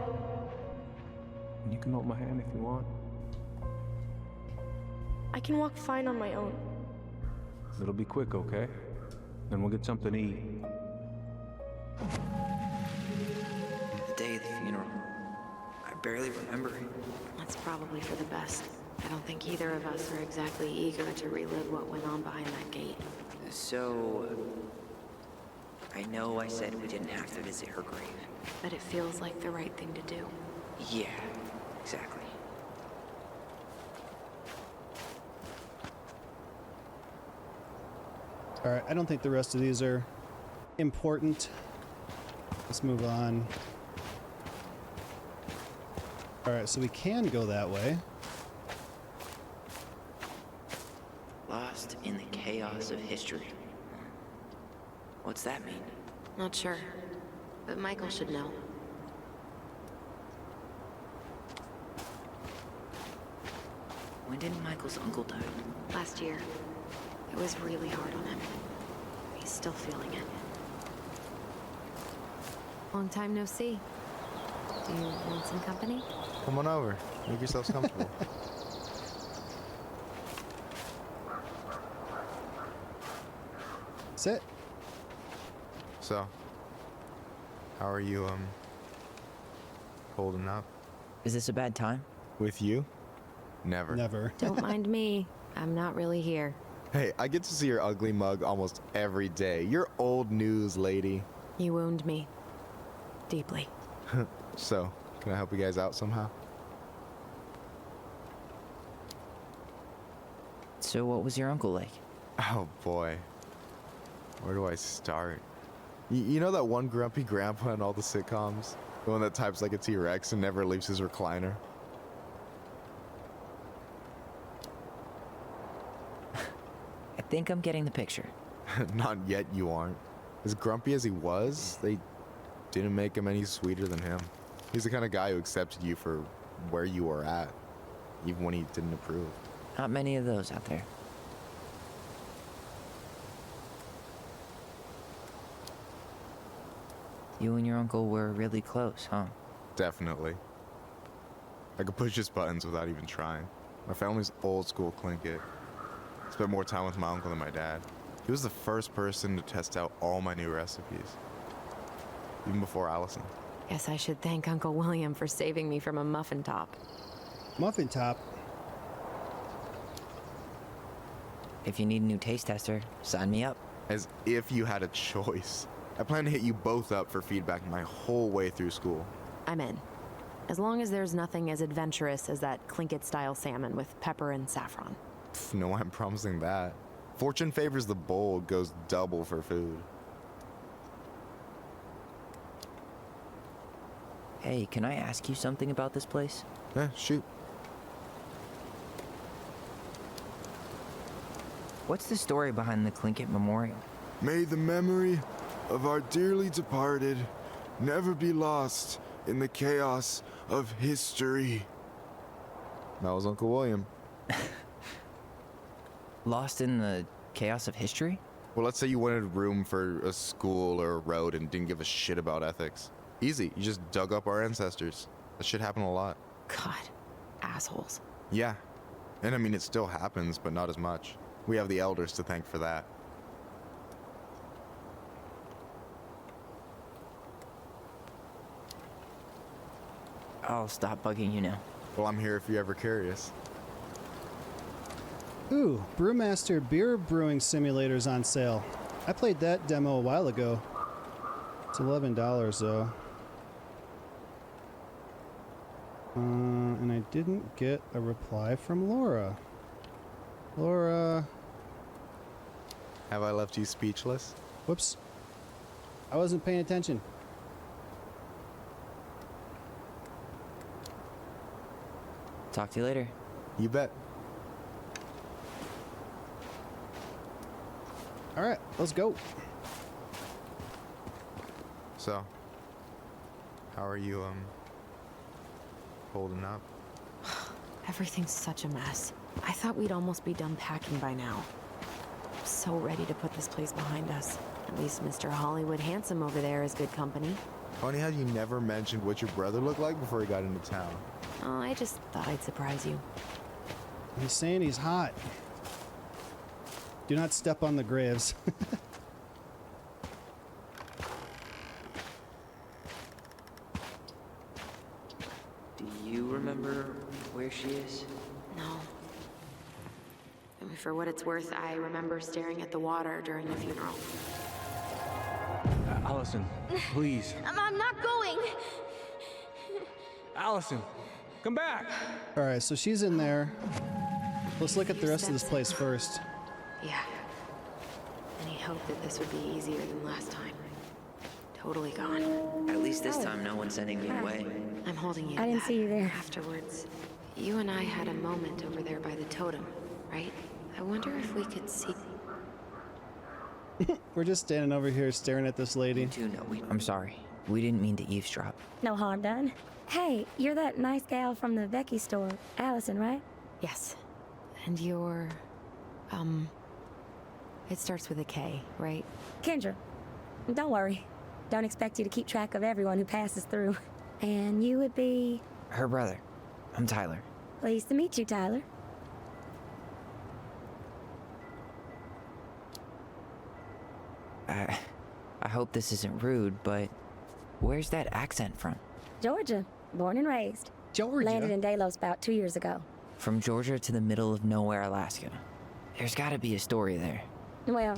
You can hold my hand if you want. I can walk fine on my own. It'll be quick, okay? Then we'll get something to eat. The day of the funeral. I barely remember it. That's probably for the best. I don't think either of us are exactly eager to relive what went on behind that gate. So... I know I said we didn't have to visit her grave. But it feels like the right thing to do. Yeah, exactly. Alright, I don't think the rest of these are important. Let's move on. Alright, so we can go that way. Lost in the chaos of history. What's that mean? Not sure. But Michael should know. When did Michael's uncle die? Last year. It was really hard on him. He's still feeling it. Long time no see. Do you want some company? Come on over. Make yourselves comfortable. Sit. So, how are you, holding up? Is this a bad time? With you? Never. Never. Don't mind me. I'm not really here. Hey, I get to see your ugly mug almost every day. You're old news, lady. You wound me. Deeply. So, can I help you guys out somehow? So what was your uncle like? Oh boy. Where do I start? You know that one grumpy grandpa in all the sitcoms? The one that types like a T-Rex and never leaves his recliner? I think I'm getting the picture. Not yet, you aren't. As grumpy as he was, they didn't make him any sweeter than him. He's the kind of guy who accepted you for where you were at, even when he didn't approve. Not many of those out there. You and your uncle were really close, huh? Definitely. I could push his buttons without even trying. My family's old school Tlingit. Spent more time with my uncle than my dad. He was the first person to test out all my new recipes. Even before Alyson. Guess I should thank Uncle William for saving me from a muffin top. Muffin top? If you need a new taste tester, sign me up. As if you had a choice. I plan to hit you both up for feedback my whole way through school. I'm in. As long as there's nothing as adventurous as that Tlingit-style salmon with pepper and saffron. No, I'm promising that. Fortune favors the bold, goes double for food. Hey, can I ask you something about this place? Yeah, shoot. What's the story behind the Tlingit Memorial? May the memory of our dearly departed never be lost in the chaos of history. That was Uncle William. Lost in the chaos of history? Well, let's say you wanted room for a school or a road and didn't give a shit about ethics. Easy, you just dug up our ancestors. That shit happened a lot. God, assholes. Yeah, and I mean it still happens, but not as much. We have the elders to thank for that. I'll stop bugging you now. Well, I'm here if you're ever curious. Ooh, Brewmaster Beer Brewing Simulator's on sale. I played that demo a while ago. It's $11 though. And I didn't get a reply from Laura. Laura... Have I left you speechless? Whoops. I wasn't paying attention. Talk to you later. You bet. Alright, let's go. So, how are you, holding up? Everything's such a mess. I thought we'd almost be done packing by now. I'm so ready to put this place behind us. At least Mr. Hollywood Handsome over there is good company. Funny how you never mentioned what your brother looked like before he got into town. Oh, I just thought I'd surprise you. He's saying he's hot. Do not step on the graves. Do you remember where she is? No. I mean, for what it's worth, I remember staring at the water during the funeral. Alyson, please. I'm not going. Alyson, come back. Alright, so she's in there. Let's look at the rest of this place first. Yeah. Any hope that this would be easier than last time? Totally gone. At least this time no one's sending me away. I'm holding you. I didn't see you there. Afterwards, you and I had a moment over there by the totem, right? I wonder if we could see. We're just standing over here staring at this lady. I'm sorry. We didn't mean to eavesdrop. No harm done. Hey, you're that nice gal from the Vecchi store, Alyson, right? Yes. And you're... It starts with a K, right? Kendra. Don't worry. Don't expect you to keep track of everyone who passes through. And you would be... Her brother. I'm Tyler. Pleased to meet you, Tyler. I hope this isn't rude, but where's that accent from? Georgia. Born and raised. Georgia? Landed in Delos about 2 years ago. From Georgia to the middle of nowhere, Alaska. There's gotta be a story there. Well,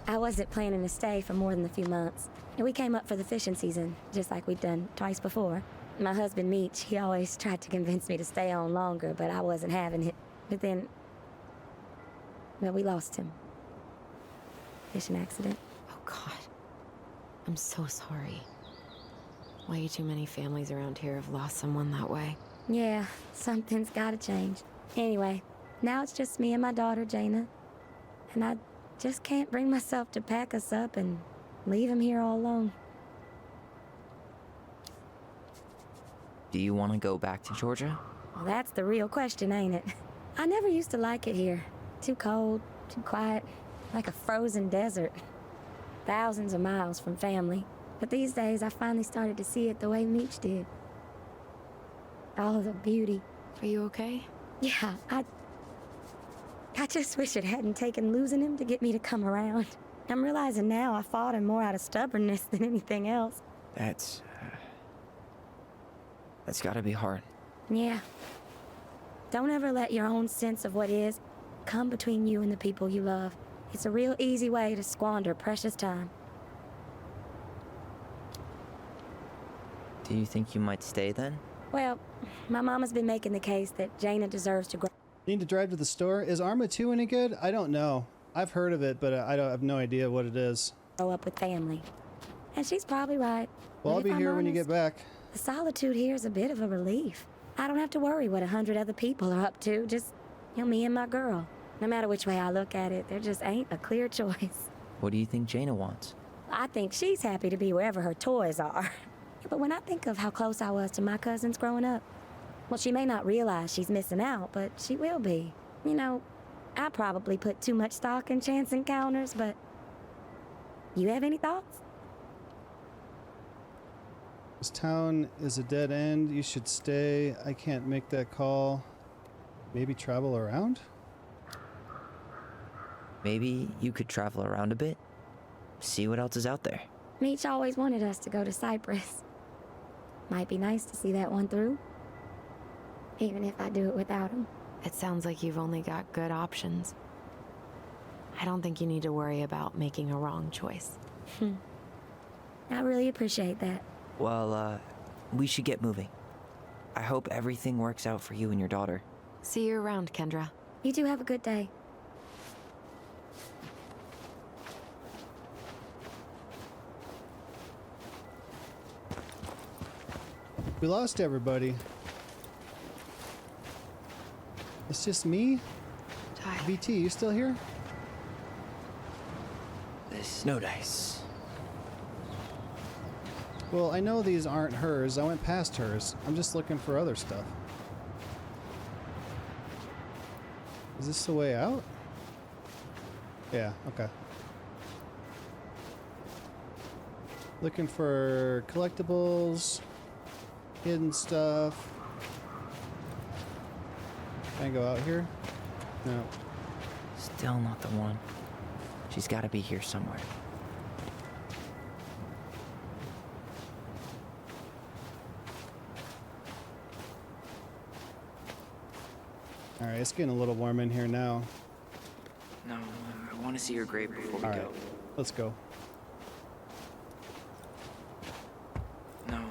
I wasn't planning to stay for more than a few months. And we came up for the fishing season, just like we'd done twice before. My husband, Meech, he always tried to convince me to stay on longer, but I wasn't having it. But then... well, we lost him. Fishing accident. Oh, God. I'm so sorry. Way too many families around here have lost someone that way. Yeah, something's gotta change. Anyway, now it's just me and my daughter, Jaina. And I just can't bring myself to pack us up and leave him here all alone. Do you want to go back to Georgia? Well, that's the real question, ain't it? I never used to like it here. Too cold, too quiet, like a frozen desert. Thousands of miles from family. But these days, I finally started to see it the way Meech did. All of the beauty. Are you okay? Yeah, I just wish it hadn't taken losing him to get me to come around. I'm realizing now I fought him more out of stubbornness than anything else. That's gotta be hard. Yeah. Don't ever let your own sense of what is come between you and the people you love. It's a real easy way to squander precious time. Do you think you might stay then? Well, my mama's been making the case that Jaina deserves to grow. Need to drive to the store? Is Arma 2 any good? I don't know. I've heard of it, but I have no idea what it is. Grow up with family. And she's probably right. Well, I'll be here when you get back. The solitude here is a bit of a relief. I don't have to worry what 100 other people are up to. Just, me and my girl. No matter which way I look at it, there just ain't a clear choice. What do you think Jaina wants? I think she's happy to be wherever her toys are. But when I think of how close I was to my cousins growing up, well, she may not realize she's missing out, but she will be. I probably put too much stock in chance encounters, but... you have any thoughts? This town is a dead end. You should stay. I can't make that call. Maybe travel around? Maybe you could travel around a bit. See what else is out there. Meech always wanted us to go to Cyprus. Might be nice to see that one through. Even if I do it without him. It sounds like you've only got good options. I don't think you need to worry about making a wrong choice. I really appreciate that. Well, we should get moving. I hope everything works out for you and your daughter. See you around, Kendra. You two have a good day. We lost everybody. It's just me? VT, you still here? The snow dice. Well, I know these aren't hers. I went past hers. I'm just looking for other stuff. Is this the way out? Yeah, okay. Looking for collectibles, hidden stuff. Can I go out here? No. Still not the one. She's gotta be here somewhere. Alright, it's getting a little warm in here now. No, I want to see your grave before we go. Let's go. No,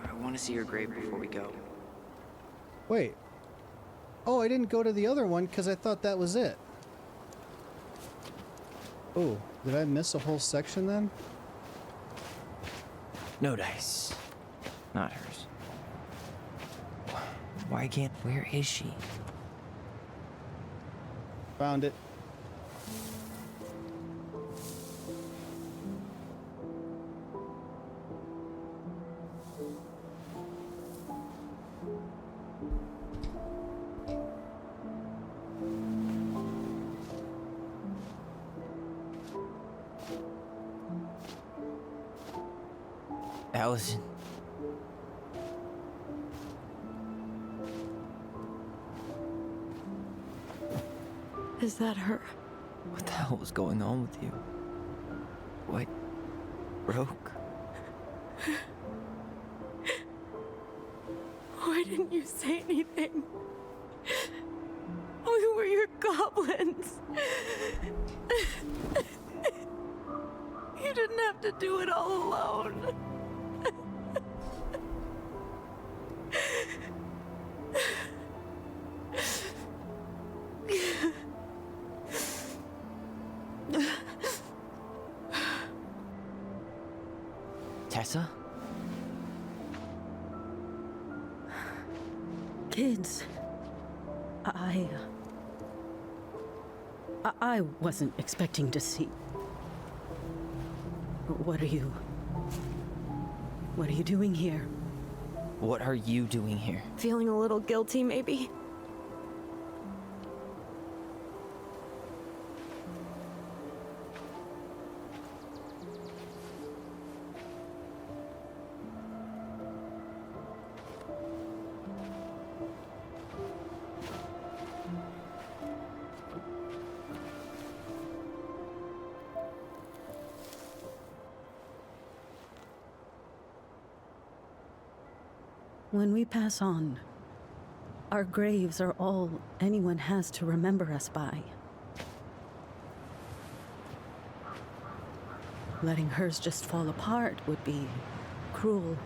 I want to see your grave before we go. Wait. Oh, I didn't go to the other one because I thought that was it. Oh, did I miss a whole section then? No dice. Not hers. Why can't... Where is she? Found it. Alyson. Is that her? What the hell was going on with you? What broke? Why didn't you say anything? We were your goblins. You didn't have to do it all alone. Tessa? Kids, I wasn't expecting to see. What are you doing here? What are you doing here? Feeling a little guilty, maybe? When we pass on, our graves are all anyone has to remember us by. Letting hers just fall apart would be cruel.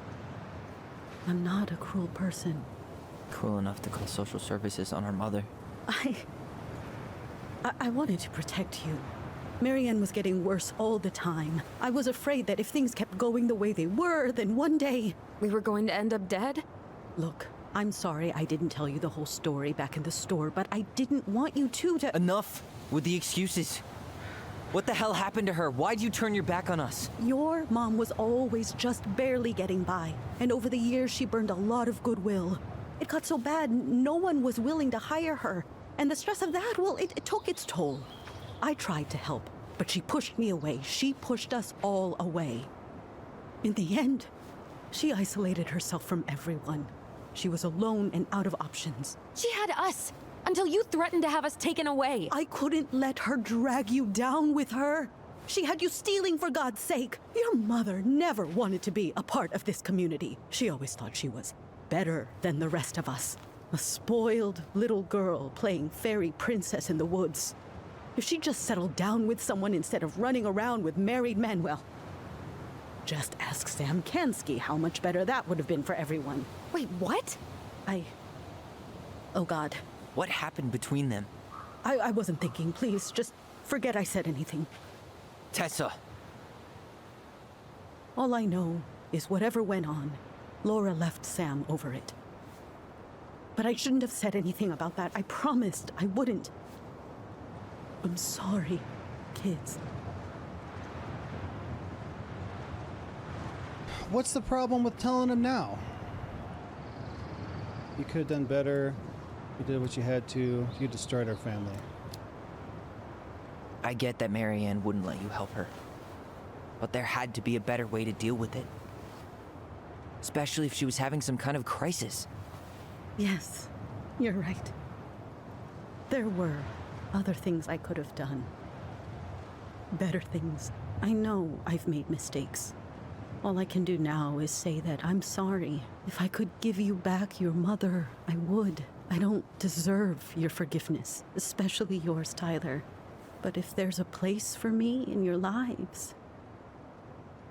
I'm not a cruel person. Cruel enough to call social services on our mother. I wanted to protect you. Marianne was getting worse all the time. I was afraid that if things kept going the way they were, then one day... We were going to end up dead? Look, I'm sorry I didn't tell you the whole story back in the store, but I didn't want you to... Enough with the excuses. What the hell happened to her? Why'd you turn your back on us? Your mom was always just barely getting by, and over the years she burned a lot of goodwill. It got so bad, no one was willing to hire her. And the stress of that, well, it took its toll. I tried to help, but she pushed me away. She pushed us all away. In the end, she isolated herself from everyone. She was alone and out of options. She had us, until you threatened to have us taken away. I couldn't let her drag you down with her. She had you stealing for God's sake. Your mother never wanted to be a part of this community. She always thought she was better than the rest of us. A spoiled little girl playing fairy princess in the woods. If she just settled down with someone instead of running around with married men, well, just ask Sam Kansky how much better that would have been for everyone. Wait, what? Oh God. What happened between them? I wasn't thinking. Please, just forget I said anything. Tessa! All I know is whatever went on, Laura left Sam over it. But I shouldn't have said anything about that. I promised I wouldn't. I'm sorry, kids. What's the problem with telling him now? You could have done better. You did what you had to. You destroyed our family. I get that Marianne wouldn't let you help her. But there had to be a better way to deal with it. Especially if she was having some kind of crisis. Yes, you're right. There were other things I could have done. Better things. I know I've made mistakes. All I can do now is say that I'm sorry. If I could give you back your mother, I would. I don't deserve your forgiveness, especially yours, Tyler. But if there's a place for me in your lives,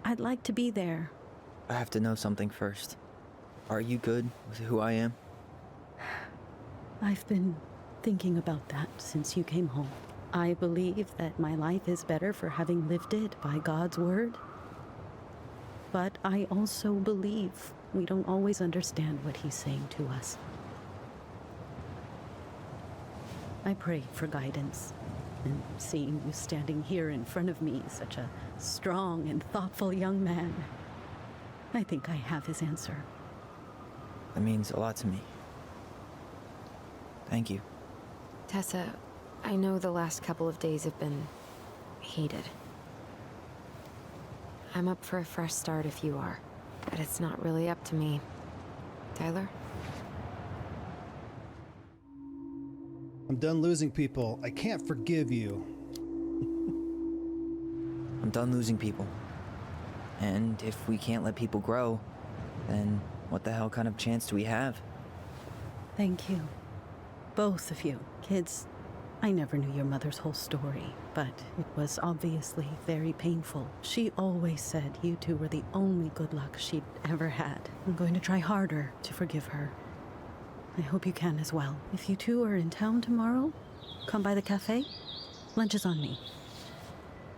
I'd like to be there. I have to know something first. Are you good with who I am? I've been thinking about that since you came home. I believe that my life is better for having lived it by God's word. But I also believe we don't always understand what he's saying to us. I pray for guidance. And seeing you standing here in front of me, such a strong and thoughtful young man, I think I have his answer. That means a lot to me. Thank you. Tessa, I know the last couple of days have been heated. I'm up for a fresh start if you are. But it's not really up to me. Tyler? I'm done losing people. I can't forgive you. I'm done losing people. And if we can't let people grow, then what the hell kind of chance do we have? Thank you. Both of you. Kids, I never knew your mother's whole story, but it was obviously very painful. She always said you two were the only good luck she'd ever had. I'm going to try harder to forgive her. I hope you can as well. If you two are in town tomorrow, come by the cafe. Lunch is on me.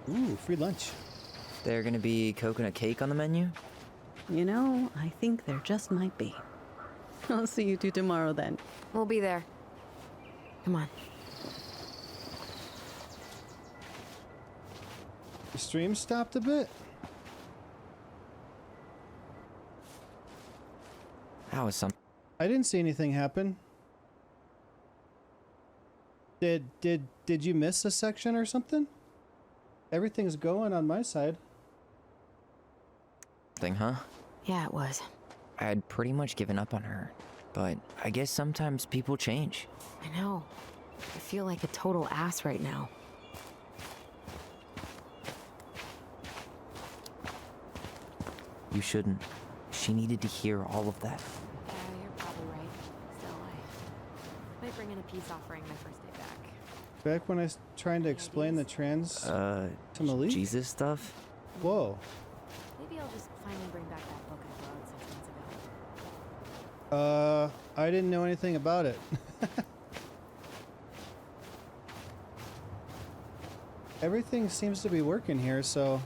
Ooh, free lunch. There gonna be coconut cake on the menu? You know, I think there just might be. I'll see you two tomorrow then. We'll be there. Come on. The stream stopped a bit. That was something. I didn't see anything happen. Did you miss a section or something? Everything's going on my side. Huh? Yeah, it was. I had pretty much given up on her, but I guess sometimes people change. I know. I feel like a total ass right now. You shouldn't. She needed to hear all of that. Yeah, you're probably right. Still, I might bring in a peace offering my first day back. Back when I was trying to explain the trans to Malik? Jesus stuff? Whoa. Maybe I'll just finally bring back that book I borrowed 6 months ago. I didn't know anything about it. Everything seems to be working here, so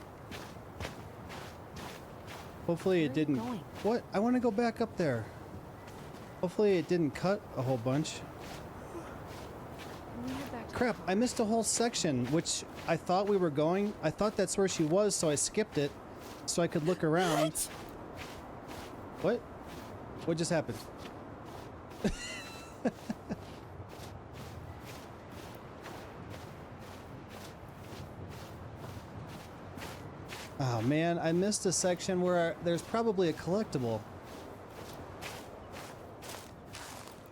hopefully it didn't. What? I want to go back up there. Hopefully it didn't cut a whole bunch. Crap, I missed a whole section, which I thought we were going. I thought that's where she was, so I skipped it so I could look around. What? What just happened? Oh man, I missed a section where there's probably a collectible.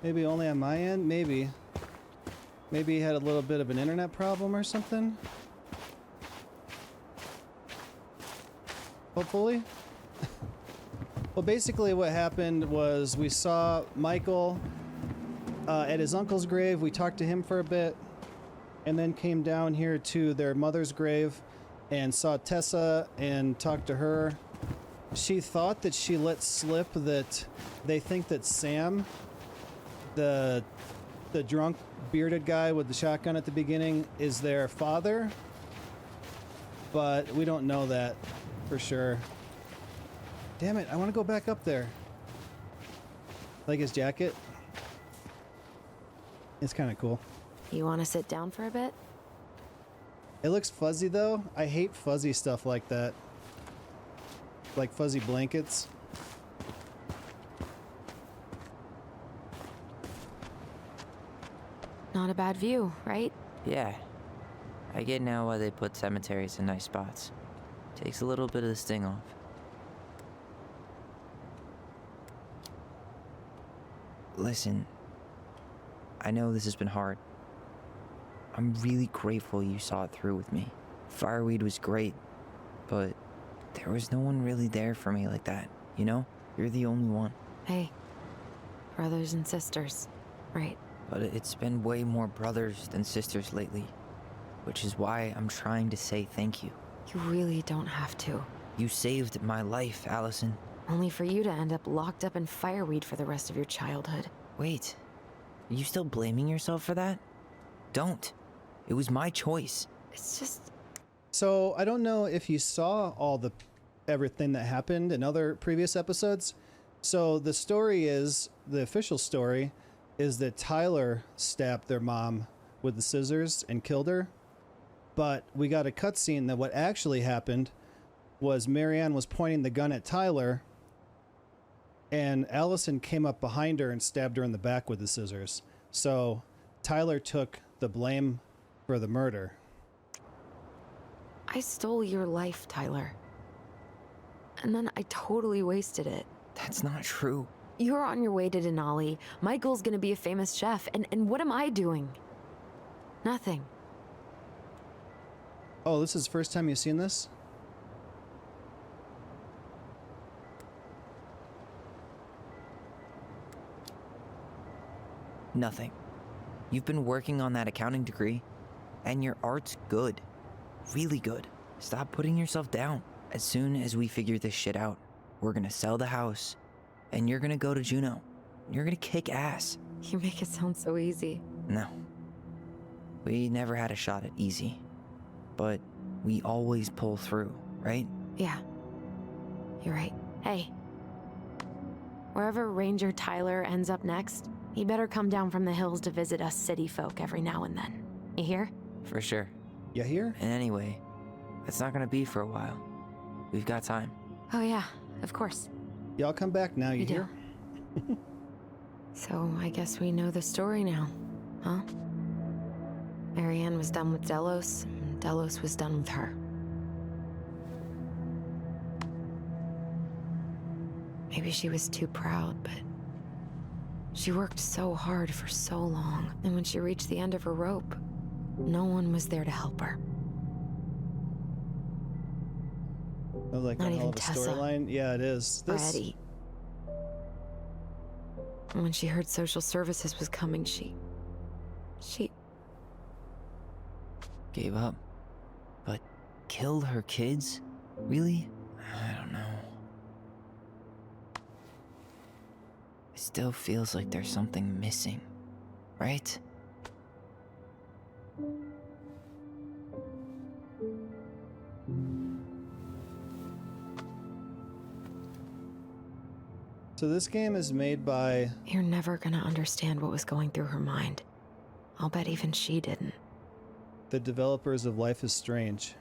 Maybe only on my end? Maybe. Maybe he had a little bit of an internet problem or something? Hopefully. Well, basically what happened was we saw Michael at his uncle's grave. We talked to him for a bit and then came down here to their mother's grave and saw Tessa and talked to her. She thought that she let slip that they think that Sam, the drunk bearded guy with the shotgun at the beginning, is their father, but we don't know that for sure. Damn it, I want to go back up there. Like his jacket. It's kind of cool. You want to sit down for a bit? It looks fuzzy though. I hate fuzzy stuff like that. Like fuzzy blankets. Not a bad view, right? Yeah. I get now why they put cemeteries in nice spots. Takes a little bit of the sting off. Listen, I know this has been hard. I'm really grateful you saw it through with me. Fireweed was great, but there was no one really there for me like that, you know? You're the only one. Hey, brothers and sisters, right? But it's been way more brothers than sisters lately, which is why I'm trying to say thank you. You really don't have to. You saved my life, Alyson. Only for you to end up locked up in fireweed for the rest of your childhood. Wait, are you still blaming yourself for that? Don't. It was my choice. It's just... So, I don't know if you saw everything that happened in other previous episodes. So, the story is, the official story, is that Tyler stabbed their mom with the scissors and killed her. But we got a cutscene that what actually happened was Marianne was pointing the gun at Tyler, and Alyson came up behind her and stabbed her in the back with the scissors. So Tyler took the blame for the murder. I stole your life, Tyler. and then I totally wasted it. That's not true. You're on your way to Denali. Michael's gonna be a famous chef, and what am I doing? Nothing. Oh, this is the first time you've seen this? Nothing. You've been working on that accounting degree, and your art's good. Really good. Stop putting yourself down. As soon as we figure this shit out, we're gonna sell the house, and you're gonna go to Juneau. You're gonna kick ass. You make it sound so easy. No. We never had a shot at easy. But we always pull through, right? Yeah. You're right. Hey. Wherever Ranger Tyler ends up next, he better come down from the hills to visit us city folk every now and then. You hear? For sure. You hear? And anyway, it's not gonna be for a while. We've got time. Oh yeah, of course. Y'all come back now, you We do. hear? So I guess we know the story now, huh? Marianne was done with Delos, and Delos was done with her. Maybe she was too proud, but she worked so hard for so long, and when she reached the end of her rope, no one was there to help her. Oh, like Not a hell even of a Tessa. storyline? Yeah, it is. Or Eddie. And when she heard social services was coming, she Gave up. But killed her kids? Really? I don't know. It still feels like there's something missing, right? So this game is made by... You're never gonna understand what was going through her mind. I'll bet even she didn't. the developers of Life is Strange.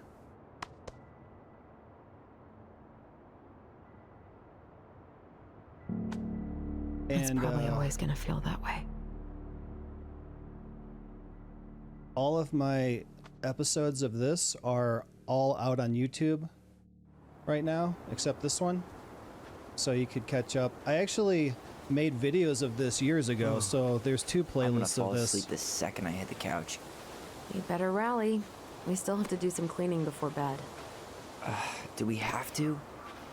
It's probably always gonna feel that way. All of my episodes of this are all out on YouTube right now, except this one. So you could catch up. I actually made videos of this years ago, so there's two I'm gonna playlists fall of this. asleep the second I hit the couch. You better rally. We still have to do some cleaning before bed. Do we have to?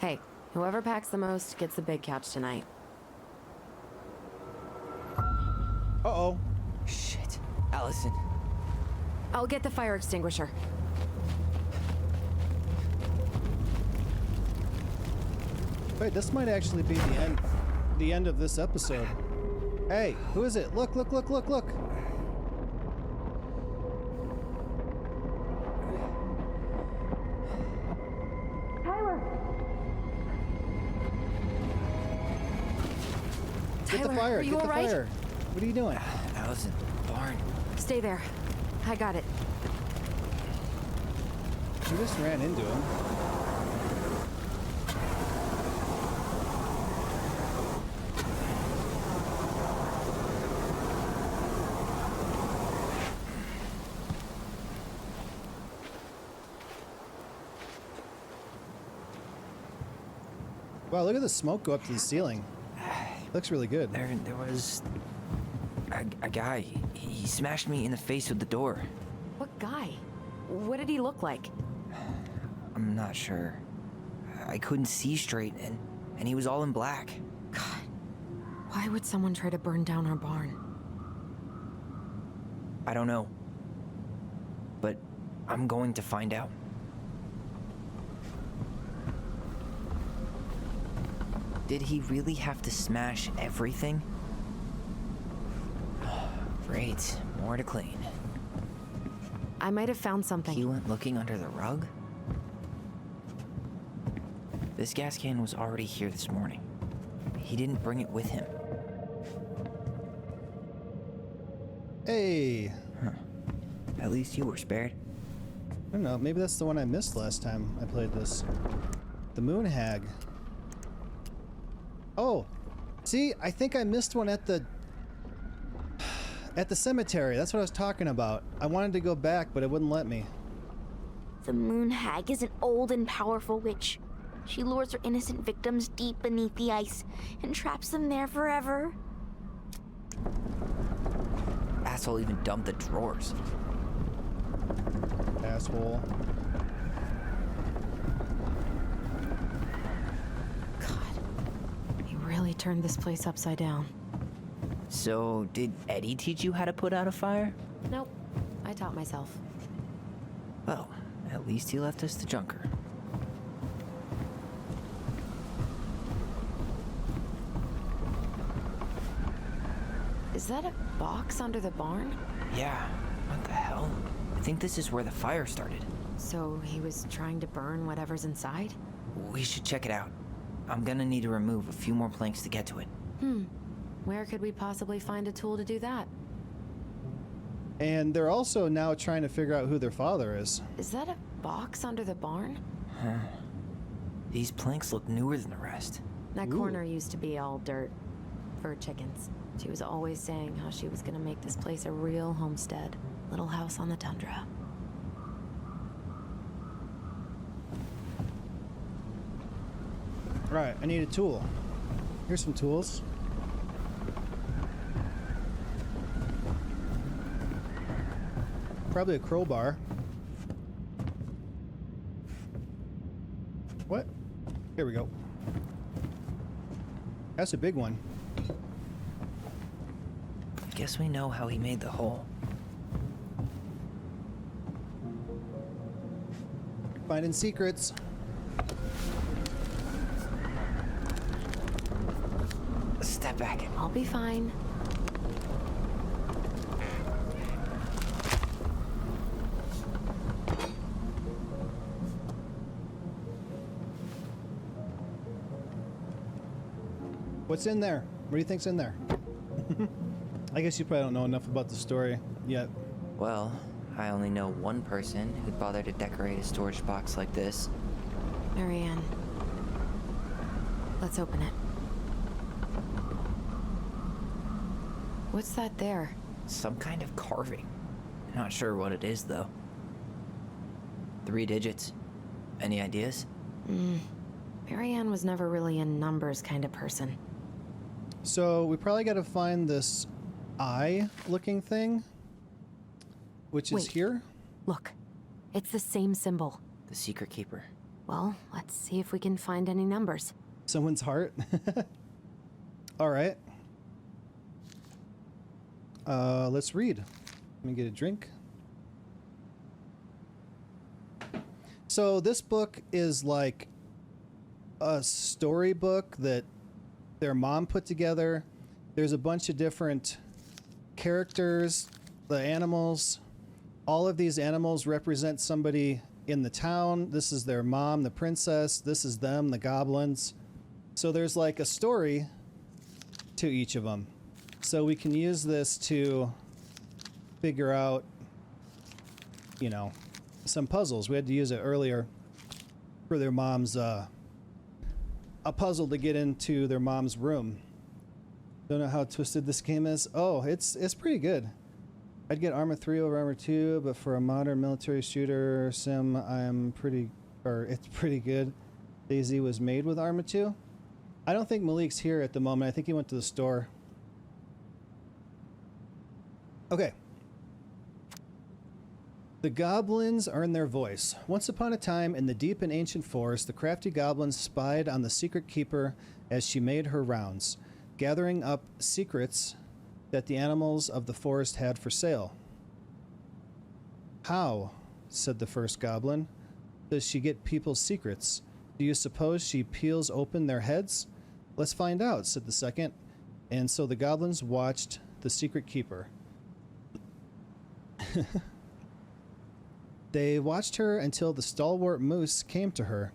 Hey, whoever packs the most gets the big couch tonight. Uh-oh. Shit. Alyson. I'll get the fire extinguisher. Wait, this might actually be the end of this episode. Hey, who is it? Look, look, look, look, look. Get the fire, are you get the all right? fire. What are you doing? Alyson, barn. Stay there. I got it. She just ran into him. Wow, look at the smoke go up to the ceiling. Looks really good. There was a guy. He smashed me in the face with the door. What guy? What did he look like? I'm not sure. I couldn't see straight, and he was all in black. God, why would someone try to burn down our barn? I don't know. But I'm going to find out. Did he really have to smash everything? Great, more to clean. I might have found something. He went looking under the rug? This gas can was already here this morning. He didn't bring it with him. Hey. Huh. At least you were spared. I don't know, maybe that's the one I missed last time I played this. The Moon Hag. Oh, see, I think I missed one at the cemetery. That's what I was talking about. I wanted to go back, but it wouldn't let me. The Moon Hag is an old and powerful witch. She lures her innocent victims deep beneath the ice and traps them there forever. Asshole even dumped the drawers. Asshole. He really turned this place upside down. So, did Eddie teach you how to put out a fire? Nope. I taught myself. Well, at least he left us the junker. Is that a box under the barn? Yeah, what the hell? I think this is where the fire started. So he was trying to burn whatever's inside? We should check it out. I'm gonna need to remove a few more planks to get to it. Where could we possibly find a tool to do that? And they're also now trying to figure out who their father is. Is that a box under the barn? Huh. These planks look newer than the rest. That corner used to be all dirt for chickens. She was always saying how she was gonna make this place a real homestead. Little house on the tundra. Right, I need a tool. Here's some tools. Probably a crowbar. What? Here we go. That's a big one. Guess we know how he made the hole. Finding secrets. Step back. I'll be fine. What's in there? What do you think's in there? I guess you probably don't know enough about the story yet. Well, I only know one person who'd bother to decorate a storage box like this. Marianne. Let's open it. What's that there? Some kind of carving. Not sure what it is, though. 3 digits. Any ideas? Marianne was never really a numbers kind of person. So we probably got to find this eye-looking thing, which is here. Look, it's the same symbol. The secret keeper. Well, let's see if we can find any numbers. Someone's heart. All right. Let's read. Let me get a drink. So this book is like a storybook that their mom put together. There's a bunch of different characters, the animals. All of these animals represent somebody in the town. This is their mom, the princess. This is them, the goblins. So there's like a story to each of them. So we can use this to figure out, you know, some puzzles. We had to use it earlier for their mom's, a puzzle to get into their mom's room. Don't know how twisted this game is. Oh, it's pretty good. I'd get armor 3 over armor 2, but for a modern military shooter sim, it's pretty good. DayZ was made with armor 2. I don't think Malik's here at the moment. I think he went to the store. Okay. The goblins earn their voice. Once upon a time, in the deep and ancient forest, the crafty goblins spied on the secret keeper as she made her rounds, gathering up secrets that the animals of the forest had for sale. "How," said the first goblin, "does she get people's secrets? Do you suppose she peels open their heads?" "Let's find out," said the second. And so the goblins watched the secret keeper. They watched her until the stalwart moose came to her,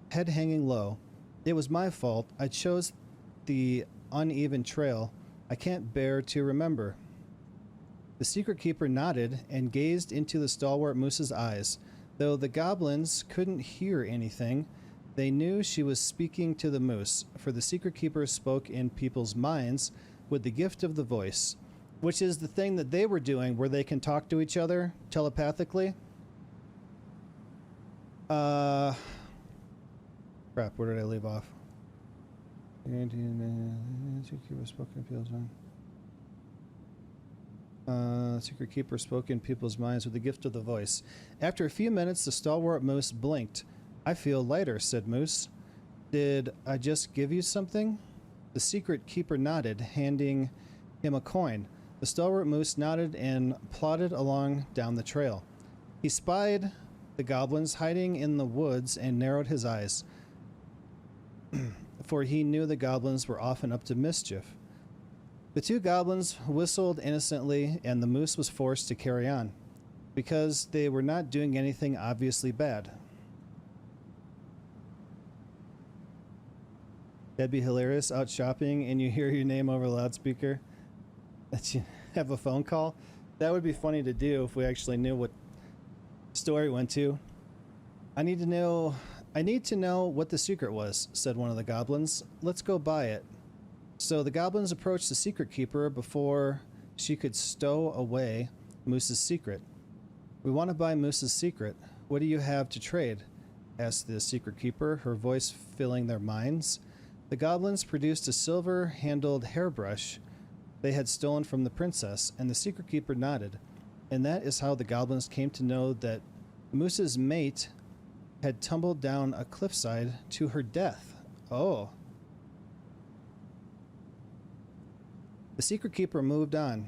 head hanging low. "It was my fault. I chose the uneven trail. I can't bear to remember." The secret keeper nodded and gazed into the stalwart moose's eyes. Though the goblins couldn't hear anything, they knew she was speaking to the moose, for the secret keeper spoke in people's minds with the gift of the voice, which is the thing that they were doing where they can talk to each other telepathically. Crap, where did I leave off? Secret Keeper spoke in people's minds with the gift of the voice. After a few minutes, the stalwart moose blinked. I feel lighter, said Moose. Did I just give you something? The Secret Keeper nodded, handing him a coin. The stalwart moose nodded and plodded along down the trail. He spied the goblins hiding in the woods and narrowed his eyes, for he knew the goblins were often up to mischief. The two goblins whistled innocently, and the moose was forced to carry on, because they were not doing anything obviously bad. That'd be hilarious, out shopping and you hear your name over loudspeaker. That you have a phone call. That would be funny to do if we actually knew what store we went to. I need to know what the secret was, said one of the goblins. Let's go buy it. So the goblins approached the Secret Keeper before she could stow away Moose's secret. We want to buy Moose's secret. What do you have to trade? Asked the Secret Keeper, her voice filling their minds. The goblins produced a silver-handled hairbrush they had stolen from the princess, and the Secret Keeper nodded. And that is how the goblins came to know that Moose's mate had tumbled down a cliffside to her death. Oh. The Secret Keeper moved on.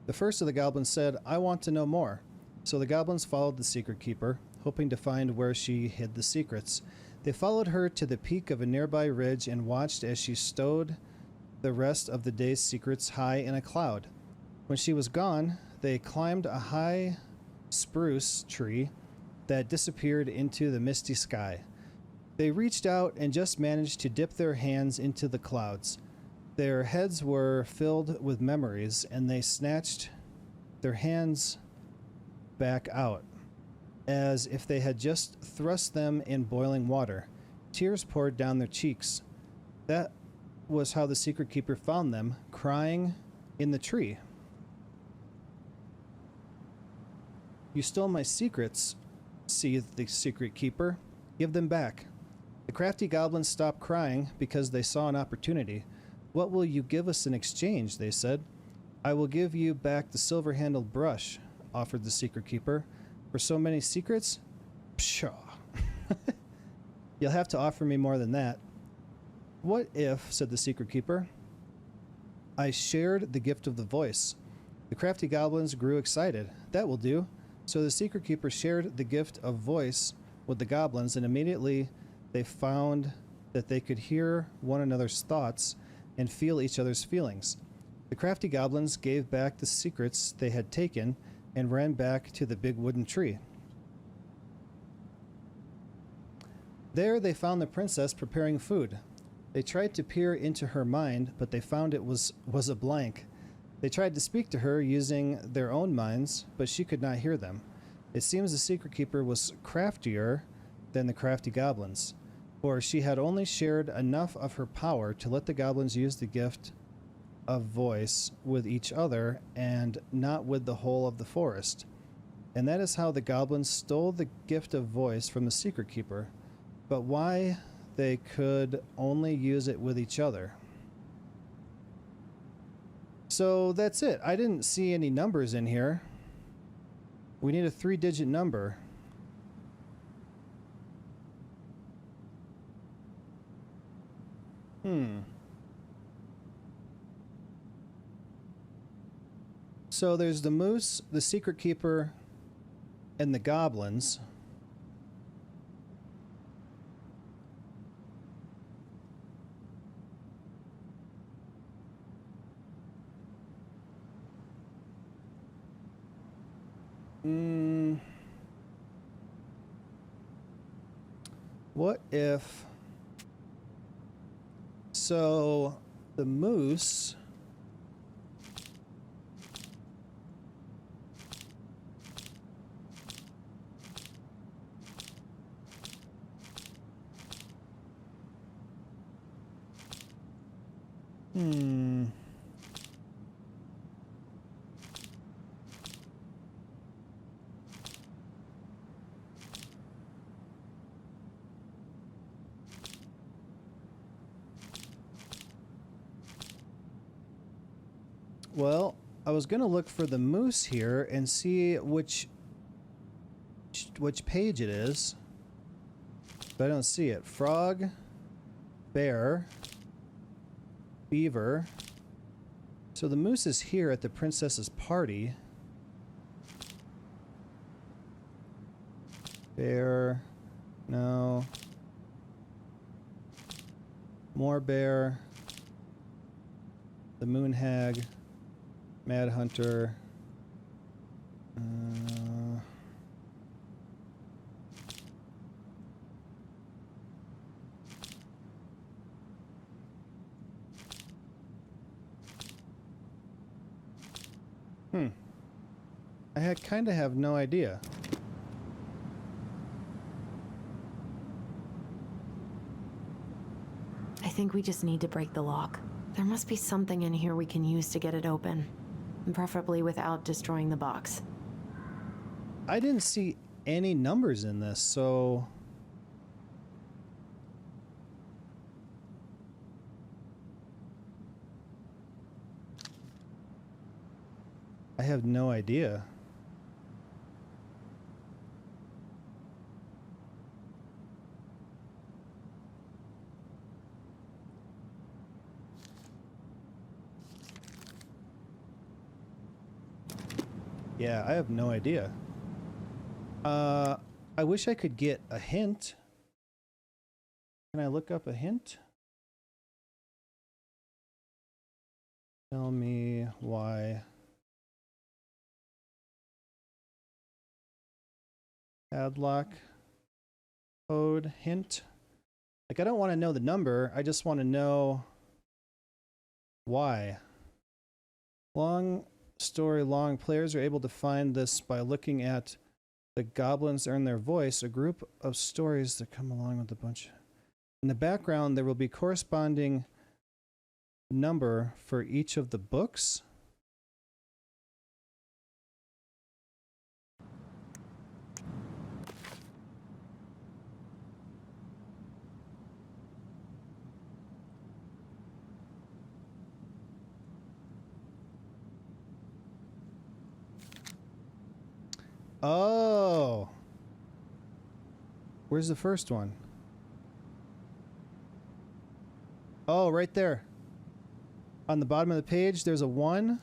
The first of the goblins said, I want to know more. So the goblins followed the Secret Keeper, hoping to find where she hid the secrets. They followed her to the peak of a nearby ridge and watched as she stowed the rest of the day's secrets high in a cloud. When she was gone, they climbed a high spruce tree that disappeared into the misty sky. They reached out and just managed to dip their hands into the clouds. Their heads were filled with memories, and they snatched their hands back out, as if they had just thrust them in boiling water. Tears poured down their cheeks. That was how the Secret Keeper found them, crying in the tree. You stole my secrets, seethed the Secret Keeper. Give them back. The crafty goblins stopped crying because they saw an opportunity. What will you give us in exchange? They said. I will give you back the silver-handled brush, offered the Secret Keeper. For so many secrets? Pshaw. You'll have to offer me more than that. What if, said the Secret Keeper, I shared the gift of the voice? The crafty goblins grew excited. That will do. So the Secret Keeper shared the gift of voice with the goblins, and immediately they found that they could hear one another's thoughts and feel each other's feelings. The crafty goblins gave back the secrets they had taken and ran back to the big wooden tree. There they found the princess preparing food. They tried to peer into her mind, but they found it was a blank. They tried to speak to her using their own minds, but she could not hear them. It seems the Secret Keeper was craftier than the crafty goblins, for she had only shared enough of her power to let the goblins use the gift of voice with each other and not with the whole of the forest. And that is how the goblins stole the gift of voice from the Secret Keeper. But why they could only use it with each other? So that's it. I didn't see any numbers in here. We need a 3-digit number. So there's the moose, the Secret Keeper, and the goblins. What if... So, the moose... Well, I was gonna look for the moose here and see which page it is, but I don't see it. Frog, bear, beaver. So the moose is here at the princess's party. Bear, no. More bear. The moon hag. Mad hunter. I kind of have no idea. I think we just need to break the lock. There must be something in here we can use to get it open. Preferably without destroying the box. I didn't see any numbers in this, so... I have no idea. Yeah, I have no idea. I wish I could get a hint. Can I look up a hint? Tell me why. Padlock. Code. Hint. Like, I don't want to know the number. I just want to know why. Long story long. Players are able to find this by looking at the goblins earn their voice, a group of stories that come along with a bunch. In the background, there will be corresponding number for each of the books. Oh. Where's the first one? Oh, right there. On the bottom of the page, there's a 1.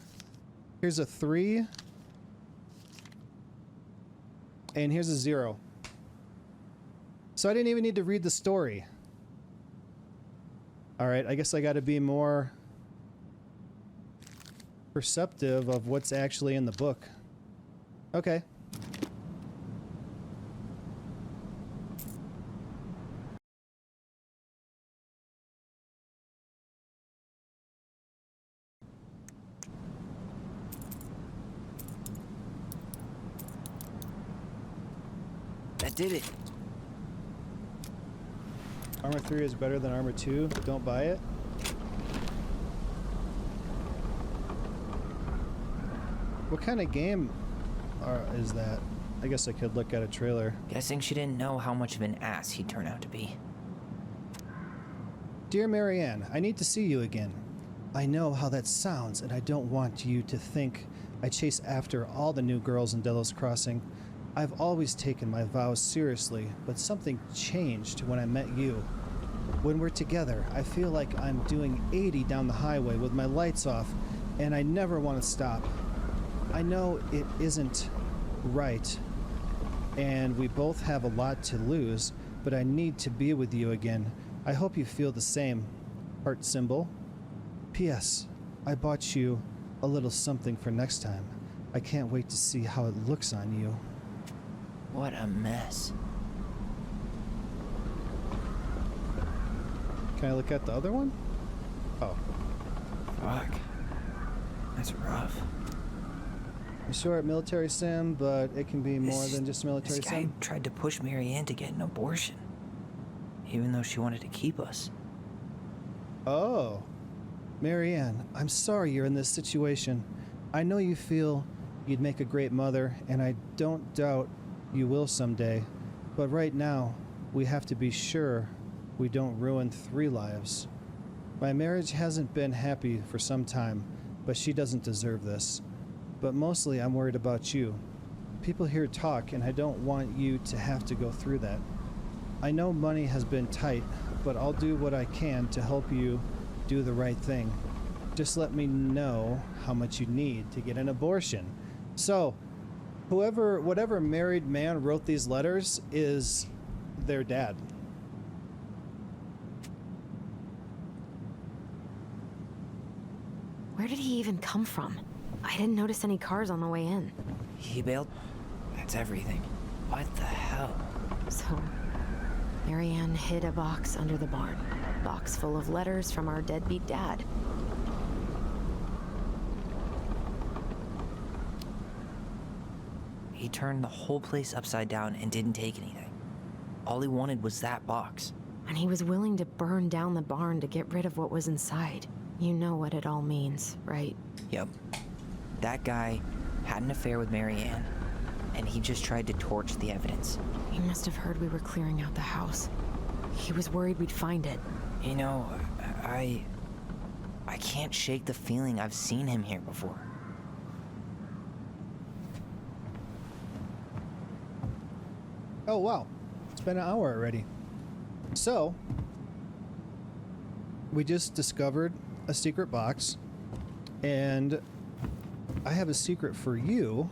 Here's a 3. And here's a 0. So I didn't even need to read the story. Alright, I guess I gotta be more perceptive of what's actually in the book. Okay. That did it. Armor 3 is better than Armor 2. Don't buy it. What kind of game is that? I guess I could look at a trailer. Guessing she didn't know how much of an ass he'd turn out to be. Dear Marianne, I need to see you again. I know how that sounds, and I don't want you to think I chase after all the new girls in Delos Crossing. I've always taken my vows seriously, but something changed when I met you. When we're together, I feel like I'm doing 80 down the highway with my lights off, and I never want to stop. I know it isn't right, and we both have a lot to lose, but I need to be with you again. I hope you feel the same. Heart symbol. P.S. I bought you a little something for next time. I can't wait to see how it looks on you. What a mess. Can I look at the other one? Oh. Fuck. That's rough. A short military sim, but it can be more than just a military This guy sim. tried to push Marianne to get an abortion, even though she wanted to keep us. Oh. Marianne, I'm sorry you're in this situation. I know you feel you'd make a great mother, and I don't doubt you will someday. But right now, we have to be sure we don't ruin 3 lives. My marriage hasn't been happy for some time, but she doesn't deserve this. But mostly I'm worried about you. People here talk, and I don't want you to have to go through that. I know money has been tight, but I'll do what I can to help you do the right thing. Just let me know how much you need to get an abortion. So, whatever married man wrote these letters is their dad. Where did he even come from? I didn't notice any cars on the way in. He bailed? That's everything. What the hell? So, Marianne hid a box under the barn. Box full of letters from our deadbeat dad. He turned the whole place upside down and didn't take anything. All he wanted was that box. And he was willing to burn down the barn to get rid of what was inside. You know what it all means, right? Yep. That guy had an affair with Marianne, and he just tried to torch the evidence. He must have heard we were clearing out the house. He was worried we'd find it. You know, I can't shake the feeling I've seen him here before. Oh, wow. It's been an hour already. So, we just discovered a secret box, and I have a secret for you,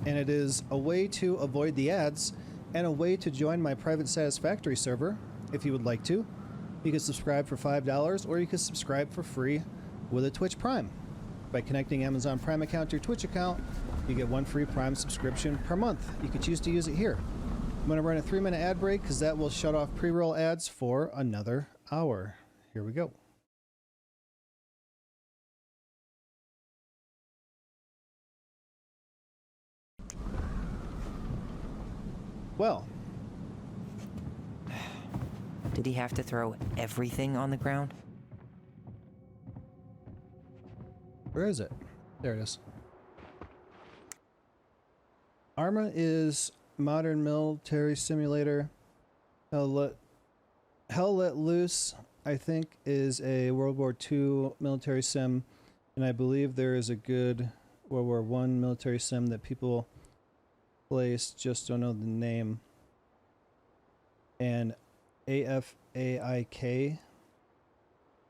and it is a way to avoid the ads and a way to join my private Satisfactory server if you would like to. You can subscribe for $5, or you can subscribe for free with a Twitch Prime. By connecting Amazon Prime account to your Twitch account, you get 1 free Prime subscription per month. You can choose to use it here. I'm going to run a 3-minute ad break because that will shut off pre-roll ads for another hour. Here we go. Well, did he have to throw everything on the ground? Where is it? There it is. Arma is modern military simulator. Hell Let Loose, I think, is a World War II military sim, and I believe there is a good World War I military sim that people place, just don't know the name. And AFAIK,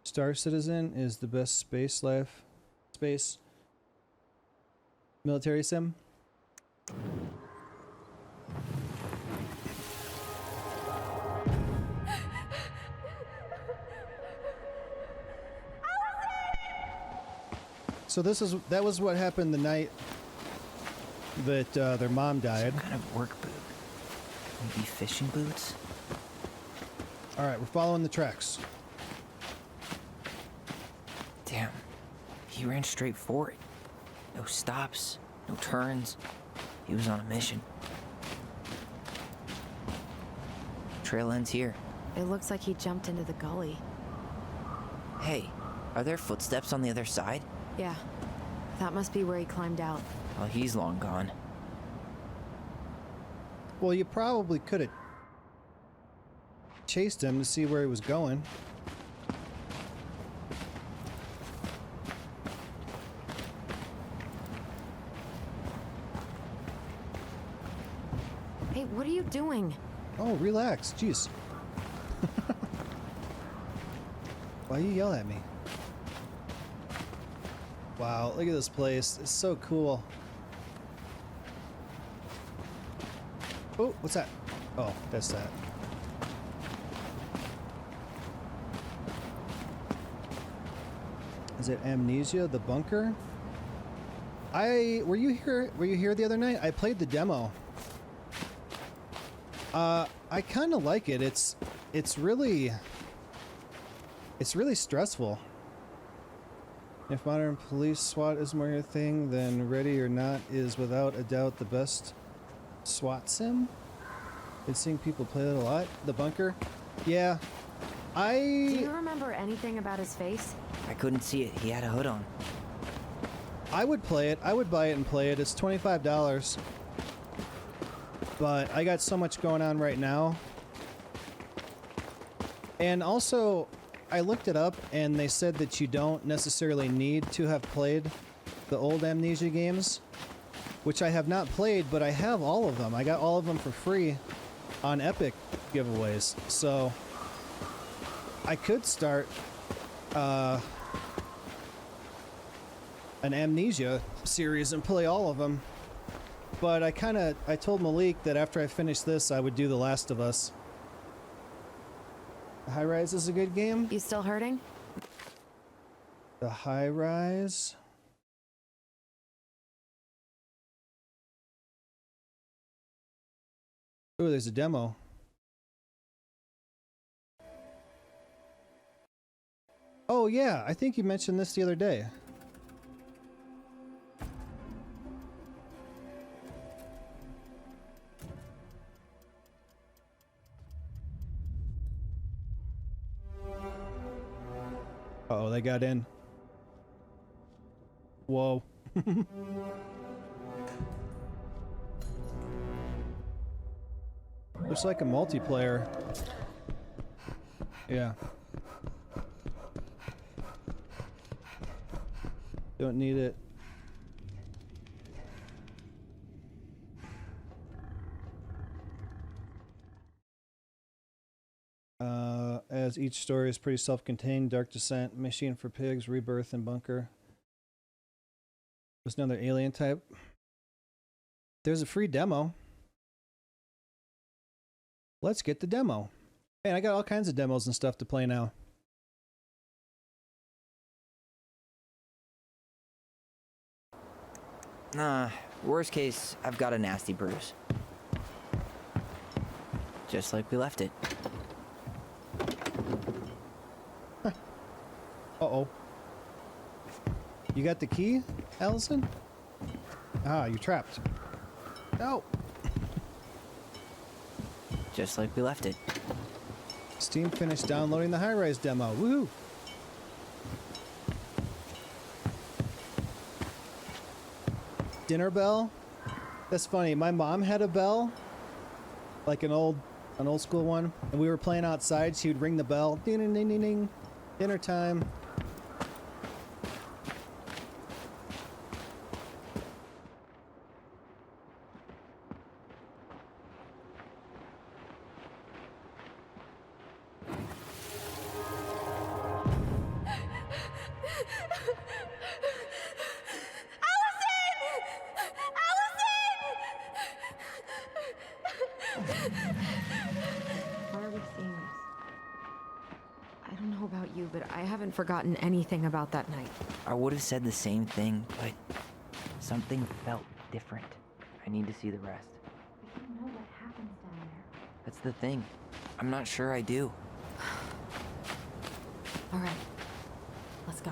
Star Citizen, is the best space military sim. So that was what happened the night that their mom died. Some kind of work boot. Maybe fishing boots? All right, we're following the tracks. Damn. He ran straight for it. No stops, no turns. He was on a mission. Trail ends here. It looks like he jumped into the gully. Hey, are there footsteps on the other side? Yeah, that must be where he climbed out. Well, he's long gone. Well, you probably could have chased him to see where he was going. Hey, what are you doing? Oh, relax. Jeez. Why you yell at me? Wow, look at this place. It's so cool. Oh, what's that? Oh, that's that. Is it Amnesia, the bunker? Were you here the other night? I played the demo. I kind of like it. It's really stressful. If modern police SWAT is more your thing, then Ready or Not is without a doubt the best SWAT sim. Been seeing people play it a lot. The bunker. Yeah. Do you remember anything about his face? I couldn't see it. He had a hood on. I would play it. I would buy it and play it. It's $25. But I got so much going on right now. And also, I looked it up, and they said that you don't necessarily need to have played the old Amnesia games, which I have not played, but I have all of them. I got all of them for free on Epic giveaways, so I could start an Amnesia series and play all of them. But I told Malik that after I finished this, I would do The Last of Us. The High Rise is a good game. You still hurting? The High Rise. Oh, there's a demo. Oh yeah, I think you mentioned this the other day. Uh-oh, they got in. Whoa. Looks like a multiplayer. Yeah. Don't need it. As each story is pretty self-contained, Dark Descent, Machine for Pigs, Rebirth, and Bunker. There's another alien type. There's a free demo. Let's get the demo. Man, I got all kinds of demos and stuff to play now. Nah, worst case, I've got a nasty bruise. Just like we left it. Uh-oh. You got the key, Alyson? Ah, you're trapped. No. Just like we left it. Steam finished downloading the High Rise demo. Woohoo! Dinner bell? That's funny. My mom had a bell, like an old school one, and we were playing outside. She would ring the bell. Ding ding ding ding ding. Dinner time. Forgotten anything about that night. I would have said the same thing, but something felt different. I need to see the rest. We don't know what happens down there. That's the thing. I'm not sure I do. All right, let's go.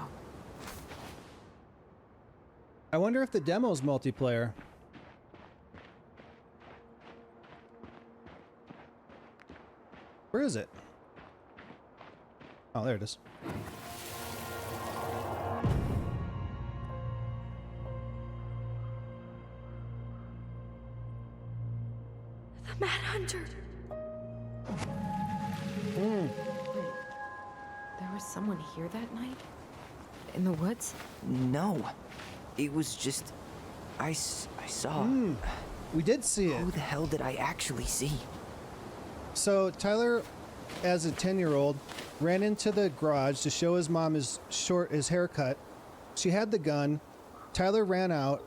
I wonder if the demo's multiplayer. Where is it? Oh, there it is. The Mad Hunter. Wait, there was someone here that night? In the woods? No. It was just... I saw... We did see it. Who the hell did I actually see? So, Tyler, as a 10-year-old, ran into the garage to show his mom his haircut. She had the gun. Tyler ran out.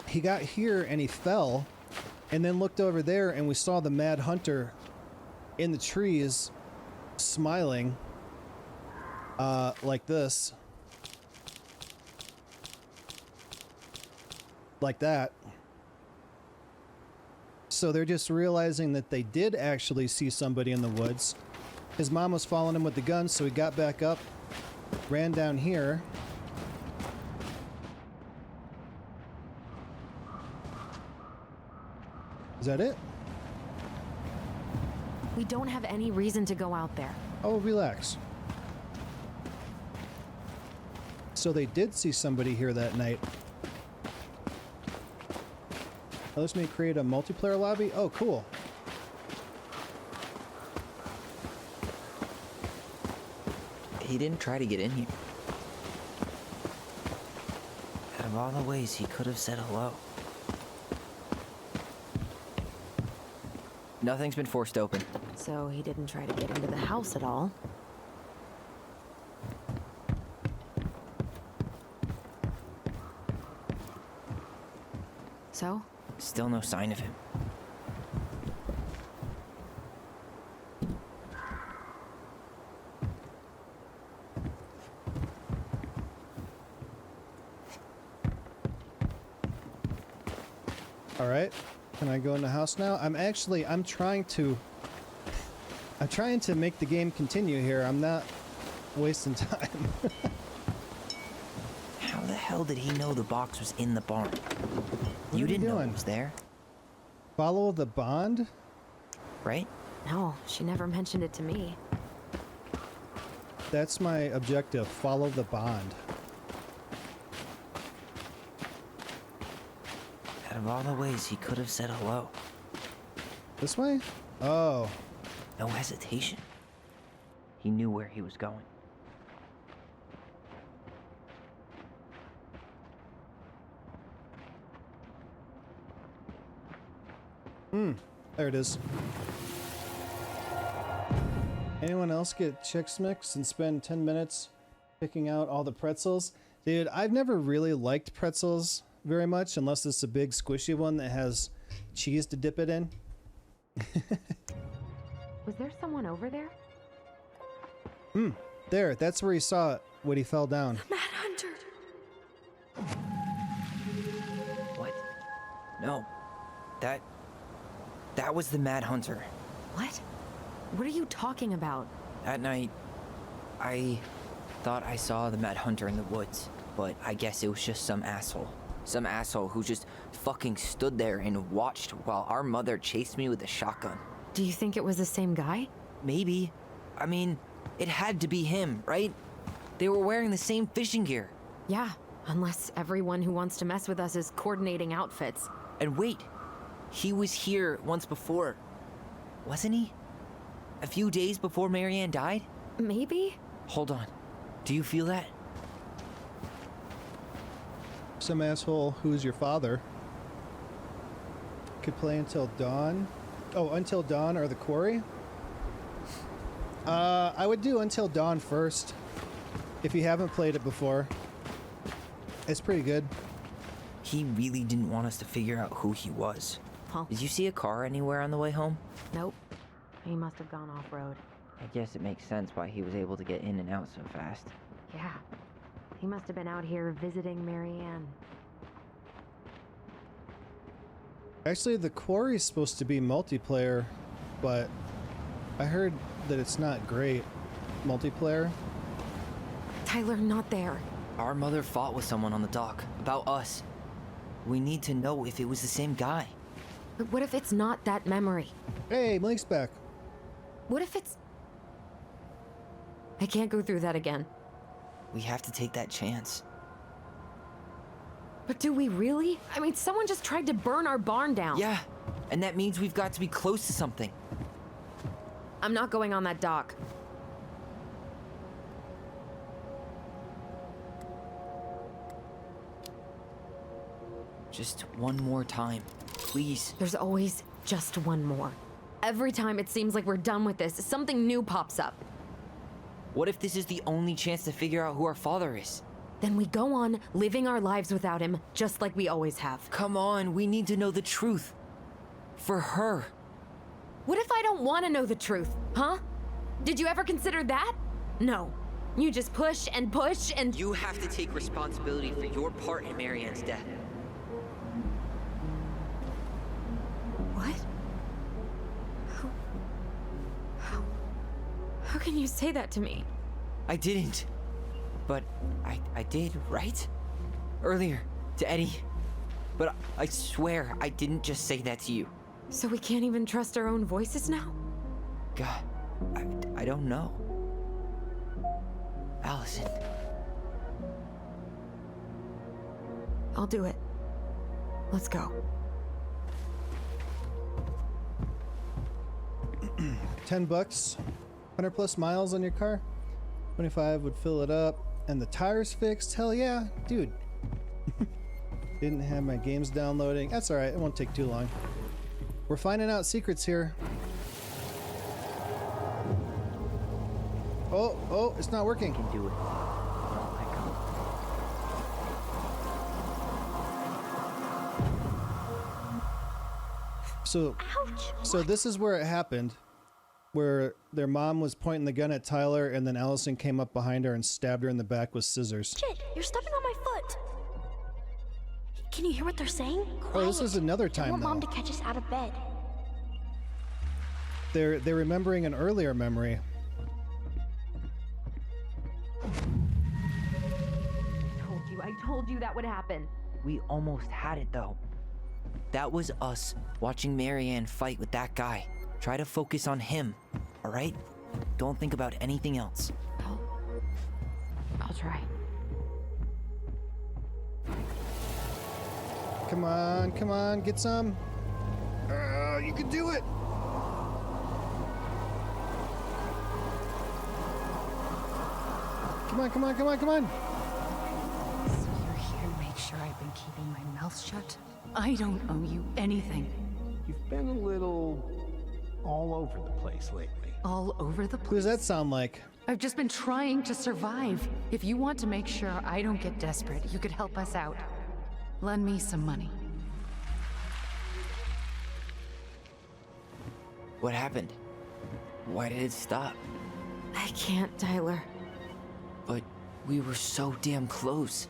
He got here and he fell, and then looked over there and we saw the Mad Hunter in the trees smiling like this. Like that. So they're just realizing that they did actually see somebody in the woods. His mom was following him with the gun, so he got back up, ran down here. Is that it? We don't have any reason to go out there. Oh, relax. So they did see somebody here that night. Let me create a multiplayer lobby. Oh, cool. He didn't try to get in here. Out of all the ways he could have said hello. Nothing's been forced open. So he didn't try to get into the house at all. So? Still no sign of him. All right, can I go in the house now? I'm trying to make the game continue here. I'm not wasting time. How the hell did he know the box was in the barn? You didn't know it was there? Follow the bond? Right? No, she never mentioned it to me. That's my objective, follow the bond. Out of all the ways he could have said hello. This way? Oh. No hesitation. He knew where he was going. There it is. Anyone else get Chex Mix and spend 10 minutes picking out all the pretzels? Dude, I've never really liked pretzels very much unless it's a big squishy one that has cheese to dip it in. Was there someone over there? There, that's where he saw it when he fell down. Mad Hunter! What? No. That was the Mad Hunter. What? What are you talking about? That night, I thought I saw the Mad Hunter in the woods, but I guess it was just some asshole. Some asshole who just fucking stood there and watched while our mother chased me with a shotgun. Do you think it was the same guy? Maybe. I mean, it had to be him, right? They were wearing the same fishing gear. Yeah, unless everyone who wants to mess with us is coordinating outfits. And wait, he was here once before, wasn't he? A few days before Marianne died? Maybe? Hold on. Do you feel that? Some asshole who's your father could play Until Dawn. Oh, Until Dawn or the Quarry? I would do Until Dawn first. If you haven't played it before. It's pretty good. He really didn't want us to figure out who he was. Huh? Did you see a car anywhere on the way home? Nope. He must have gone off-road. I guess it makes sense why he was able to get in and out so fast. Yeah. He must have been out here visiting Marianne. Actually, the Quarry is supposed to be multiplayer, but I heard that it's not great multiplayer. Tyler, not there. Our mother fought with someone on the dock about us. We need to know if it was the same guy. But what if it's not that memory? Hey, Malik's back. What if it's... I can't go through that again. We have to take that chance. But do we really? I mean, someone just tried to burn our barn down. Yeah, and that means we've got to be close to something. I'm not going on that dock. Just one more time, please. There's always just one more. Every time it seems like we're done with this, something new pops up. What if this is the only chance to figure out who our father is? Then we go on living our lives without him, just like we always have. Come on, we need to know the truth. For her. What if I don't want to know the truth, huh? Did you ever consider that? No. You just push and push and... You have to take responsibility for your part in Marianne's death. What? How can you say that to me? I didn't. But I did, right? Earlier, to Eddie. But I swear I didn't just say that to you. So we can't even trust our own voices now? God, I don't know. Alyson. I'll do it. Let's go. $10, 100 plus miles on your car. 25 would fill it up. And the tires fixed? Hell yeah, dude. Didn't have my games downloading. That's alright, it won't take too long. We're finding out secrets here. Oh, it's not working. Can do it. So, so this is where it happened, where their mom was pointing the gun at Tyler, and then Alyson came up behind her and stabbed her in the back with scissors. Shit, you're stepping on my foot. Can you hear what they're saying? Oh, this is another time, I want Mom though. to catch us out of bed. They're remembering an earlier memory. I told you that would happen. We almost had it though. That was us watching Marianne fight with that guy. Try to focus on him, all right? Don't think about anything else. I'll try. Come on, get some. You can do it. Come on. So you're here to make sure I've been keeping my mouth shut? I don't owe you anything. You've been a little all over the place lately. All over the place? Who does that sound like? I've just been trying to survive. If you want to make sure I don't get desperate, you could help us out. Lend me some money. What happened? Why did it stop? I can't, Tyler. But we were so damn close.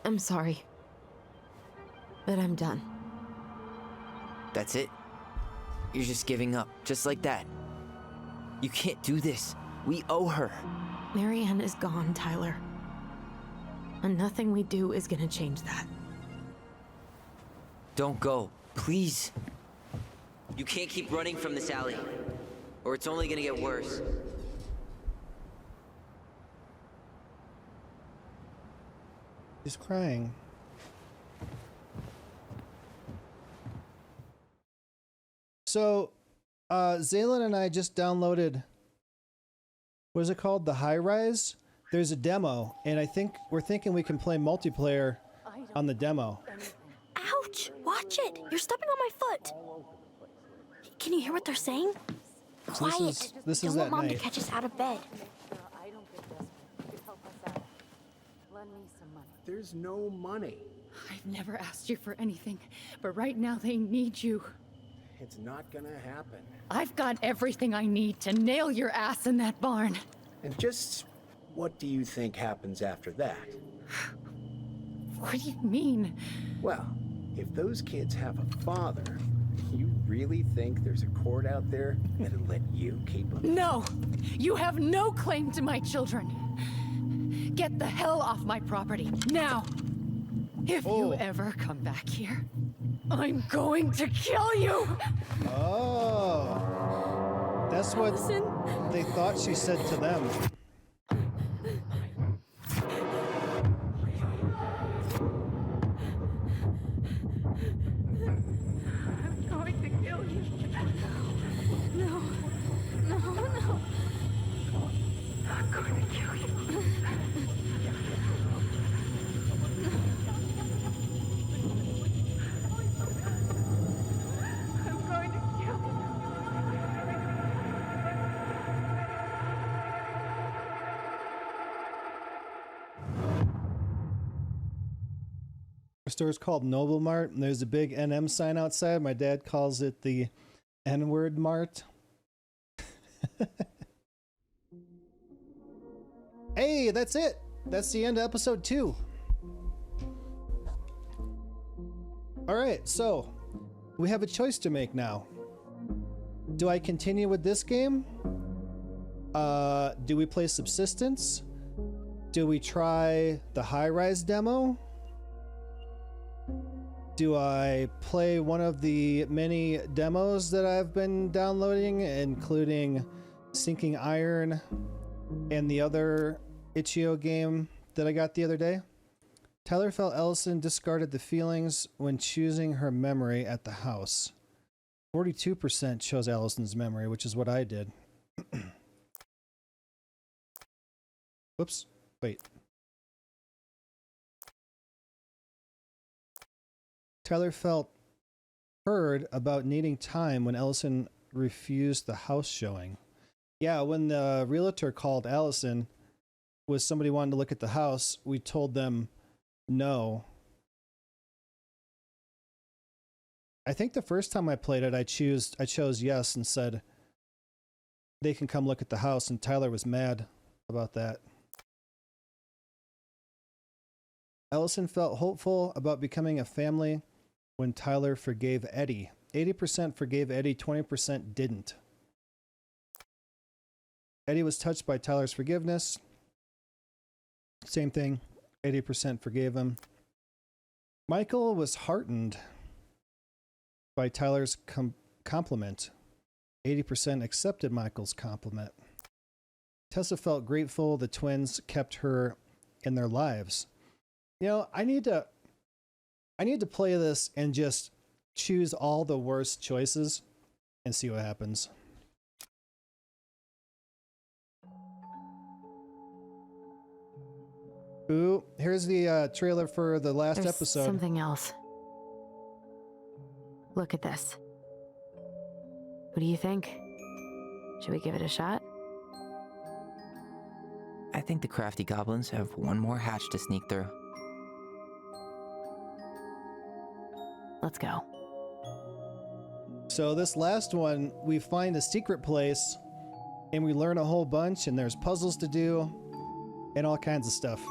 I'm sorry. But I'm done. That's it? You're just giving up, just like that. You can't do this. We owe her. Marianne is gone, Tyler. And nothing we do is gonna change that. Don't go, please. You can't keep running from this alley, or it's only gonna get worse. He's crying. So, Zaylin and I just downloaded, what is it called? The High Rise? There's a demo, and we're thinking we can play multiplayer on the demo. Ouch! Watch it! You're stepping on my foot. Can you hear what they're saying? So Quiet. this Don't is want that Mom to night. catch us out of bed. Lend me some money. There's no money. I've never asked you for anything, but right now they need you. It's not gonna happen. I've got everything I need to nail your ass in that barn. And just what do you think happens after that? What do you mean? Well, if those kids have a father, you really think there's a court out there that'll let you keep them? No! You have no claim to my children. Get the hell off my property, now! If you ever come back here, I'm going to kill you! Oh. That's what they thought she said to them. I'm going to kill you. No. I'm going to kill you. I'm going to kill you. Our store's called Noble Mart, and there's a big NM sign outside. My dad calls it the N-word Mart. Hey, that's it. That's the end of episode 2. All right, so we have a choice to make now. Do I continue with this game? Do we play Subsistence? Do we try the High Rise demo? Do I play one of the many demos that I've been downloading, including Sinking Iron and the other itch.io game that I got the other day? Tyler felt Alyson discarded the feelings when choosing her memory at the house. 42% chose Alyson's memory, which is what I did. Whoops. Wait. Tyler felt heard about needing time when Alyson refused the house showing. Yeah, when the realtor called Alyson, was somebody wanting to look at the house, we told them no. I think the first time I played it, I chose yes and said they can come look at the house, and Tyler was mad about that. Alyson felt hopeful about becoming a family when Tyler forgave Eddie. 80% forgave Eddie, 20% didn't. Eddie was touched by Tyler's forgiveness. Same thing, 80% forgave him. Michael was heartened by Tyler's compliment. 80% accepted Michael's compliment. Tessa felt grateful the twins kept her in their lives. You know, I need to play this and just choose all the worst choices and see what happens. Ooh, here's the trailer for the last There's episode. Something else. Look at this. What do you think? Should we give it a shot? I think the crafty goblins have one more hatch to sneak through. Let's go. So this last one, we find a secret place and we learn a whole bunch, and there's puzzles to do and all kinds of stuff.